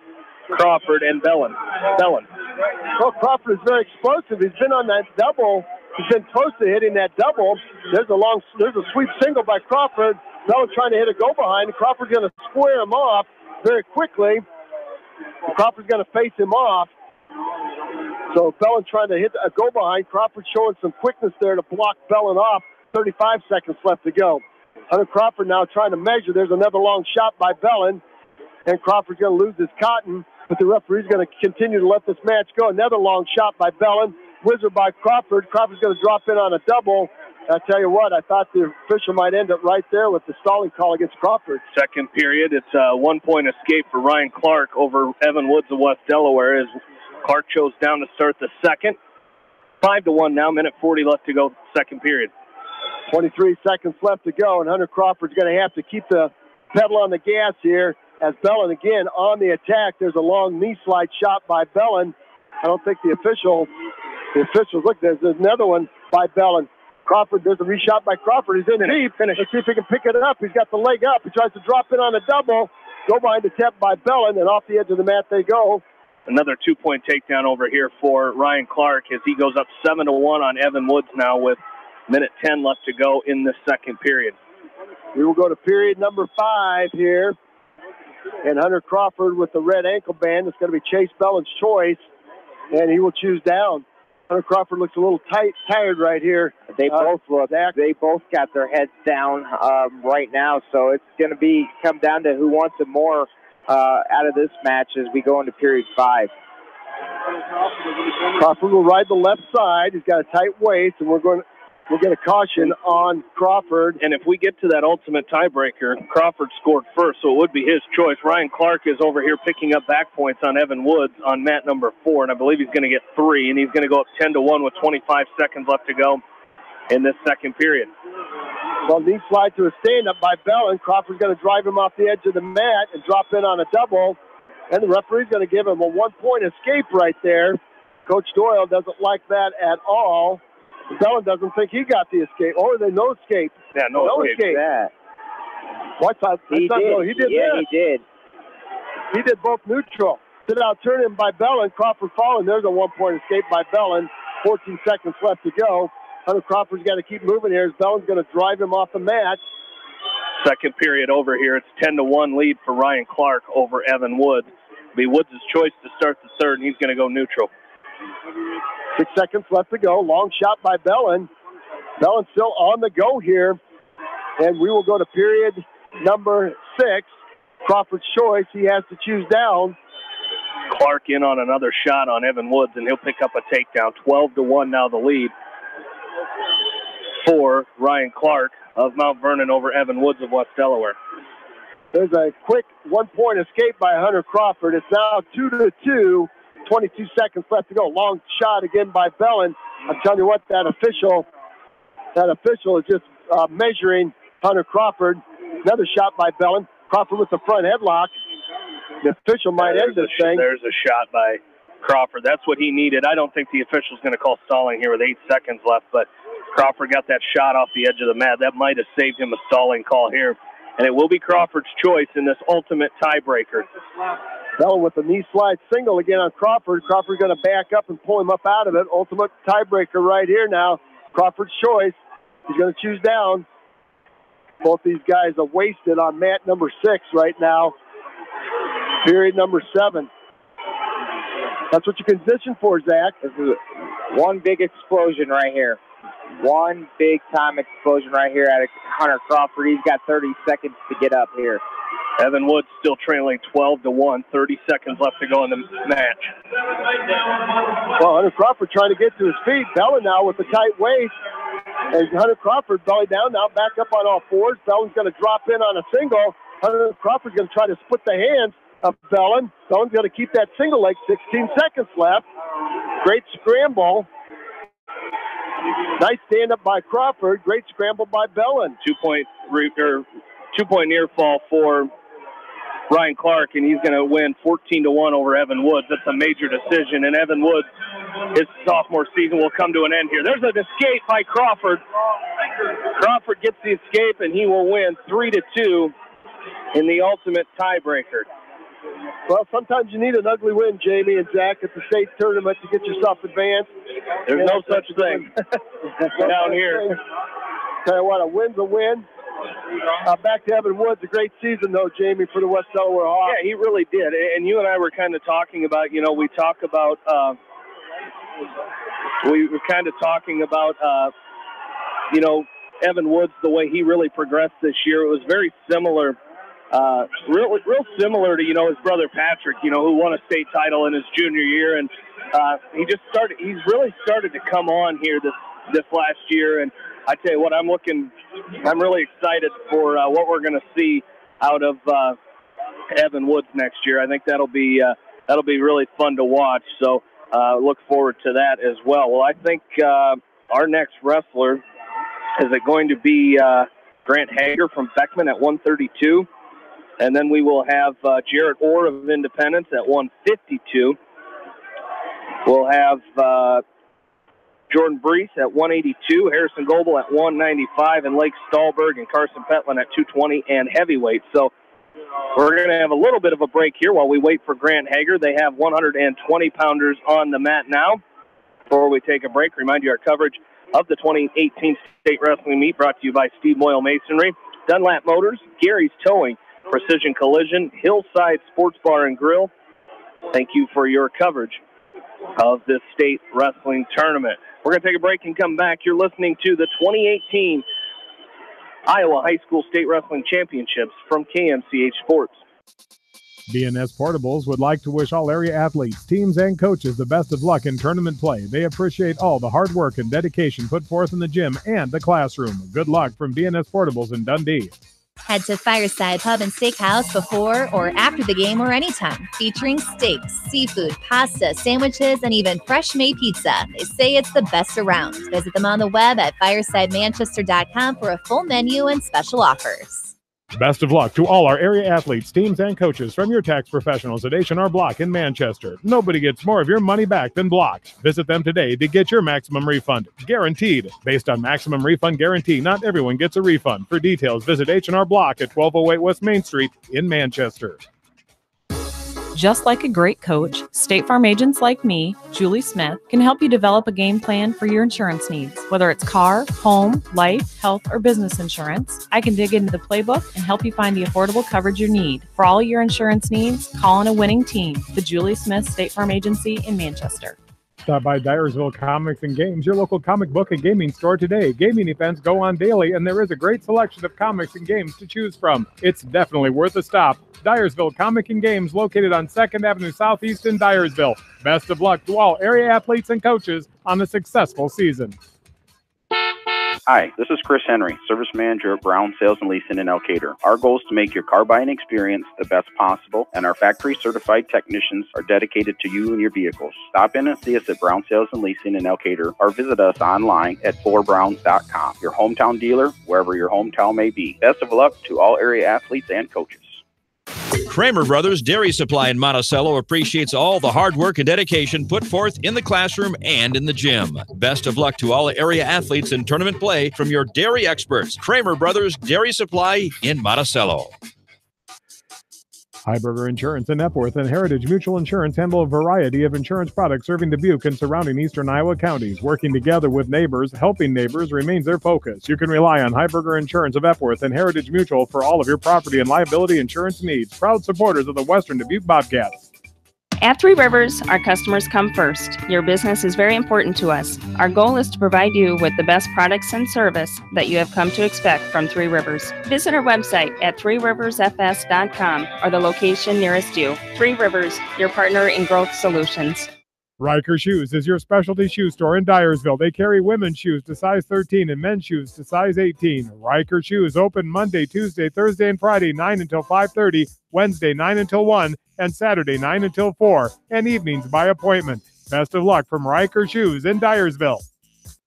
Crawford and Bellin. Well, Crawford is very explosive. He's been on that double. He's been close to hitting that double. There's a sweep single by Crawford. Bellin trying to hit a go-behind. Crawford's going to square him off very quickly. Crawford's going to face him off. So Bellin trying to hit a go-behind. Crawford showing some quickness there to block Bellin off. 35 seconds left to go. Hunter Crawford now trying to measure. There's another long shot by Bellin. And Crawford's going to lose his cotton. But the referee's going to continue to let this match go. Another long shot by Bellin. Whizzer by Crawford. Crawford's going to drop in on a double. I tell you what, I thought the official might end it right there with the stalling call against Crawford. Second period, it's a 1-point escape for Ryan Clark over Evan Woods of West Delaware as Clark chose down to start the second. 5-1 now, 1:40 left to go, second period. 23 seconds left to go, and Hunter Crawford's going to have to keep the pedal on the gas here as Bellin again on the attack. There's a long knee slide shot by Bellin. I don't think the officials, look, there's another one by Bellin. Crawford, there's a reshot by Crawford. He's in deep. Let's see if he can pick it up. He's got the leg up. He tries to drop it on a double. Go behind the tap by Bellin, and off the edge of the mat they go. Another 2-point takedown over here for Ryan Clark as he goes up 7-1 on Evan Woods now with 1:10 left to go in the second period. We will go to period number 5 here. And Hunter Crawford with the red ankle band. It's going to be Chase Bellin's choice, and he will choose down. Hunter Crawford looks a little tired right here. They both look. They both got their heads down right now, so it's going to come down to who wants it more out of this match as we go into period 5. Crawford will ride the left side. He's got a tight waist, and we'll get a caution on Crawford. And if we get to that ultimate tiebreaker, Crawford scored first, so it would be his choice. Ryan Clark is over here picking up back points on Evan Woods on mat number 4, and I believe he's going to get 3, and he's going to go up 10-1 with 25 seconds left to go in this second period. Well, knee slide to a stand-up by Bellin. Crawford's going to drive him off the edge of the mat and drop in on a double. And the referee's going to give him a 1-point escape right there. Coach Doyle doesn't like that at all. Bellin doesn't think he got the escape. Oh, they no escape. Yeah, no escape. That. What time? He did. No, he did Yeah, this. he did. He did both neutral. Sit out turn in by Bellin. Crawford falling. There's a 1-point escape by Bellin. 14 seconds left to go. Hunter Crawford's got to keep moving here as Bellin's going to drive him off the mat. Second period over here. It's 10-1 lead for Ryan Clark over Evan Woods. It'll be Woods' choice to start the third, and he's going to go neutral. 6 seconds left to go. Long shot by Bellin. Bellin still on the go here. And we will go to period number 6. Crawford's choice. He has to choose down. Clark in on another shot on Evan Woods, and he'll pick up a takedown. 12-1 now the lead for Ryan Clark of Mount Vernon over Evan Woods of West Delaware. There's a quick 1-point escape by Hunter Crawford. It's now 2-2. 22 seconds left to go. Long shot again by Bellin. I'm telling you what, that official is just measuring Hunter Crawford. Another shot by Bellin. Crawford with the front headlock. The official might end this thing. There's a shot by Crawford. That's what he needed. I don't think the official's going to call stalling here with 8 seconds left, but Crawford got that shot off the edge of the mat. That might have saved him a stalling call here. And it will be Crawford's choice in this ultimate tiebreaker. Bellin with the knee slide single again on Crawford. Crawford's going to back up and pull him up out of it. Ultimate tiebreaker right here now. Crawford's choice. He's going to choose down. Both these guys are wasted on mat number 6 right now. Period number 7. That's what you condition for, Zach. This is one big explosion right here. One big-time explosion right here at Hunter Crawford. He's got 30 seconds to get up here. Evan Woods still trailing 12-1. 30 seconds left to go in the match. Well, Hunter Crawford trying to get to his feet. Bellin now with the tight waist. And Hunter Crawford belly down now, back up on all fours. Bellin's going to drop in on a single. Hunter Crawford's going to try to split the hands of Bellin. Bellin's going to keep that single leg. 16 seconds left. Great scramble. Nice stand-up by Crawford. Great scramble by Bellin. 2-point near fall for Ryan Clark, and he's going to win 14-1 over Evan Woods. That's a major decision, and Evan Woods, his sophomore season will come to an end here. There's an escape by Crawford. Crawford gets the escape, and he will win 3-2 in the ultimate tiebreaker. Well, sometimes you need an ugly win, Jamie and Zach, at the state tournament to get yourself advanced. There's no such thing down here. Tell you what, a win's a win. Back to Evan Woods, a great season, though, Jamie, for the West Delaware Hawks. Yeah, he really did. And you and I were kind of talking about, we talk about, we were kind of talking about, Evan Woods, the way he really progressed this year. It was very similar, real similar to, his brother Patrick, who won a state title in his junior year. And he's really started to come on here this last year. And I tell you what, I'm really excited for what we're going to see out of Evan Woods next year. I think that'll be really fun to watch. So look forward to that as well. Well, I think our next wrestler is going to be Grant Hager from Beckman at 132, and then we will have Jarrett Orr of Independence at 152. We'll have Jordan Brees at 182, Harrison Goebel at 195, and Lake Stahlberg and Carson Petlin at 220 and heavyweight. So we're going to have a little bit of a break here while we wait for Grant Hager. They have 120-pounders on the mat now. Before we take a break, remind you our coverage of the 2018 State Wrestling Meet brought to you by Steve Moyle Masonry, Dunlap Motors, Gary's Towing, Precision Collision, Hillside Sports Bar and Grill. Thank you for your coverage of this state wrestling tournament. We're going to take a break and come back. You're listening to the 2018 Iowa High School State Wrestling Championships from KMCH Sports. BNS Portables would like to wish all area athletes, teams, and coaches the best of luck in tournament play. They appreciate all the hard work and dedication put forth in the gym and the classroom. Good luck from BNS Portables in Dundee. Head to Fireside Pub and Steakhouse before or after the game or anytime, featuring steaks, seafood, pasta, sandwiches, and even fresh-made pizza. They say it's the best around. Visit them on the web at firesidemanchester.com for a full menu and special offers. Best of luck to all our area athletes, teams, and coaches from your tax professionals at H&R Block in Manchester. Nobody gets more of your money back than Block. Visit them today to get your maximum refund. Guaranteed. Based on maximum refund guarantee, not everyone gets a refund. For details, visit H&R Block at 1208 West Main Street in Manchester. Just like a great coach, State Farm agents like me, Julie Smith, can help you develop a game plan for your insurance needs. Whether it's car, home, life, health, or business insurance, I can dig into the playbook and help you find the affordable coverage you need. For all your insurance needs, call on a winning team. The Julie Smith State Farm Agency in Manchester. Stop by Dyersville Comics and Games, your local comic book and gaming store today. Gaming events go on daily, and there is a great selection of comics and games to choose from. It's definitely worth a stop. Dyersville Comic and Games, located on 2nd Avenue Southeast in Dyersville. Best of luck to all area athletes and coaches on a successful season. Hi, this is Chris Henry, Service Manager at Brown Sales and Leasing in Elkader. Our goal is to make your car buying experience the best possible, and our factory-certified technicians are dedicated to you and your vehicles. Stop in and see us at Brown Sales and Leasing in Elkader, or visit us online at 4browns.com. Your hometown dealer, wherever your hometown may be. Best of luck to all area athletes and coaches. Kramer Brothers Dairy Supply in Monticello appreciates all the hard work and dedication put forth in the classroom and in the gym. Best of luck to all area athletes in tournament play from your dairy experts. Kramer Brothers Dairy Supply in Monticello. Heiberger Insurance in Epworth and Heritage Mutual Insurance handle a variety of insurance products serving Dubuque and surrounding eastern Iowa counties. Working together with neighbors, helping neighbors remains their focus. You can rely on Heiberger Insurance of Epworth and Heritage Mutual for all of your property and liability insurance needs. Proud supporters of the Western Dubuque Bobcats. At Three Rivers, our customers come first. Your business is very important to us. Our goal is to provide you with the best products and service that you have come to expect from Three Rivers. Visit our website at threeriversfs.com or the location nearest you. Three Rivers, your partner in growth solutions. Riker Shoes is your specialty shoe store in Dyersville. They carry women's shoes to size 13 and men's shoes to size 18. Riker Shoes open Monday, Tuesday, Thursday, and Friday 9 until 5:30, Wednesday 9 until 1, and Saturday 9 until 4, and evenings by appointment. Best of luck from Riker Shoes in Dyersville.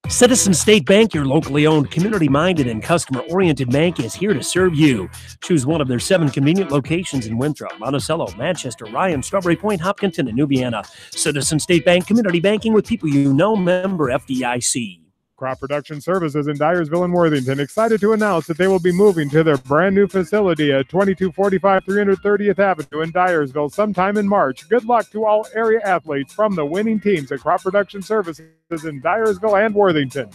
Citizen State Bank, your locally owned, community-minded, and customer-oriented bank, is here to serve you. Choose one of their 7 convenient locations in Winthrop, Monticello, Manchester, Ryan, Strawberry Point, Hopkinton, and Nubiana. Citizen State Bank, community banking with people you know, member FDIC. Crop Production Services in Dyersville and Worthington excited to announce that they will be moving to their brand new facility at 2245 330th Avenue in Dyersville sometime in March. Good luck to all area athletes from the winning teams at Crop Production Services in Dyersville and Worthington.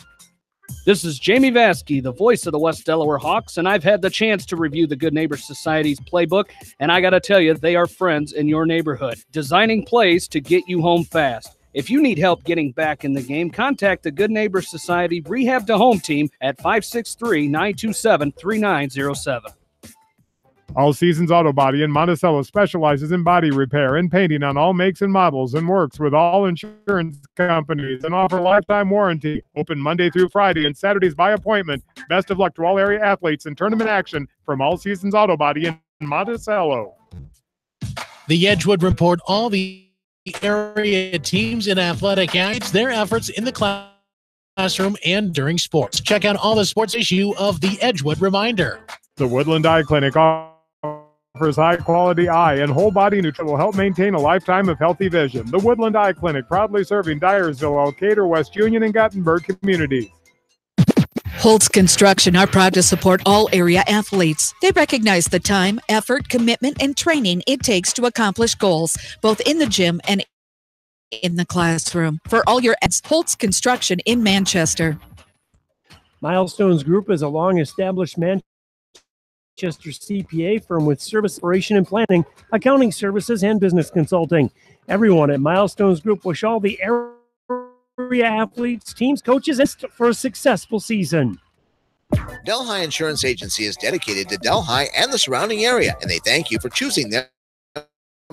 This is Jamie Vaskey, the voice of the West Delaware Hawks, and I've had the chance to review the Good Neighbor Society's playbook, and I got to tell you, they are friends in your neighborhood, designing plays to get you home fast. If you need help getting back in the game, contact the Good Neighbor Society Rehab to Home team at 563-927-3907. All Seasons Auto Body in Monticello specializes in body repair and painting on all makes and models and works with all insurance companies and offer lifetime warranty. Open Monday through Friday and Saturdays by appointment. Best of luck to all area athletes in tournament action from All Seasons Auto Body in Monticello. The Edgewood Report, all the area teams and athletic guides, their efforts in the classroom and during sports. Check out all the sports issue of the Edgewood Reminder. The Woodland Eye Clinic offers high-quality eye and whole-body nutrition will help maintain a lifetime of healthy vision. The Woodland Eye Clinic, proudly serving Dyersville, Elkader, West Union, and Gothenburg communities. Holtz Construction are proud to support all area athletes. They recognize the time, effort, commitment, and training it takes to accomplish goals, both in the gym and in the classroom. For all your Holtz Construction in Manchester. Milestones Group is a long-established Manchester CPA firm with service operation and planning, accounting services, and business consulting. Everyone at Milestones Group wish all the area athletes, teams, coaches, for a successful season. Delhi Insurance Agency is dedicated to Delhi and the surrounding area, and they thank you for choosing them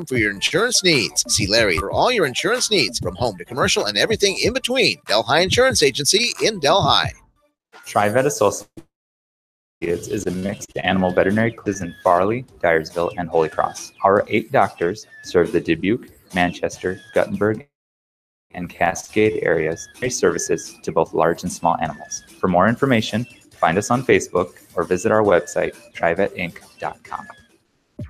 for your insurance needs. See Larry for all your insurance needs, from home to commercial and everything in between. Delhi Insurance Agency in Delhi. TriVet Associates is a mixed animal veterinary clinic in Farley, Dyersville, and Holy Cross. Our 8 doctors serve the Dubuque, Manchester, Guttenberg, and Cascade areas, services to both large and small animals. For more information, find us on Facebook or visit our website, trivetinc.com.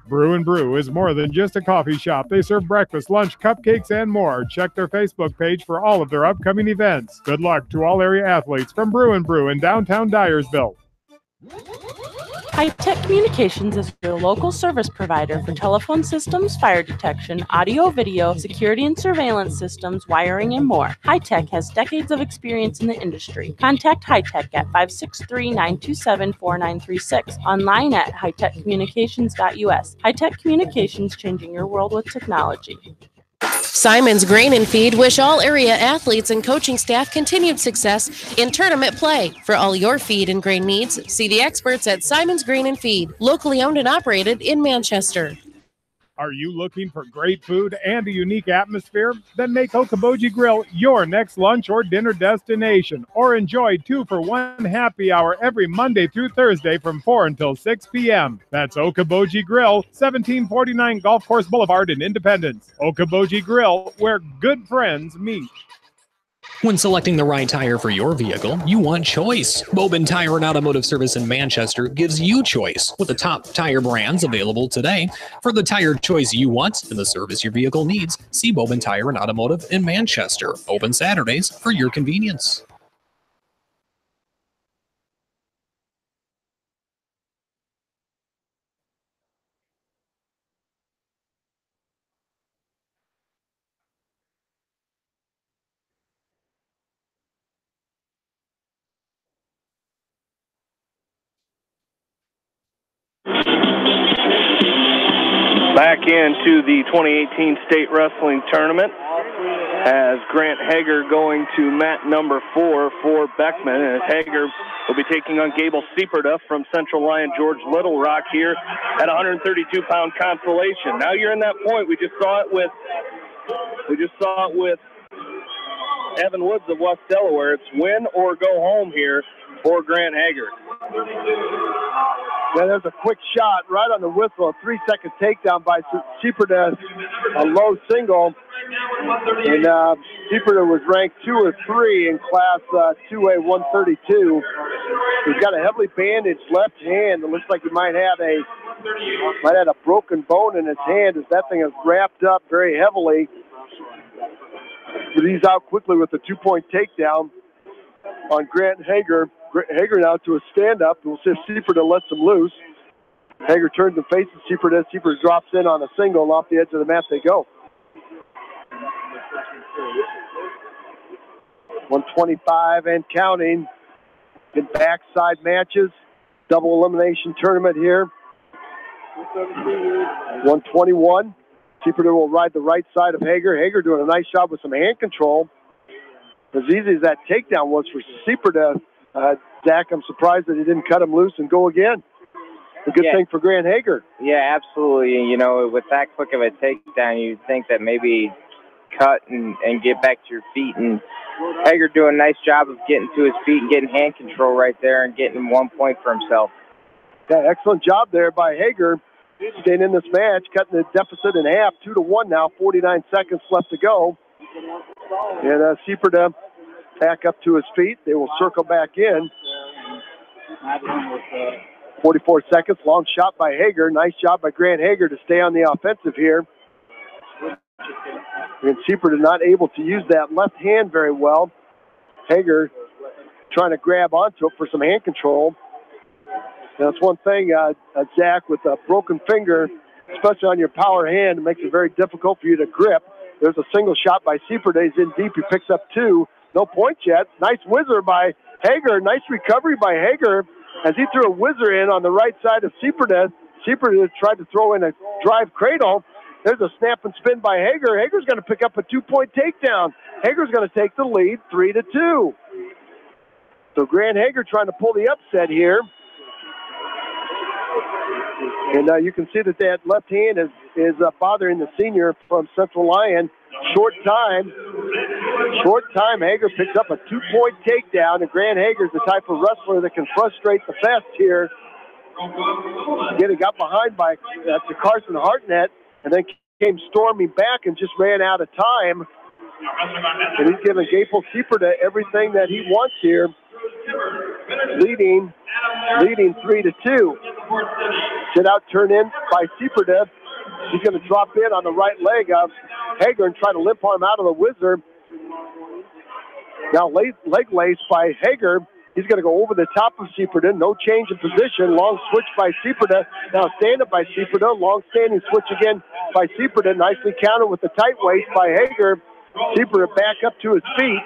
Brew and Brew is more than just a coffee shop. They serve breakfast, lunch, cupcakes, and more. Check their Facebook page for all of their upcoming events. Good luck to all area athletes from Brew and Brew in downtown Dyersville. High-Tech Communications is your local service provider for telephone systems, fire detection, audio, video, security and surveillance systems, wiring, and more. High-Tech has decades of experience in the industry. Contact High-Tech at 563-927-4936. Online at hightechcommunications.us. High-Tech Communications, changing your world with technology. Simons Grain and Feed wish all area athletes and coaching staff continued success in tournament play. For all your feed and grain needs, see the experts at Simons Grain and Feed, locally owned and operated in Manchester. Are you looking for great food and a unique atmosphere? Then make Okoboji Grill your next lunch or dinner destination, or enjoy 2-for-1 happy hour every Monday through Thursday from 4 until 6 p.m. That's Okoboji Grill, 1749 Golf Course Boulevard in Independence. Okoboji Grill, where good friends meet. When selecting the right tire for your vehicle, you want choice. Bobin Tire and Automotive Service in Manchester gives you choice with the top tire brands available today. For the tire choice you want and the service your vehicle needs, see Bobin Tire and Automotive in Manchester. Open Saturdays for your convenience. Back into the 2018 State Wrestling Tournament as Grant Hager going to mat number 4 for Beckman. And Hager will be taking on Gable Sieperda from Central Lyon George Little Rock here at 132-pound consolation. Now you're in that point. We just saw it with Evan Woods of West Delaware. It's win or go home here for Grant Hager. Yeah, there's a quick shot right on the whistle, a 3-second takedown by Sieperda, a low single. And Sieperda was ranked 2 or 3 in class 2A 132. He's got a heavily bandaged left hand. It looks like he might have a broken bone in his hand as that thing is wrapped up very heavily. But he's out quickly with a 2-point takedown on Grant Hager. Hager now to a stand-up. We'll see if Sieperda lets him loose. Hager turns and faces Sieperda. Sieperda drops in on a single, and off the edge of the mat they go. 125 and counting in backside matches. Double elimination tournament here. 121. Sieperda will ride the right side of Hager. Hager doing a nice job with some hand control. As easy as that takedown was for Sieperda, Zach, I'm surprised that he didn't cut him loose and go again. A good thing for Grant Hager. Yeah, absolutely. And, you know, with that quick of a takedown, you'd think that maybe cut and get back to your feet. And Hager doing a nice job of getting to his feet and getting hand control right there and getting 1 point for himself. Yeah, excellent job there by Hager. Staying in this match, cutting the deficit in half, 2-1 now, 49 seconds left to go. And Sieperda back up to his feet. They will circle back in. 44 seconds, long shot by Hager. Nice job by Grant Hager to stay on the offensive here. And Sieperda not able to use that left hand very well. Hager trying to grab onto it for some hand control. And that's one thing, Zach, with a broken finger, especially on your power hand, it makes it very difficult for you to grip. There's a single shot by Sieperda. He's in deep. He picks up 2. No points yet. Nice whizzer by Hager. Nice recovery by Hager as he threw a whizzer in on the right side of Sieperda. Sieperda tried to throw in a drive cradle. There's a snap and spin by Hager. Hager's going to pick up a 2-point takedown. Hager's going to take the lead 3-2. So Grant Hager trying to pull the upset here. And you can see that that left hand is bothering the senior from Central Lyon. Short time. Hager picks up a 2-point takedown, and Grant Hager's the type of wrestler that can frustrate the best here. Again, he got behind by to Carson Hartnett, and then came storming back and just ran out of time. And he's giving Gable Sieperda everything that he wants here, leading 3-2. Sit out, turn in by Sieperda. He's going to drop in on the right leg of Hager and try to limp arm out of the Wizard. Now leg lace by Hager. He's going to go over the top of Sieperda. No change in position. Long switch by Sieperda. Now stand up by Sieperda. Long standing switch again by Sieperda. Nicely countered with the tight waist by Hager. Sieperda back up to his feet.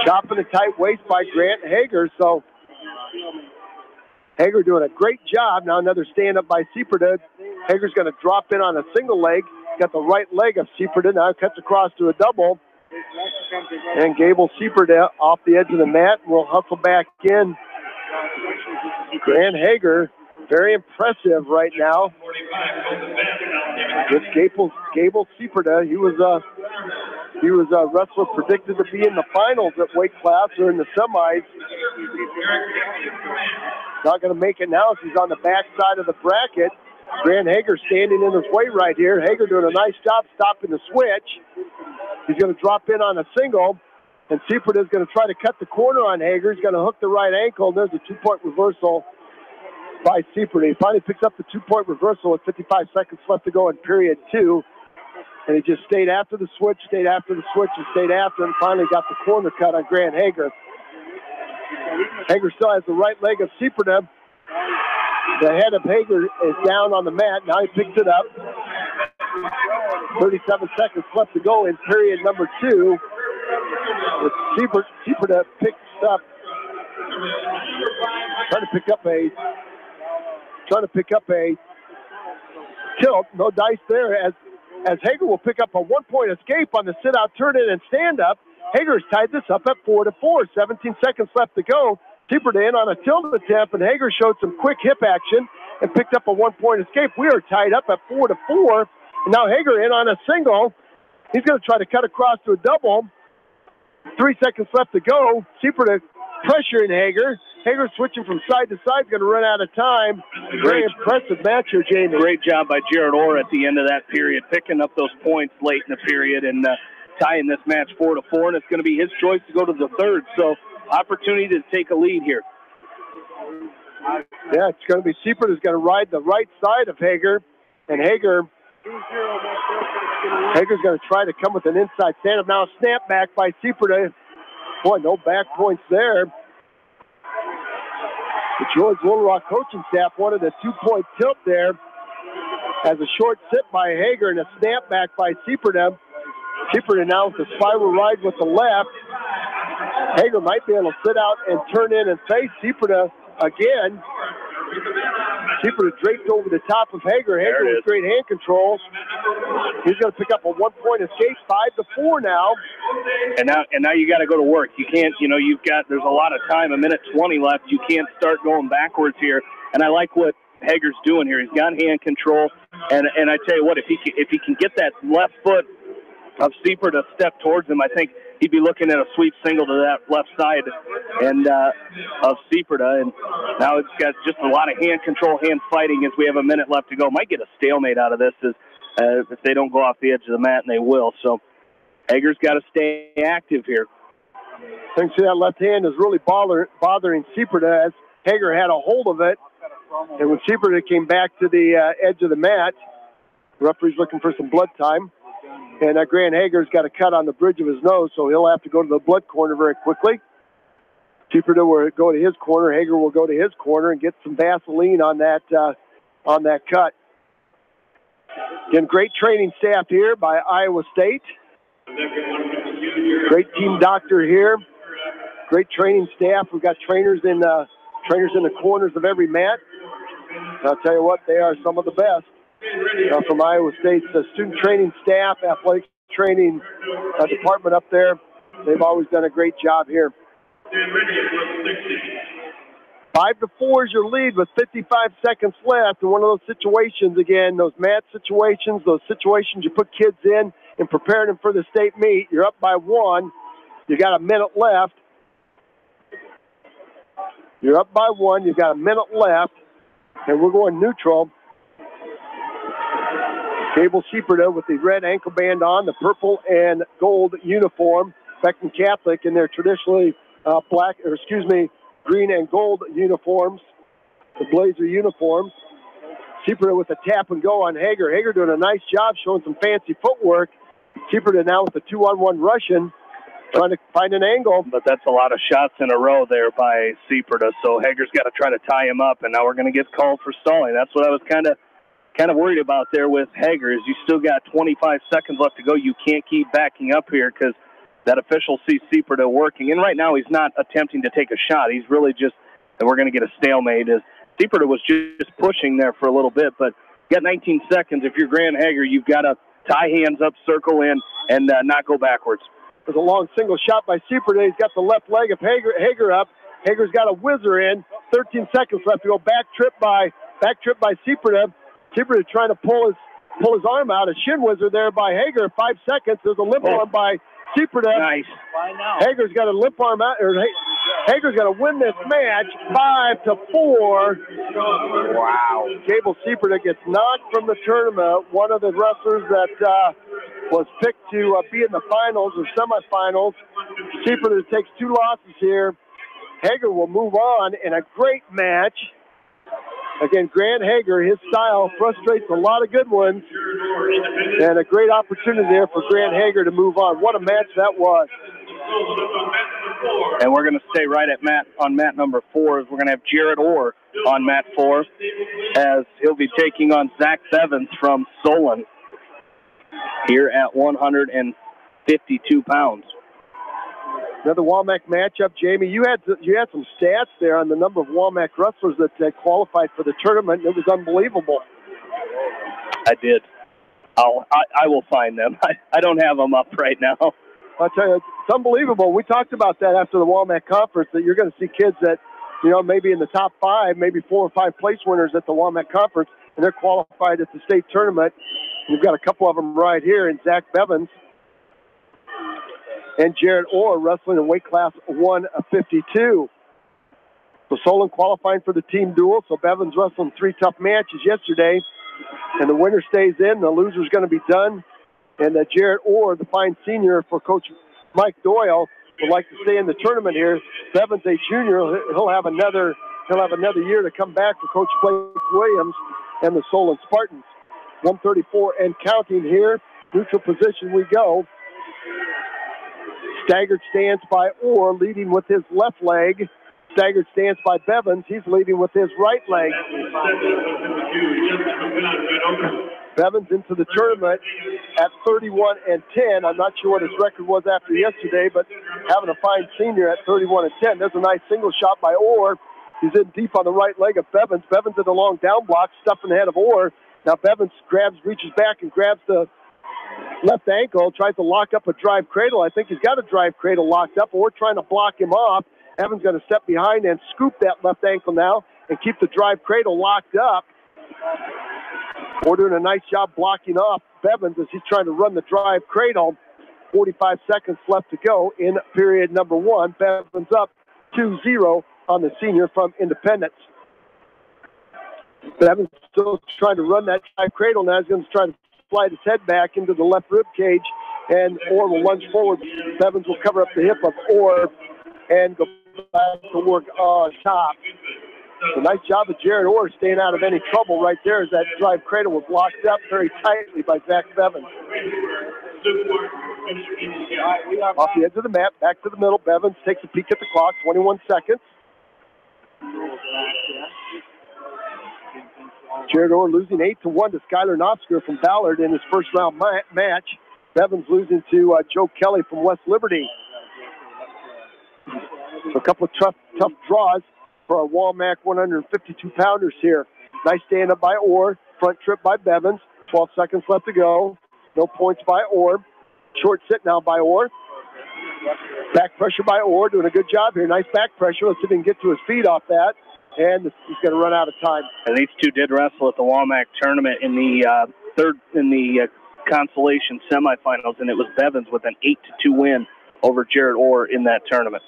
Chopping the tight waist by Grant Hager. So Hager doing a great job. Now another stand up by Sieperda. Hager's going to drop in on a single leg. Got the right leg of Sieperda. Now cuts across to a double. And Gable Sieperda off the edge of the mat will hustle back in. Grant Hager, very impressive right now. With Gable Sieperda, he was a wrestler predicted to be in the finals at weight class or in the semis. Not going to make it now as he's on the back side of the bracket. Grant Hager standing in his way right here. Hager doing a nice job stopping the switch. He's going to drop in on a single, and Sieperda is going to try to cut the corner on Hager. He's going to hook the right ankle, and there's a 2-point reversal by Sieperda. He finally picks up the 2-point reversal with 55 seconds left to go in period 2. And he just stayed after the switch, and stayed after, and finally got the corner cut on Grant Hager. Hager still has the right leg of Sieperda. The head of Hager is down on the mat. Now he picks it up. 37 seconds left to go in period number 2. Sieperda picks up, trying to pick up a tilt. No dice there as Hager will pick up a 1-point escape on the sit-out, turn in, and stand-up. Hager's tied this up at 4-4. 17 seconds left to go. Sieperda in on a tilt attempt, and Hager showed some quick hip action and picked up a 1-point escape. We are tied up at 4-4. And now Hager in on a single. He's going to try to cut across to a double. 3 seconds left to go. Sieperda pressuring Hager. Hager switching from side to side, going to run out of time. Very impressive match here, Jamie. Great job by Jared Orr at the end of that period, picking up those points late in the period and tying this match 4-4, and it's going to be his choice to go to the third. So opportunity to take a lead here. Yeah, it's going to be Sieperda's going to ride the right side of Hager, and Hager's going to try to come with an inside stand-up. Now a snap back by Sieperda. Boy, no back points there. The George Little Rock coaching staff wanted a 2-point tilt there as a short sit by Hager and a snap back by Sieperda. Sieperda now with the spiral ride with the left. Hager might be able to sit out and turn in and face Sieperda again. Sieperda draped over the top of Hager. Hager with great hand control. He's going to pick up a 1-point escape, 5-4 now. And now you got to go to work. You can't, there's a lot of time, 1:20 left. You can't start going backwards here. And I like what Hager's doing here. He's got hand control. And I tell you what, if he can get that left foot of Sieperda step towards him, I think he'd be looking at a sweep single to that left side and of Sieperda. And now it's got just a lot of hand control, hand fighting as we have a minute left to go. Might get a stalemate out of this if they don't go off the edge of the mat, and they will. So Hager's got to stay active here. I think that left hand is really bothering Sieperda as Hager had a hold of it. And when Sieperda came back to the edge of the mat, the referee's looking for some blood time. And Grant Hager's got a cut on the bridge of his nose, so he'll have to go to the blood corner very quickly. Sieperda will go to his corner. Hager will go to his corner and get some Vaseline on that cut. Again, great training staff here by Iowa State. Great team doctor here. Great training staff. We've got trainers in the corners of every mat. And I'll tell you what, they are some of the best. From Iowa State's student training staff, athletic training department up there. They've always done a great job here. 5-4 is your lead with 55 seconds left. In one of those situations, again, those match situations, those situations you put kids in and preparing them for the state meet. You're up by 1. You got a minute left. You're up by 1. You got a minute left, and we're going neutral. Gable Sheeperda with the red ankle band on, the purple and gold uniform. Beckton Catholic in their traditionally green and gold uniforms, the Blazer uniforms. Sheeperda with a tap and go on Hager. Hager doing a nice job showing some fancy footwork. Sheeperda now with a 2-on-1 Russian, trying to find an angle. But that's a lot of shots in a row there by Sheeperda, so Hager's got to try to tie him up, and now we're going to get called for stalling. That's what I was kind of worried about there with Hager, is you still got 25 seconds left to go. You can't keep backing up here because that official sees Sheeperda working. And right now he's not attempting to take a shot. He's really just, and we're going to get a stalemate, as Sheeperda was just pushing there for a little bit. But you got 19 seconds. If you're Grant Hager, you've got to tie hands up, circle in, and not go backwards. There's a long single shot by Sheeperda. He's got the left leg of Hager up. Hager's got a whizzer in. 13 seconds left to go. Back trip by Sheeperda. Sheeperda trying to pull his arm out. A shin whizzer there by Hager. 5 seconds. There's a limp arm by Sheeperda. Nice. Hager's got a limp arm out. Hager's got to win this match 5-4. Wow. Gable Sheeperda gets knocked from the tournament. One of the wrestlers that was picked to be in the finals or semifinals. Sheeperda takes 2 losses here. Hager will move on in a great match. Again, Grant Hager, his style frustrates a lot of good ones. And a great opportunity there for Grant Hager to move on. What a match that was. And we're going to stay right at on mat number 4. As we're going to have Jared Orr on mat 4, as he'll be taking on Zach Bevins from Solon here at 152 pounds. Another Walmack matchup, Jamie. You had some stats there on the number of Walmack wrestlers that qualified for the tournament. It was unbelievable. I did. I will find them. I don't have them up right now. I'll tell you, it's unbelievable. We talked about that after the Walmack conference, that you're going to see kids that, maybe in the top 5, maybe 4 or 5 place winners at the Walmack conference, and they're qualified at the state tournament. You've got a couple of them right here in Zach Bevins and Jared Orr wrestling in weight class 152. So Solon qualifying for the team duel. So Bevins wrestling 3 tough matches yesterday, and the winner stays in. The loser's going to be done. And Jared Orr, the fine senior for Coach Mike Doyle, would like to stay in the tournament here. Bevins, a junior, he'll have another year to come back for Coach Blake Williams and the Solon Spartans. 134 and counting here. Neutral position we go. Staggered stance by Orr, leading with his left leg. Staggered stance by Bevins. He's leading with his right leg. Bevins into the tournament at 31-10. I'm not sure what his record was after yesterday, but having a fine senior at 31-10. There's a nice single shot by Orr. He's in deep on the right leg of Bevins. Bevins in the long down block, stuffing the head of Orr. Now Bevins reaches back and grabs the left ankle, tries to lock up a drive cradle. I think he's got a drive cradle locked up, or trying to block him off. Evans going to step behind and scoop that left ankle now and keep the drive cradle locked up. We're doing a nice job blocking off Bevins as he's trying to run the drive cradle. 45 seconds left to go in period number 1. Bevins up 2-0 on the senior from Independence. Bevins still trying to run that drive cradle now. He's going to try to slide his head back into the left rib cage, and Orr will lunge forward. Bevins will cover up the hip of Orr and go back to work on top. A nice job of Jared Orr staying out of any trouble right there as that drive cradle was locked up very tightly by Zach Bevins. Off the edge of the mat, back to the middle. Bevins takes a peek at the clock, 21 seconds. Jared Orr losing 8-1 to Skylar Knopsker from Ballard in his first round match. Bevins losing to Joe Kelly from West Liberty. So a couple of tough draws for our Walmack 152-pounders here. Nice stand up by Orr. Front trip by Bevins. 12 seconds left to go. No points by Orr. Short sit now by Orr. Back pressure by Orr. Doing a good job here. Nice back pressure. Let's see if he can get to his feet off that. and he's going to run out of time. And these two did wrestle at the Walmack tournament in the consolation semifinals, and it was Bevins with an 8-2 win over Jared Orr in that tournament.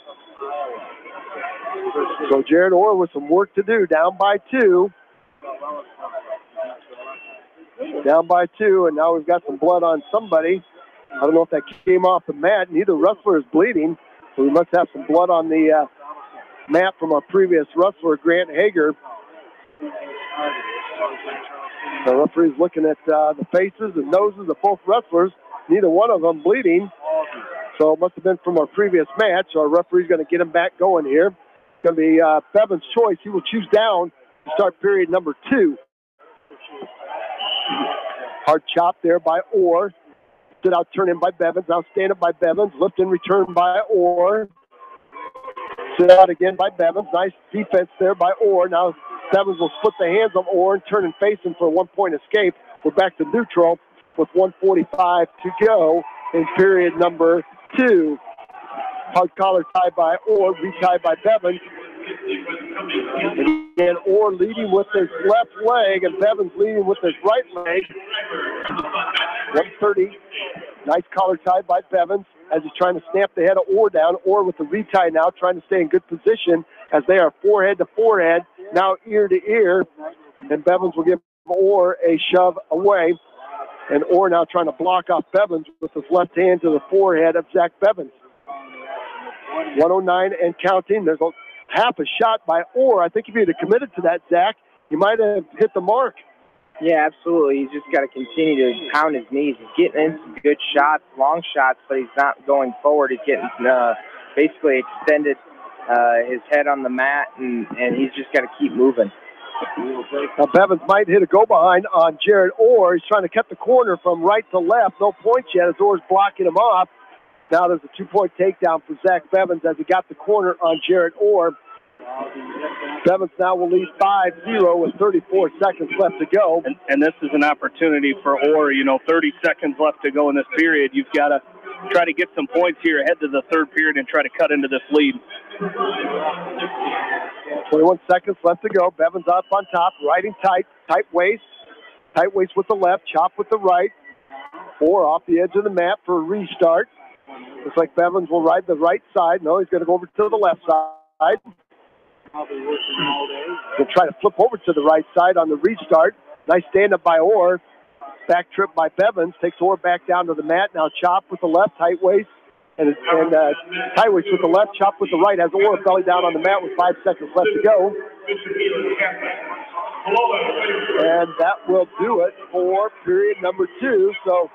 So Jared Orr with some work to do, down by 2. Down by 2, and now we've got some blood on somebody. I don't know if that came off the mat. Neither wrestler is bleeding, so we must have some blood on the mat from our previous wrestler, Grant Hager. The referee's looking at the faces and noses of both wrestlers. Neither one of them bleeding, so it must have been from our previous match. Our referee's going to get him back going here. It's going to be Bevan's choice. He will choose down to start period number 2. Hard chop there by Orr. Stood out, turn in by Bevins. Now stand up by Bevins. Lift and return by Orr. Sit out again by Bevins. Nice defense there by Orr. Now Bevins will split the hands of Orr and turn and face him for a 1-point escape. We're back to neutral with 1:45 to go in period number 2. Hard collar tie by Orr, retie by Bevins. And Orr leading with his left leg, and Bevins leading with his right leg. 1:30. Nice collar tie by Bevins as he's trying to snap the head of Orr down. Orr with the retie now, trying to stay in good position as they are forehead to forehead, now ear to ear. And Bevins will give Orr a shove away. And Orr now trying to block off Bevins with his left hand to the forehead of Zach Bevins. 109 and counting. There's a half a shot by Orr. I think if he'd have committed to that, Zach, he might have hit the mark. Yeah, absolutely. He's just got to continue to pound his knees. He's getting in some good shots, long shots, but he's not going forward. He's getting basically extended his head on the mat, and he's just got to keep moving. Now Bevins might hit a go-behind on Jared Orr. He's trying to cut the corner from right to left. No points yet as Orr's blocking him off. Now there's a 2-point takedown for Zach Bevins as he got the corner on Jared Orr. Bevins now will lead 5-0 with 34 seconds left to go. And this is an opportunity for Orr. 30 seconds left to go in this period. You've got to try to get some points here ahead to the third period and try to cut into this lead. 21 seconds left to go. Bevins up on top, riding tight waist with the left, chop with the right. Orr off the edge of the mat for a restart. Looks like Bevins will ride the right side. No, he's going to go over to the left side. He'll try to flip over to the right side on the restart. Nice stand-up by Orr. Back trip by Bevins. Takes Orr back down to the mat. Now chop with the left, tight waist. And tight waist with the left, chop with the right. Has Orr belly down on the mat with 5 seconds left to go. And that will do it for period number 2. So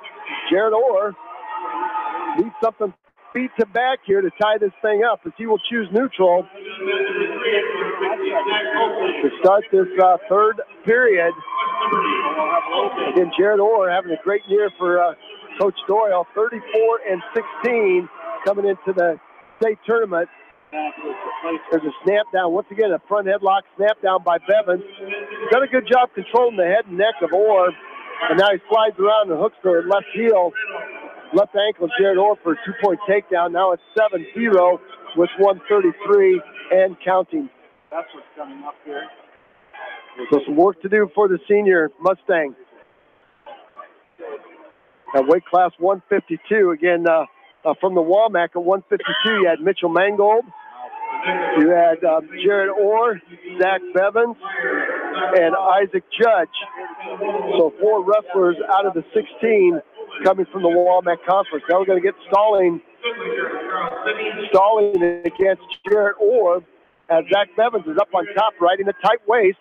Jared Orr needs something feet to back here to tie this thing up as he will choose neutral to start this third period. Again, Jared Orr having a great year for Coach Doyle, 34-16 coming into the state tournament. There's a snap down. Once again, a front headlock snap down by Bevins. Done a good job controlling the head and neck of Orr. And now he slides around and hooks the left heel, left ankle of Jared Orr for a 2-point takedown. Now it's 7-0 with 1:33 and counting. That's what's coming up here. So some work to do for the senior Mustang. Now weight class 152. Again, from the Walmack at 152, you had Mitchell Mangold. You had Jared Orr, Zach Bevins, and Isaac Judge. So 4 wrestlers out of the 16 coming from the Walmack Conference. Now we're going to get stalling against Jared Orr as Zach Bevins is up on top riding a tight waist.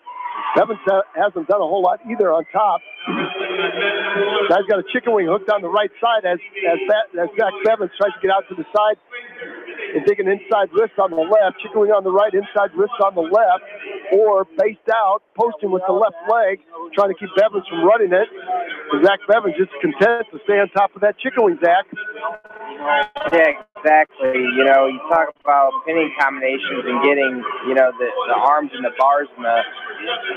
Bevins hasn't done a whole lot either on top. Guy's got a chicken wing hooked on the right side as Zach Bevins tries to get out to the side and dig an inside wrist on the left. Chicken wing on the right, inside wrist on the left. Or based out, posting with the left leg, trying to keep Bevins from running it. And Zach Bevins just content to stay on top of that chicken wing, Zach. Yeah, exactly. You talk about pinning combinations and getting, the arms and the bars and the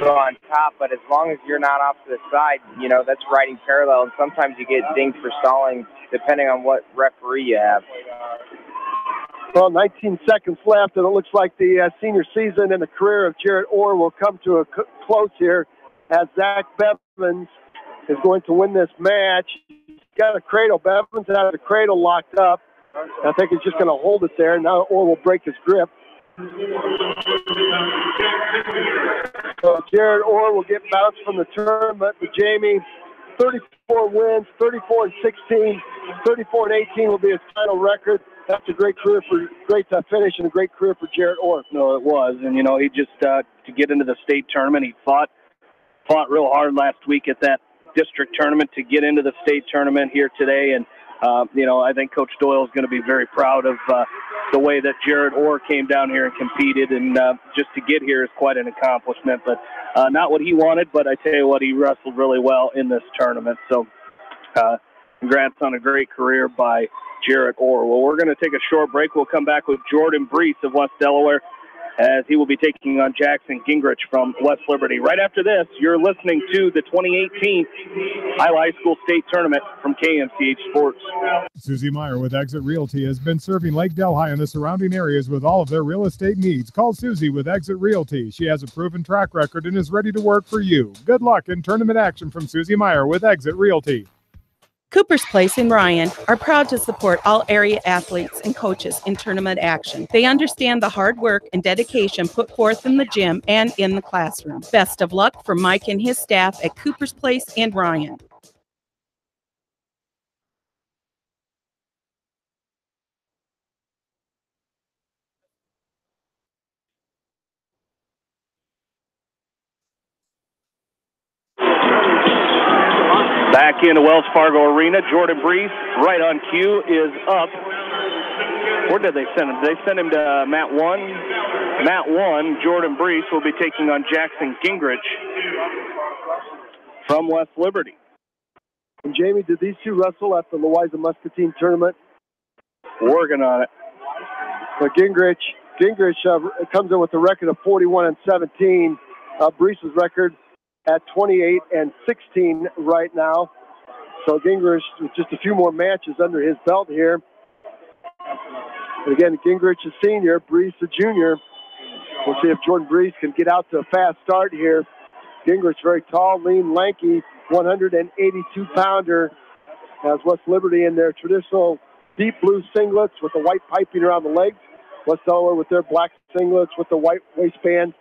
go on top, but as long as you're not off to the side, that's riding parallel, and sometimes you get dinged for stalling depending on what referee you have. Well, 19 seconds left, and it looks like the senior season and the career of Jarrett Orr will come to a close here as Zach Bevins is going to win this match. He's got a cradle. Bevins has a cradle locked up. I think he's just going to hold it there. Now Orr will break his grip. So Jarrett Orr will get bounced from the tournament. But Jamie, 34 wins, 34-16, 34-18 will be his final record. That's a great career great finish and a great career for Jarrett Orr. No, it was, and you know he just to get into the state tournament, he fought real hard last week at that district tournament to get into the state tournament here today, and you know I think Coach Doyle is going to be very proud of the way that Jarrett Orr came down here and competed, and just to get here is quite an accomplishment. But not what he wanted, but I tell you what, he wrestled really well in this tournament. So congrats on a great career by Jarrett Orr. Well, we're going to take a short break. We'll come back with Jordan Brees of West Delaware as he will be taking on Jackson Gingrich from West Liberty. Right after this, you're listening to the 2018 Iowa High School State Tournament from KMCH Sports. Susie Meyer with Exit Realty has been serving Lake Delhi and the surrounding areas with all of their real estate needs. Call Susie with Exit Realty. She has a proven track record and is ready to work for you. Good luck in tournament action from Susie Meyer with Exit Realty. Cooper's Place in Ryan are proud to support all area athletes and coaches in tournament action. They understand the hard work and dedication put forth in the gym and in the classroom. Best of luck from Mike and his staff at Cooper's Place in Ryan. Back into Wells Fargo Arena, Jordan Brees, right on cue, is up. Where did they send him? They sent him to Mat 1. Mat 1, Jordan Brees will be taking on Jackson Gingrich from West Liberty. And Jamie, did these two wrestle at the Louisa Muscatine tournament? Working on it. So Gingrich comes in with a record of 41-17. Brees' record at 28-16 right now. So Gingrich with just a few more matches under his belt here. And again, Gingrich is senior, Brees a junior. We'll see if Jordan Brees can get out to a fast start here. Gingrich very tall, lean, lanky, 182-pounder. Has West Liberty in their traditional deep blue singlets with the white piping around the legs. West Delaware with their black singlets with the white waistband.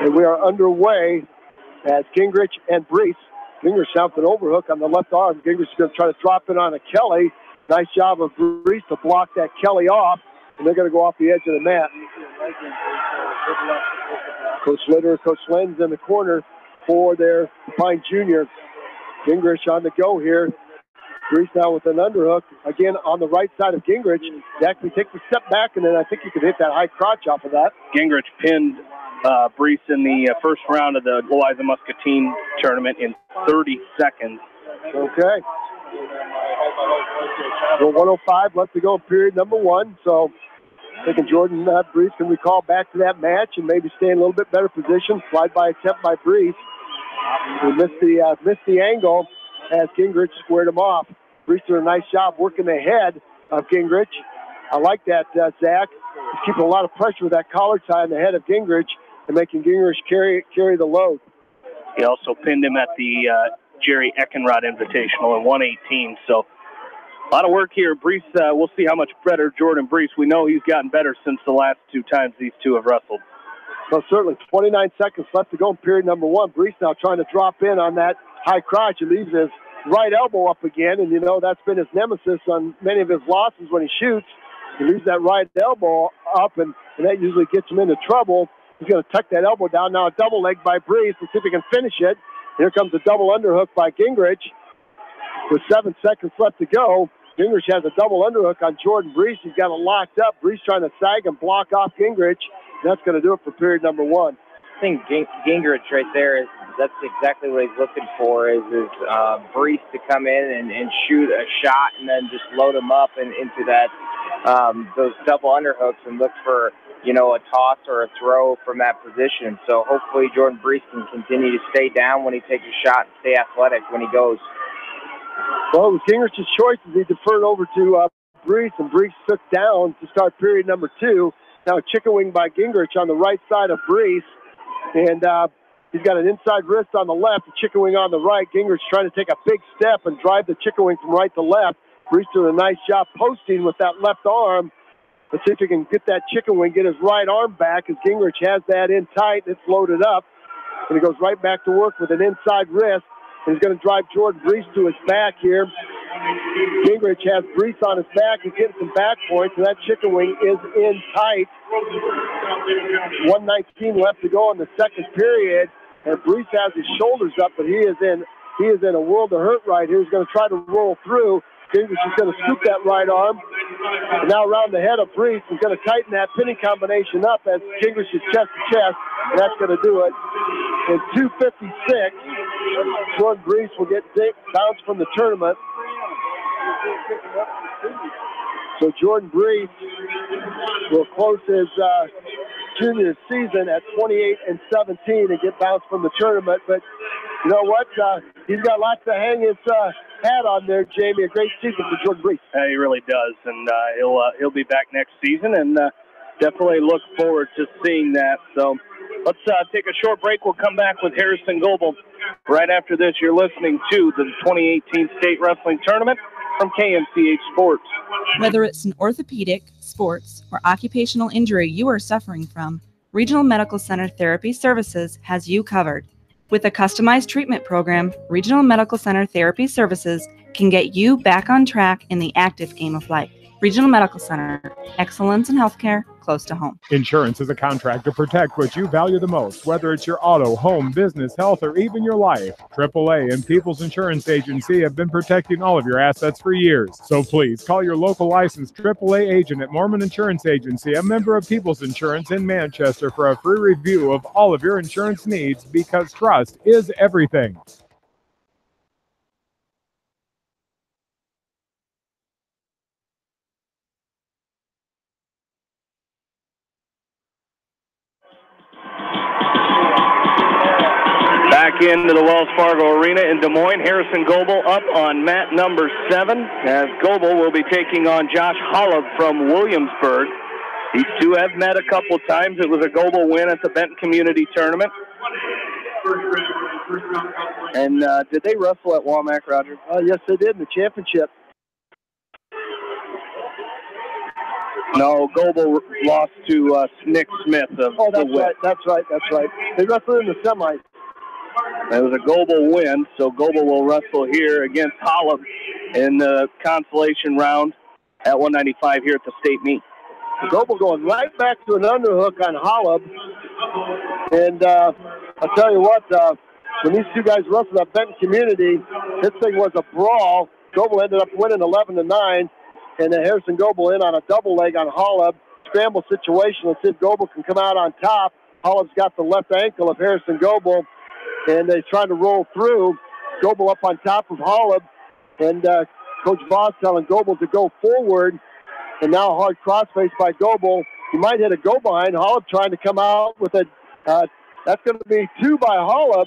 And we are underway as Gingrich and Brees. Gingrich down for an overhook on the left arm. Gingrich is going to try to drop it on a Kelly. Nice job of Brees to block that Kelly off, and they're going to go off the edge of the mat. Coach Litter, Coach Lenz in the corner for their Pine Junior. Gingrich on the go here. Brees now with an underhook. Again, on the right side of Gingrich. He actually takes a step back, and then I think you could hit that high crotch off of that. Gingrich pinned Brees in the first round of the Louisa Muscatine tournament in 30 seconds. Okay. So 105 left to go in period number one. So thinking Jordan Brees can recall back to that match and maybe stay in a little bit better position. Slide by attempt by Brees. He missed the angle as Gingrich squared him off. Brees did a nice job working the head of Gingrich. I like that, Zach. He's keeping a lot of pressure with that collar tie on the head of Gingrich and making Gingrich carry the load. He also pinned him at the Jerry Eckenrod Invitational in 118. So a lot of work here. Brees, we'll see how much better Jordan Brees. We know he's gotten better since the last two times these two have wrestled. So certainly 29 seconds left to go in period number one. Brees now trying to drop in on that high crotch. He leaves his right elbow up again, and you know that's been his nemesis on many of his losses when he shoots. He leaves that right elbow up, and that usually gets him into trouble. He's going to tuck that elbow down. Now a double leg by Brees to see if he can finish it. Here comes a double underhook by Gingrich. With 7 seconds left to go, Gingrich has a double underhook on Jordan Brees. He's got it locked up. Brees trying to sag and block off Gingrich. That's going to do it for period number one. I think Gingrich right there that's exactly what he's looking for is Brees to come in and shoot a shot and then just load him up and into that those double underhooks and look for a toss or a throw from that position. So hopefully Jordan Brees can continue to stay down when he takes a shot and stay athletic when he goes. Well, it was Gingrich's choice as he deferred over to Brees, and Brees took down to start period number 2. Now a chicken wing by Gingrich on the right side of Brees, and he's got an inside wrist on the left, a chicken wing on the right. Gingrich trying to take a big step and drive the chicken wing from right to left. Brees doing a nice job posting with that left arm. Let's see if he can get that chicken wing, get his right arm back, as Gingrich has that in tight. It's loaded up, and he goes right back to work with an inside wrist. And he's going to drive Jordan Brees to his back here. Gingrich has Brees on his back. He's getting some back points, and that chicken wing is in tight. 1:19 left to go in the second period, and Brees has his shoulders up, but he is in a world of hurt right here. He's going to try to roll through. Gingrich is going to scoop that right arm. And now around the head of Brees, he's going to tighten that pinning combination up as Gingrich is chest to chest, and that's going to do it. In 2:56, Jordan Brees will get bounced from the tournament. So Jordan Brees will close his junior season at 28-17 and get bounced from the tournament. But you know what? He's got lots to hang his hat on there, Jamie. A great season for Jordan Brees. He really does, and he'll be back next season, and definitely look forward to seeing that. So let's take a short break. We'll come back with Harrison Goebel. Right after this, you're listening to the 2018 State Wrestling Tournament from KMCH Sports. Whether it's an orthopedic, sports, or occupational injury you are suffering from, Regional Medical Center Therapy Services has you covered. With a customized treatment program, Regional Medical Center Therapy Services can get you back on track in the active game of life. Regional Medical Center, excellence in healthcare close to home. Insurance is a contract to protect what you value the most, whether it's your auto, home, business, health, or even your life. AAA and People's Insurance Agency have been protecting all of your assets for years. So please call your local licensed AAA agent at Mormon Insurance Agency, a member of People's Insurance in Manchester, for a free review of all of your insurance needs, because trust is everything. Back into the Wells Fargo Arena in Des Moines. Harrison Goebel up on mat number 7, as Goebel will be taking on Josh Holub from Williamsburg. These two have met a couple times. It was a Goebel win at the Benton Community Tournament. And did they wrestle at Womack, Roger? Yes, they did in the championship. No, Goebel lost to Nick Smith of that's right. That's right. They wrestled in the semis. It was a Goebel win, so Goebel will wrestle here against Holub in the consolation round at 195 here at the state meet. Goebel going right back to an underhook on Holub. And I'll tell you what, when these two guys wrestled at Benton Community, this thing was a brawl. Goebel ended up winning 11-9, and then Harrison Goebel in on a double leg on Holub. Scramble situation. Let's see if Goebel can come out on top. Holub's got the left ankle of Harrison Goebel, and they're trying to roll through. Goebel up on top of Holub, and Coach Voss telling Goebel to go forward. And now a hard crossface by Goebel. He might hit a go behind. Holub trying to come out with a, that's going to be 2 by Holub.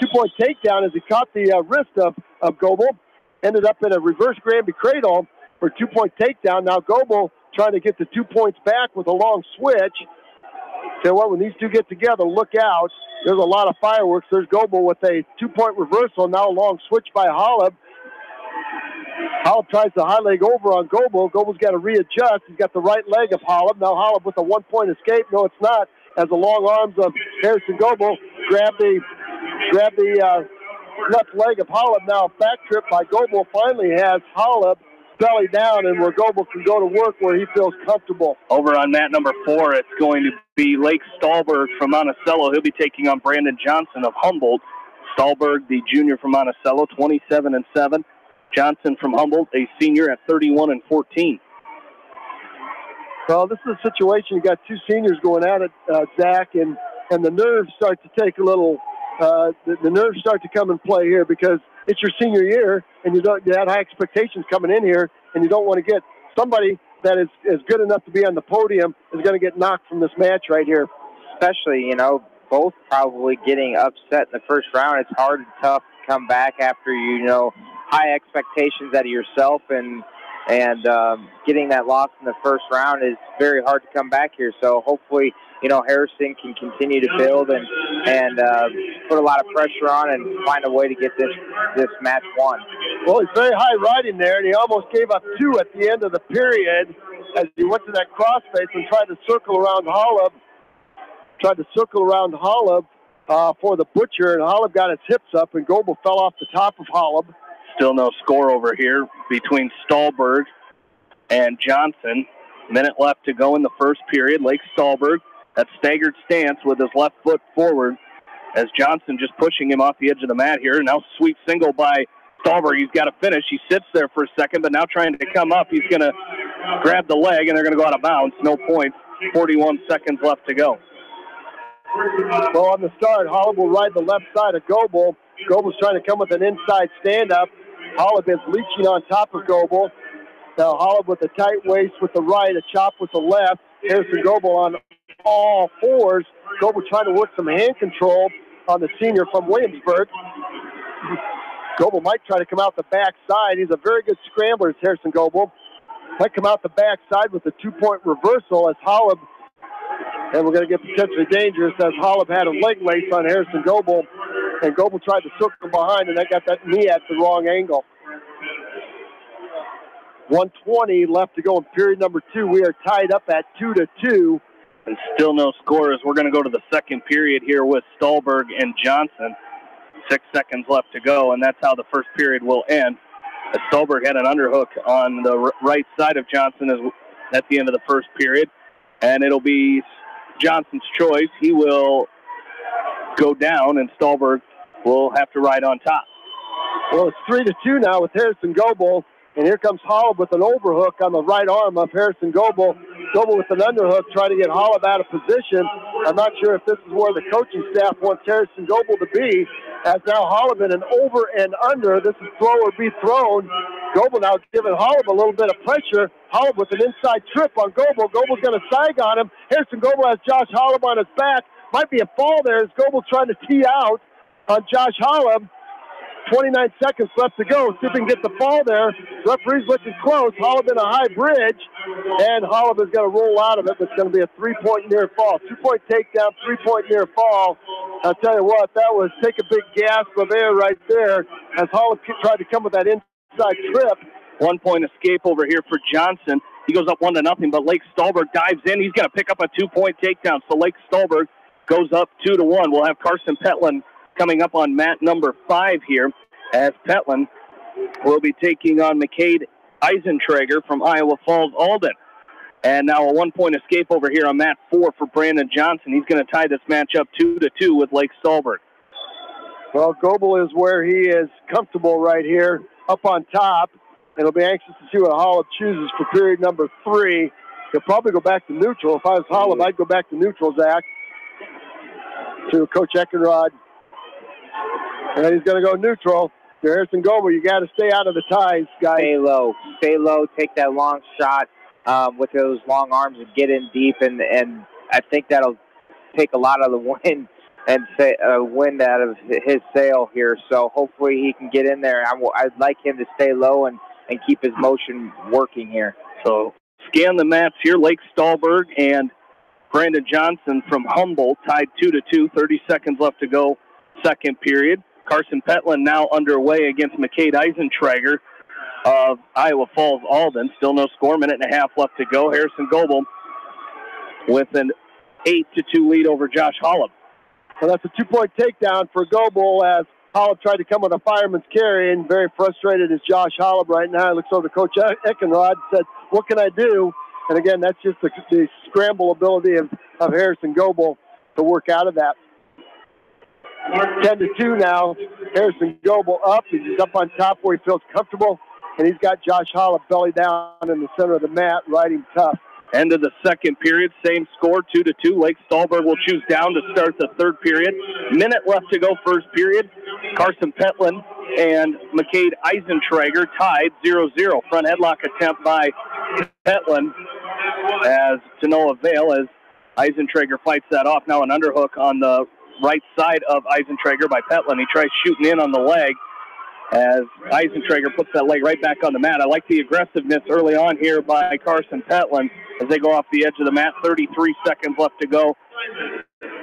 2-point takedown as he caught the wrist of Goebel. Ended up in a reverse Granby cradle for 2-point takedown. Now Goebel trying to get the 2 points back with a long switch. So what, when these two get together, look out. There's a lot of fireworks. There's Goebel with a 2-point reversal. Now a long switch by Holub. Holub tries the high leg over on Goebel. Goebel's got to readjust. He's got the right leg of Holub. Now Holub with a 1-point escape. No, it's not. As the long arms of Harrison Goebel grab the left leg of Holub. Now a back trip by Goebel finally has Holub belly down, and where Goebel can go to work where he feels comfortable. Over on mat number 4, it's going to be Lake Stahlberg from Monticello. He'll be taking on Brandon Johnson of Humboldt. Stahlberg, the junior from Monticello, 27-7. Johnson from Humboldt, a senior at 31-14. Well, this is a situation. You got two seniors going at it, Zach, and the nerves start to take a little. The nerves start to come and play here because it's your senior year, and you had high expectations coming in here, and you don't want to get somebody that is good enough to be on the podium is going to get knocked from this match right here. Especially, both probably getting upset in the first round. It's hard and tough to come back after high expectations out of yourself and and getting that loss in the first round is very hard to come back here. So hopefully, Harrison can continue to build and put a lot of pressure on and find a way to get this match won. Well, he's very high riding there, and he almost gave up 2 at the end of the period as he went to that crossface and tried to circle around Holub. For the Butcher, and Holub got his hips up, and Goebel fell off the top of Holub. Still no score over here between Stahlberg and Johnson. Minute left to go in the first period. Lake Stahlberg, that staggered stance with his left foot forward as Johnson just pushing him off the edge of the mat here. Now sweep single by Stahlberg. He's got to finish. He sits there for a second, but now trying to come up. He's going to grab the leg, and they're going to go out of bounds. No points. 41 seconds left to go. Well, on the start, Holub will ride the left side of Goebel. Goebel's trying to come with an inside stand-up. Holub is leeching on top of Goebel. Now Holub with a tight waist with the right, a chop with the left. Harrison Goebel on all fours. Goebel trying to work some hand control on the senior from Williamsburg. Goebel might try to come out the back side. He's a very good scrambler, Harrison Goebel. Might come out the back side with a 2-point reversal as Holub, and we're going to get potentially dangerous as Holub had a leg lace on Harrison Goebel, and Goebel tried to circle behind, and they got that knee at the wrong angle. 1:20 left to go in period number 2. We are tied up at 2-2. And still no score as we're going to go to the second period here with Stahlberg and Johnson. 6 seconds left to go, and that's how the first period will end. As Stahlberg had an underhook on the right side of Johnson at the end of the first period, and it'll be Johnson's choice. He will go down, and Stahlberg will have to ride on top. Well, it's 3-2 now with Harrison Goebel, and here comes Holub with an overhook on the right arm of Harrison Goebel. Goebel with an underhook trying to get Holub out of position. I'm not sure if this is where the coaching staff wants Harrison Goebel to be, as now Holub in an over and under. This is throw or be thrown. Goebel now giving Holub a little bit of pressure. Holub with an inside trip on Goebel. Goebel's going to sag on him. Harrison Goebel has Josh Holub on his back. Might be a fall there as Goebel trying to tee out on Josh Holub. 29 seconds left to go. See if we can get the fall there. Referee's looking close. Holub in a high bridge, and Holub is going to roll out of it. It's going to be a 3-point near fall. 2-point takedown, 3-point near fall. I'll tell you what, that was take a big gasp of air right there as Holub tried to come with that inside trip. 1-point escape over here for Johnson. He goes up 1-0, but Lake Stahlberg dives in. He's going to pick up a 2-point takedown. So Lake Stahlberg goes up 2-1. We'll have Carson Petlin coming up on mat number 5 here, as Petlin will be taking on McCade Eisentrager from Iowa Falls Alden. And now a 1-point escape over here on mat 4 for Brandon Johnson. He's going to tie this match up 2-2 with Lake Stahlberg. Well, Goebel is where he is comfortable right here, up on top. It'll be anxious to see what Holub chooses for period number 3. He'll probably go back to neutral. If I was Holub, I'd go back to neutral, Zach, to Coach Eckenrod. And he's going to go neutral. To Harrison Goebel, you got to stay out of the ties, guys. Stay low, take that long shot with those long arms and get in deep. And I think that'll take a lot of the wind wind out of his sail here. So hopefully he can get in there. I'd like him to stay low and keep his motion working here. So scan the mats here. Lake Stahlberg and Brandon Johnson from Humboldt tied 2-2. 30 seconds left to go, second period. Carson Petlin now underway against McCade Eisentrager of Iowa Falls Alden. Still no score, minute and a half left to go. Harrison Goebel with an 8-2 lead over Josh Holub. Well, that's a 2-point takedown for Goebel as Holub tried to come with a fireman's carry, and very frustrated is Josh Holub right now. He looks over to Coach Eckenrod and said, what can I do? And again, that's just the scramble ability of Harrison Goebel to work out of that. 10-2 now. Harrison Goebel up. He's up on top where he feels comfortable, and he's got Josh Holub belly down in the center of the mat, riding tough. End of the second period, same score, 2-2. Lake Stahlberg will choose down to start the third period. Minute left to go, first period. Carson Petlin and McCade Eisentrager tied 0-0. Front headlock attempt by Petlin as to no avail as Eisentrager fights that off. Now an underhook on the right side of Eisentrager by Petlin. He tries shooting in on the leg, as Eisentrager puts that leg right back on the mat. I like the aggressiveness early on here by Carson Petland as they go off the edge of the mat. 33 seconds left to go.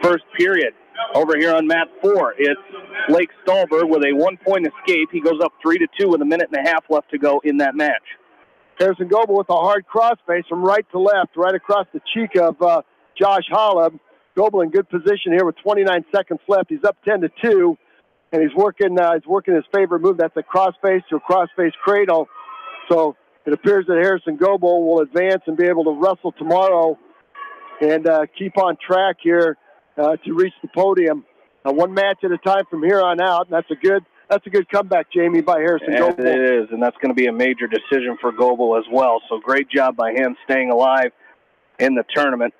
First period. Over here on mat 4, it's Blake Stallberg with a 1-point escape. He goes up 3-2 with a minute and a half left to go in that match. Harrison Goebel with a hard crossface from right to left, right across the cheek of Josh Holub. Goebel in good position here with 29 seconds left. He's up 10-2, and he's working his favorite move. That's a crossface to a crossface cradle. So it appears that Harrison Goebel will advance and be able to wrestle tomorrow and keep on track here to reach the podium. One match at a time from here on out, and that's a good comeback, Jamie, by Harrison Goebel. It is, and that's going to be a major decision for Goebel as well. So great job by him staying alive in the tournament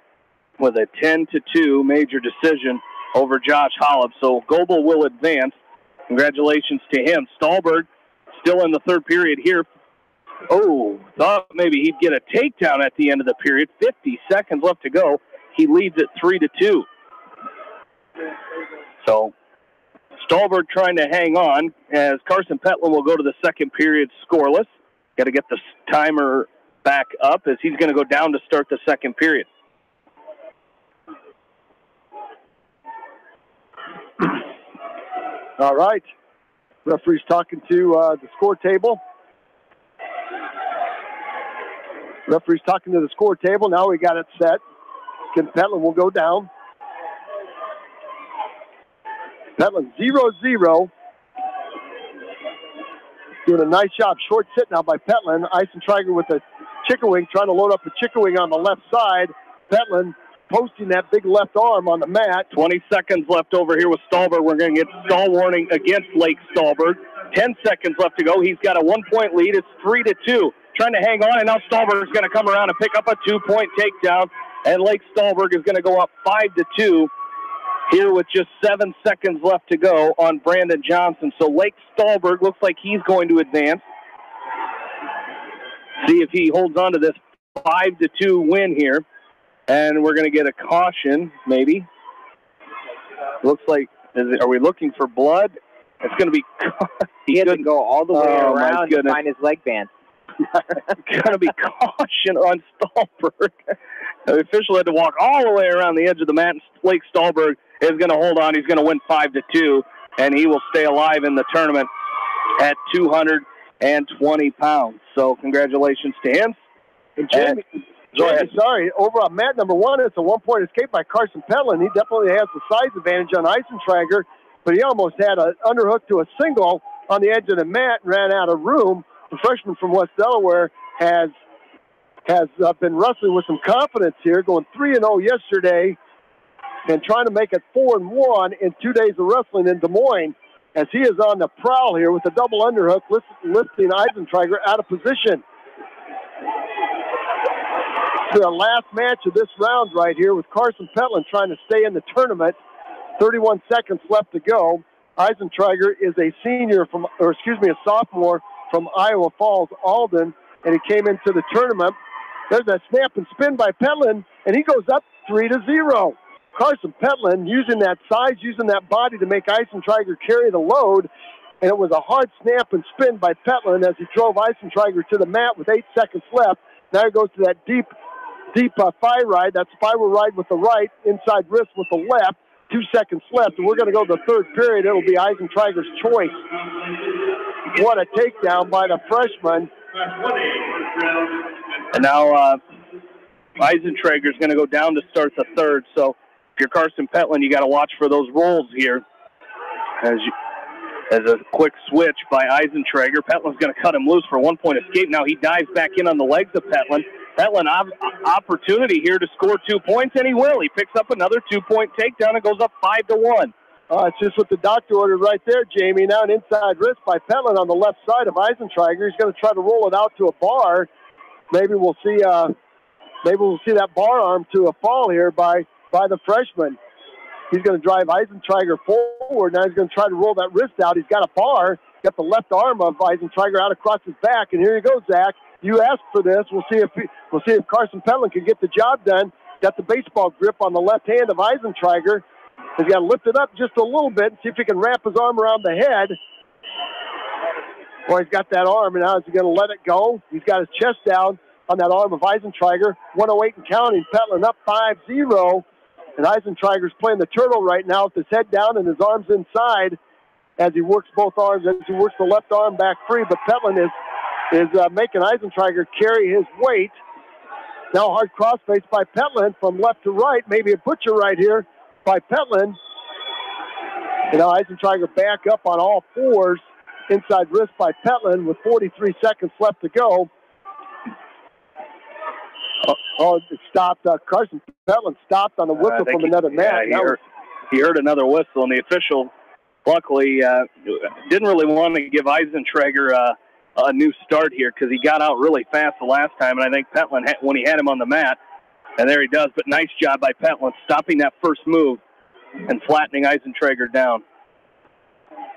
with a 10-2 major decision over Josh Holub. So Goebel will advance. Congratulations to him. Stallberg still in the third period here. Oh, thought maybe he'd get a takedown at the end of the period. 50 seconds left to go. He leads it 3-2. So Stallberg trying to hang on as Carson Petland will go to the second period scoreless. Got to get the timer back up as he's going to go down to start the second period. All right. Referee's talking to the score table. Referee's talking to the score table. Now we got it set. Ken Petland will go down. Petland 0-0. Doing a nice job. Short sit now by Petland. Eisentrager with a chicken wing, trying to load up a chicken wing on the left side. Petland posting that big left arm on the mat. 20 seconds left over here with Stallberg. We're going to get stall warning against Lake Stallberg. 10 seconds left to go. He's got a 1-point lead. It's 3-2. Trying to hang on, and now Stallberg is going to come around and pick up a 2-point takedown. And Lake Stallberg is going to go up 5-2 here with just 7 seconds left to go on Brandon Johnson. So Lake Stallberg looks like he's going to advance. See if he holds on to this 5-2 win here. And we're going to get a caution, maybe. Looks like, are we looking for blood? It's going to be... He had to go all the way around to find his leg band. It's going to be caution on Stallberg. The official had to walk all the way around the edge of the mat. Blake Stallberg is going to hold on. He's going to win 5-2, and he will stay alive in the tournament at 220 pounds. So congratulations to him. And Jamie, sorry, over on mat number 1, it's a 1-point escape by Carson Petland. He definitely has the size advantage on Eisentrager, but he almost had an underhook to a single on the edge of the mat and ran out of room. The freshman from West Delaware has been wrestling with some confidence here, going 3-0 yesterday and trying to make it 4-1 in 2 days of wrestling in Des Moines, as he is on the prowl here with a double underhook, lifting Eisentrager out of position. To the last match of this round right here with Carson Petland trying to stay in the tournament. 31 seconds left to go. Eisentrager is a sophomore from Iowa Falls, Alden, and he came into the tournament. There's a snap and spin by Petland, and he goes up 3-0. Carson Petland using that size, using that body to make Eisentrager carry the load, and it was a hard snap and spin by Petland as he drove Eisentrager to the mat with 8 seconds left. Now he goes to that deep thigh ride, that spiral ride with the right, inside wrist with the left. 2 seconds left, and we're going to go to the third period. It'll be Eisentrager's choice. What a takedown by the freshman. And now Eisentrager is going to go down to start the third. So if you're Carson Petland, you got to watch for those rolls here. As a quick switch by Eisentrager. Petland's going to cut him loose for a 1-point escape. Now he dives back in on the legs of Petland. Petland opportunity here to score 2 points, and he will. He picks up another 2-point takedown and goes up 5-1. It's just what the doctor ordered right there, Jamie. Now an inside wrist by Petland on the left side of Eisentrager. He's going to try to roll it out to a bar. Maybe we'll see that bar arm to a fall here by the freshman. He's going to drive Eisentrager forward. Now he's going to try to roll that wrist out. He's got a bar. Got the left arm of Eisentrager out across his back, and here you go, Zach. You asked for this. We'll see if Carson Petland can get the job done. Got the baseball grip on the left hand of Eisentrager. He's got to lift it up just a little bit and see if he can wrap his arm around the head. Well, he's got that arm, and now is he going to let it go? He's got his chest down on that arm of Eisentrager. 108 and counting. Petland up 5-0. And Eisentrager's playing the turtle right now with his head down and his arms inside as he works both arms, as he works the left arm back free. But Petland is making Eisentrager carry his weight. Now hard crossface by Petland from left to right. Maybe a butcher right here by Petland. And now Eisentrager back up on all fours. Inside wrist by Petland with 43 seconds left to go. It stopped. Carson Petland stopped on the whistle from another mat. Yeah, he heard another whistle, and the official, luckily, didn't really want to give Eisentrager a new start here because he got out really fast the last time, and I think Petland, when he had him on the mat, and there he does, but nice job by Petland stopping that first move and flattening Eisentrager down.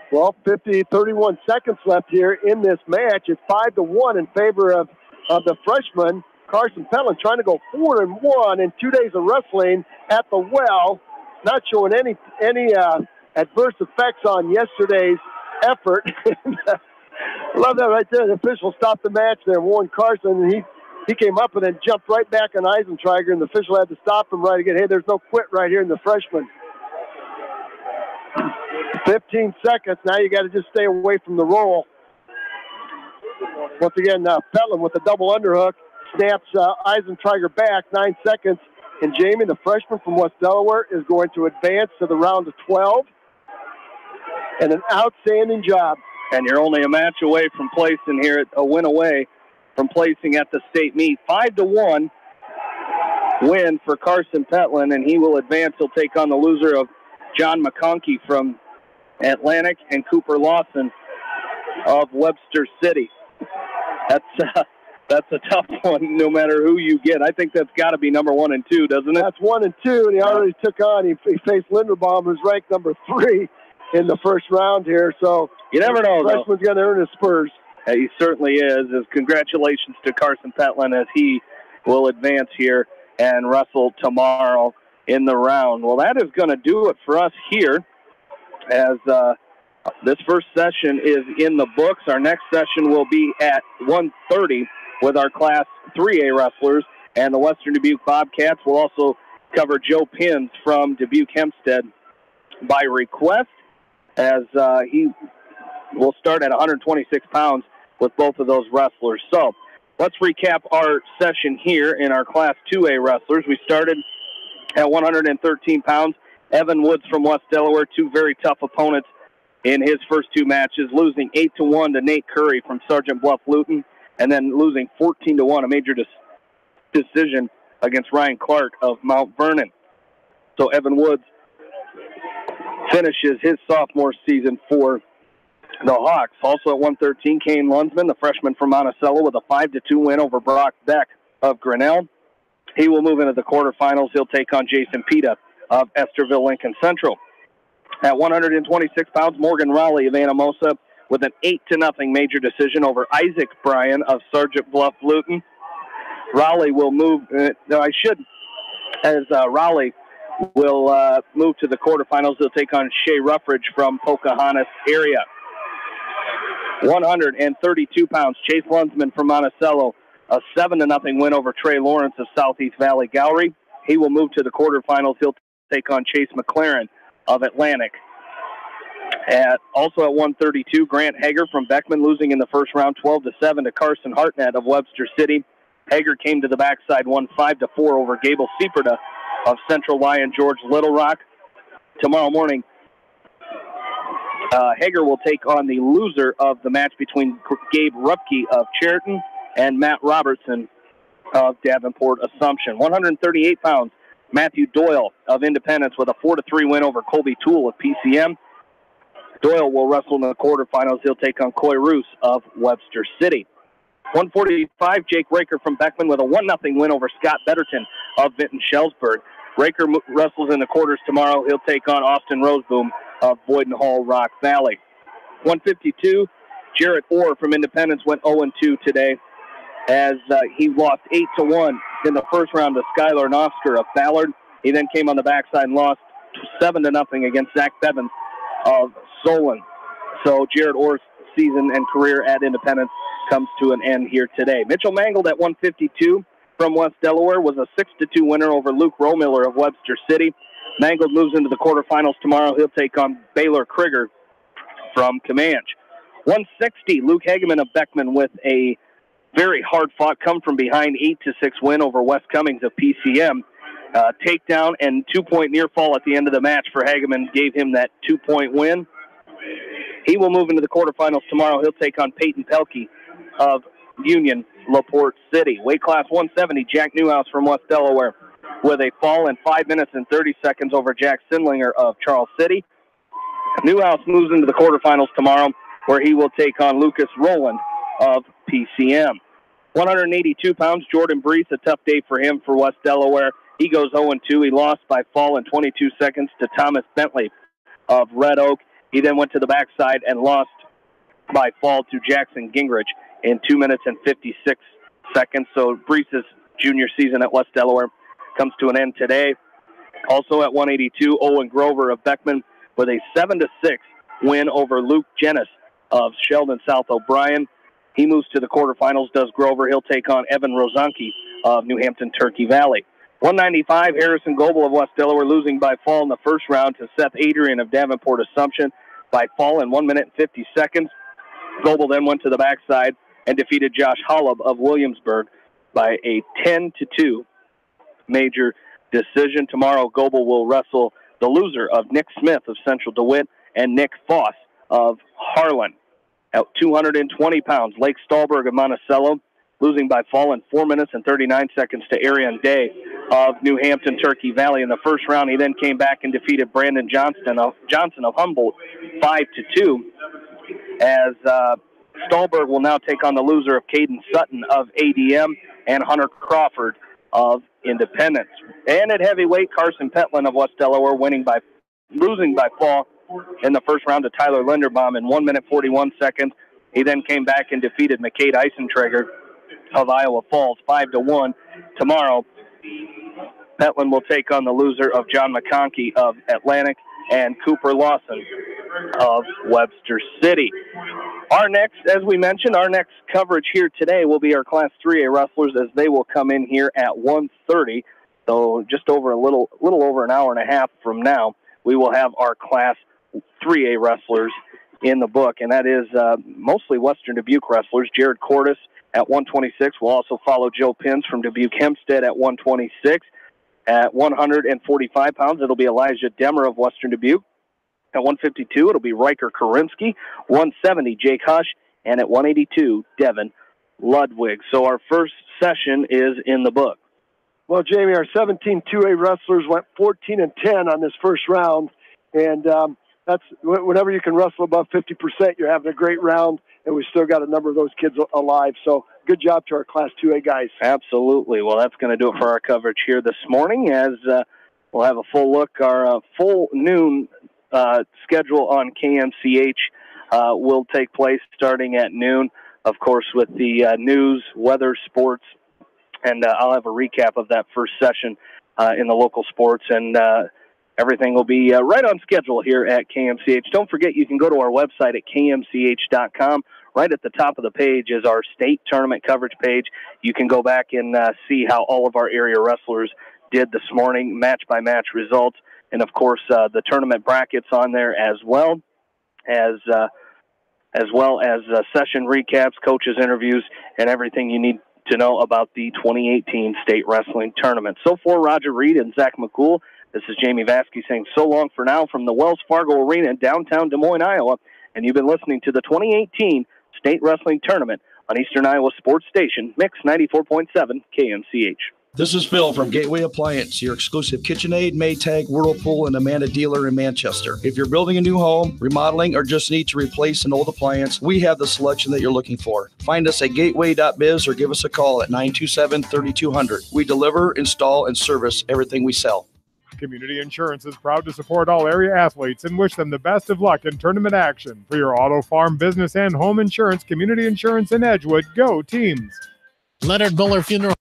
Well, 31 seconds left here in this match. It's 5-1 in favor of the freshman, Carson Petland, trying to go 4-1 in 2 days of wrestling at the well, not showing any adverse effects on yesterday's effort. I love that right there. The official stopped the match there. Warren Carson, and he came up and then jumped right back on Eisentrager, and the official had to stop him right again. Hey, there's no quit right here in the freshman. 15 seconds. Now you got to just stay away from the roll. Once again, Petland with a double underhook snaps Eisentrager back. 9 seconds. And Jamie, the freshman from West Delaware, is going to advance to the round of 12. And an outstanding job. And you're only a match away from placing here, a win away from placing at the state meet. 5-1 win for Carson Petland, and he will advance. He'll take on the loser of John McConkey from Atlantic and Cooper Lawson of Webster City. That's a tough one, no matter who you get. I think that's got to be number 1 and 2, doesn't it? That's 1 and 2, and he already took on. He faced Linderbaum, who's ranked number 3 in the first round here. So you never know. The freshman's going to earn his spurs. He certainly is. Congratulations to Carson Petland as he will advance here and wrestle tomorrow in the round. Well, that is going to do it for us here as this first session is in the books. Our next session will be at 1:30 with our Class 3A wrestlers, and the Western Dubuque Bobcats will also cover Joe Pins from Dubuque Hempstead by request, as he will start at 126 pounds with both of those wrestlers. So let's recap our session here in our Class 2A wrestlers. We started at 113 pounds. Evan Woods from West Delaware, 2 very tough opponents in his first 2 matches, losing 8-1 to Nate Curry from Sergeant Bluff Luton, and then losing 14-1, a major decision against Ryan Clark of Mount Vernon. So Evan Woods finishes his sophomore season for the Hawks. Also at 113, Kane Lunsman, the freshman from Monticello, with a 5-2 win over Brock Beck of Grinnell. He will move into the quarterfinals. He'll take on Jason Pita of Esterville Lincoln Central. At 126 pounds, Morgan Raleigh of Anamosa with an 8-0 major decision over Isaac Bryan of Sergeant Bluff Luton. Raleigh will move, Raleigh will move to the quarterfinals. He'll take on Shea Ruffridge from Pocahontas area. 132 pounds, Chase Lunsman from Monticello, a 7-0 win over Trey Lawrence of Southeast Valley Gallery. He will move to the quarterfinals. He'll take on Chase McLaren of Atlantic. Also at 132, Grant Hager from Beckman, losing in the first round 12-7 to Carson Hartnett of Webster City. Hager came to the backside, won 5-4 over Gable Sieperda of Central Lyon George Little Rock. Tomorrow morning, Hager will take on the loser of the match between Gabe Rupke of Chariton and Matt Robertson of Davenport Assumption. 138 pounds, Matthew Doyle of Independence with a 4-3 win over Colby Toole of PCM. Doyle will wrestle in the quarterfinals. He'll take on Coy Roos of Webster City. 145, Jake Raker from Beckman with a 1-0 win over Scott Betterton of Vinton Shellsburg. Raker wrestles in the quarters tomorrow. He'll take on Austin Roseboom of Boyden Hall Rock Valley. 152, Jarrett Orr from Independence went 0-2 today as he lost 8-1 in the first round to Skylar Noster of Ballard. He then came on the backside and lost 7-0 against Zach Bevins of Solon. So Jarrett Orr's season and career at Independence comes to an end here today. Mitchell Mangold at 152 from West Delaware was a 6-2 winner over Luke Romiller of Webster City. Mangold moves into the quarterfinals tomorrow. He'll take on Baylor Krieger from Comanche. 160, Luke Hageman of Beckman with a very hard-fought come-from-behind 8-6 win over Wes Cummings of PCM. Takedown and 2-point near fall at the end of the match for Hageman gave him that 2-point win. He will move into the quarterfinals tomorrow. He'll take on Peyton Pelkey of Union LaPorte City. Weight class 170, Jack Newhouse from West Delaware with a fall in 5 minutes and 30 seconds over Jack Sindlinger of Charles City. Newhouse moves into the quarterfinals tomorrow, where he will take on Lucas Rowland of PCM. 182 pounds, Jordan Brees, a tough day for him for West Delaware. He goes 0-2. He lost by fall in 22 seconds to Thomas Bentley of Red Oak. He then went to the backside and lost by fall to Jackson Gingrich in 2 minutes and 56 seconds. So Brees' junior season at West Delaware comes to an end today. Also at 182, Owen Grover of Beckman with a 7-6 win over Luke Jennis of Sheldon South O'Brien. He moves to the quarterfinals, does Grover. He'll take on Evan Rozanki of New Hampton Turkey Valley. 195, Harrison Goebel of West Delaware losing by fall in the first round to Seth Adrian of Davenport Assumption by fall in 1 minute and 50 seconds. Goebel then went to the backside and defeated Josh Hollub of Williamsburg by a 10-2 major decision. Tomorrow, Goebel will wrestle the loser of Nick Smith of Central DeWitt and Nick Foss of Harlan. At 220 pounds, Lake Stahlberg of Monticello losing by fall in 4 minutes and 39 seconds to Arian Day of New Hampton Turkey Valley in the first round. He then came back and defeated Brandon Johnson of Humboldt 5-2. As Stahlberg will now take on the loser of Caden Sutton of ADM and Hunter Crawford of Independence. And at heavyweight, Carson Petlin of West Delaware losing by fall in the first round to Tyler Linderbaum in 1 minute 41 seconds. He then came back and defeated McCade Eisentrager of Iowa Falls 5-1. Tomorrow, Petlin will take on the loser of John McConkey of Atlantic and Cooper Lawson of Webster City. As we mentioned, our next coverage here today will be our Class 3A wrestlers, as they will come in here at 1:30. So just over a little over an hour and a half from now, we will have our Class 3A wrestlers in the book, and that is mostly Western Dubuque wrestlers. Jared Cordes at 126 will also follow Joe Pins from Dubuque Hempstead at 126. At 145 pounds, it'll be Elijah Demmer of Western Dubuque. At 152, it'll be Riker Korinsky. 170, Jake Hush. And at 182, Devin Ludwig. So our first session is in the book. Well, Jamie, our 17 2A wrestlers went 14-10 on this first round. And that's whenever you can wrestle above 50%, you're having a great round. And we still got a number of those kids alive. So good job to our Class 2A guys. Absolutely. Well, that's going to do it for our coverage here this morning, as we'll have a full look. Our full noon schedule on KMCH will take place starting at noon, of course, with the news, weather, sports, and I'll have a recap of that first session in the local sports, and everything will be right on schedule here at KMCH. Don't forget, you can go to our website at kmch.com. Right at the top of the page is our state tournament coverage page. You can go back and see how all of our area wrestlers did this morning, match-by-match results, and, of course, the tournament brackets on there as well as session recaps, coaches' interviews, and everything you need to know about the 2018 state wrestling tournament. So for Roger Reed and Zach McCool, this is Jamie Vaskey saying so long for now from the Wells Fargo Arena in downtown Des Moines, Iowa, and you've been listening to the 2018 State Wrestling Tournament on Eastern Iowa Sports Station, Mix 94.7 KMCH. This is Phil from Gateway Appliance, your exclusive KitchenAid, Maytag, Whirlpool, and Amanda dealer in Manchester. If you're building a new home, remodeling, or just need to replace an old appliance, we have the selection that you're looking for. Find us at gateway.biz or give us a call at 927-3200. We deliver, install, and service everything we sell. Community Insurance is proud to support all area athletes and wish them the best of luck in tournament action. For your auto, farm, business, and home insurance, Community Insurance in Edgewood, go teams. Leonard Muller Funeral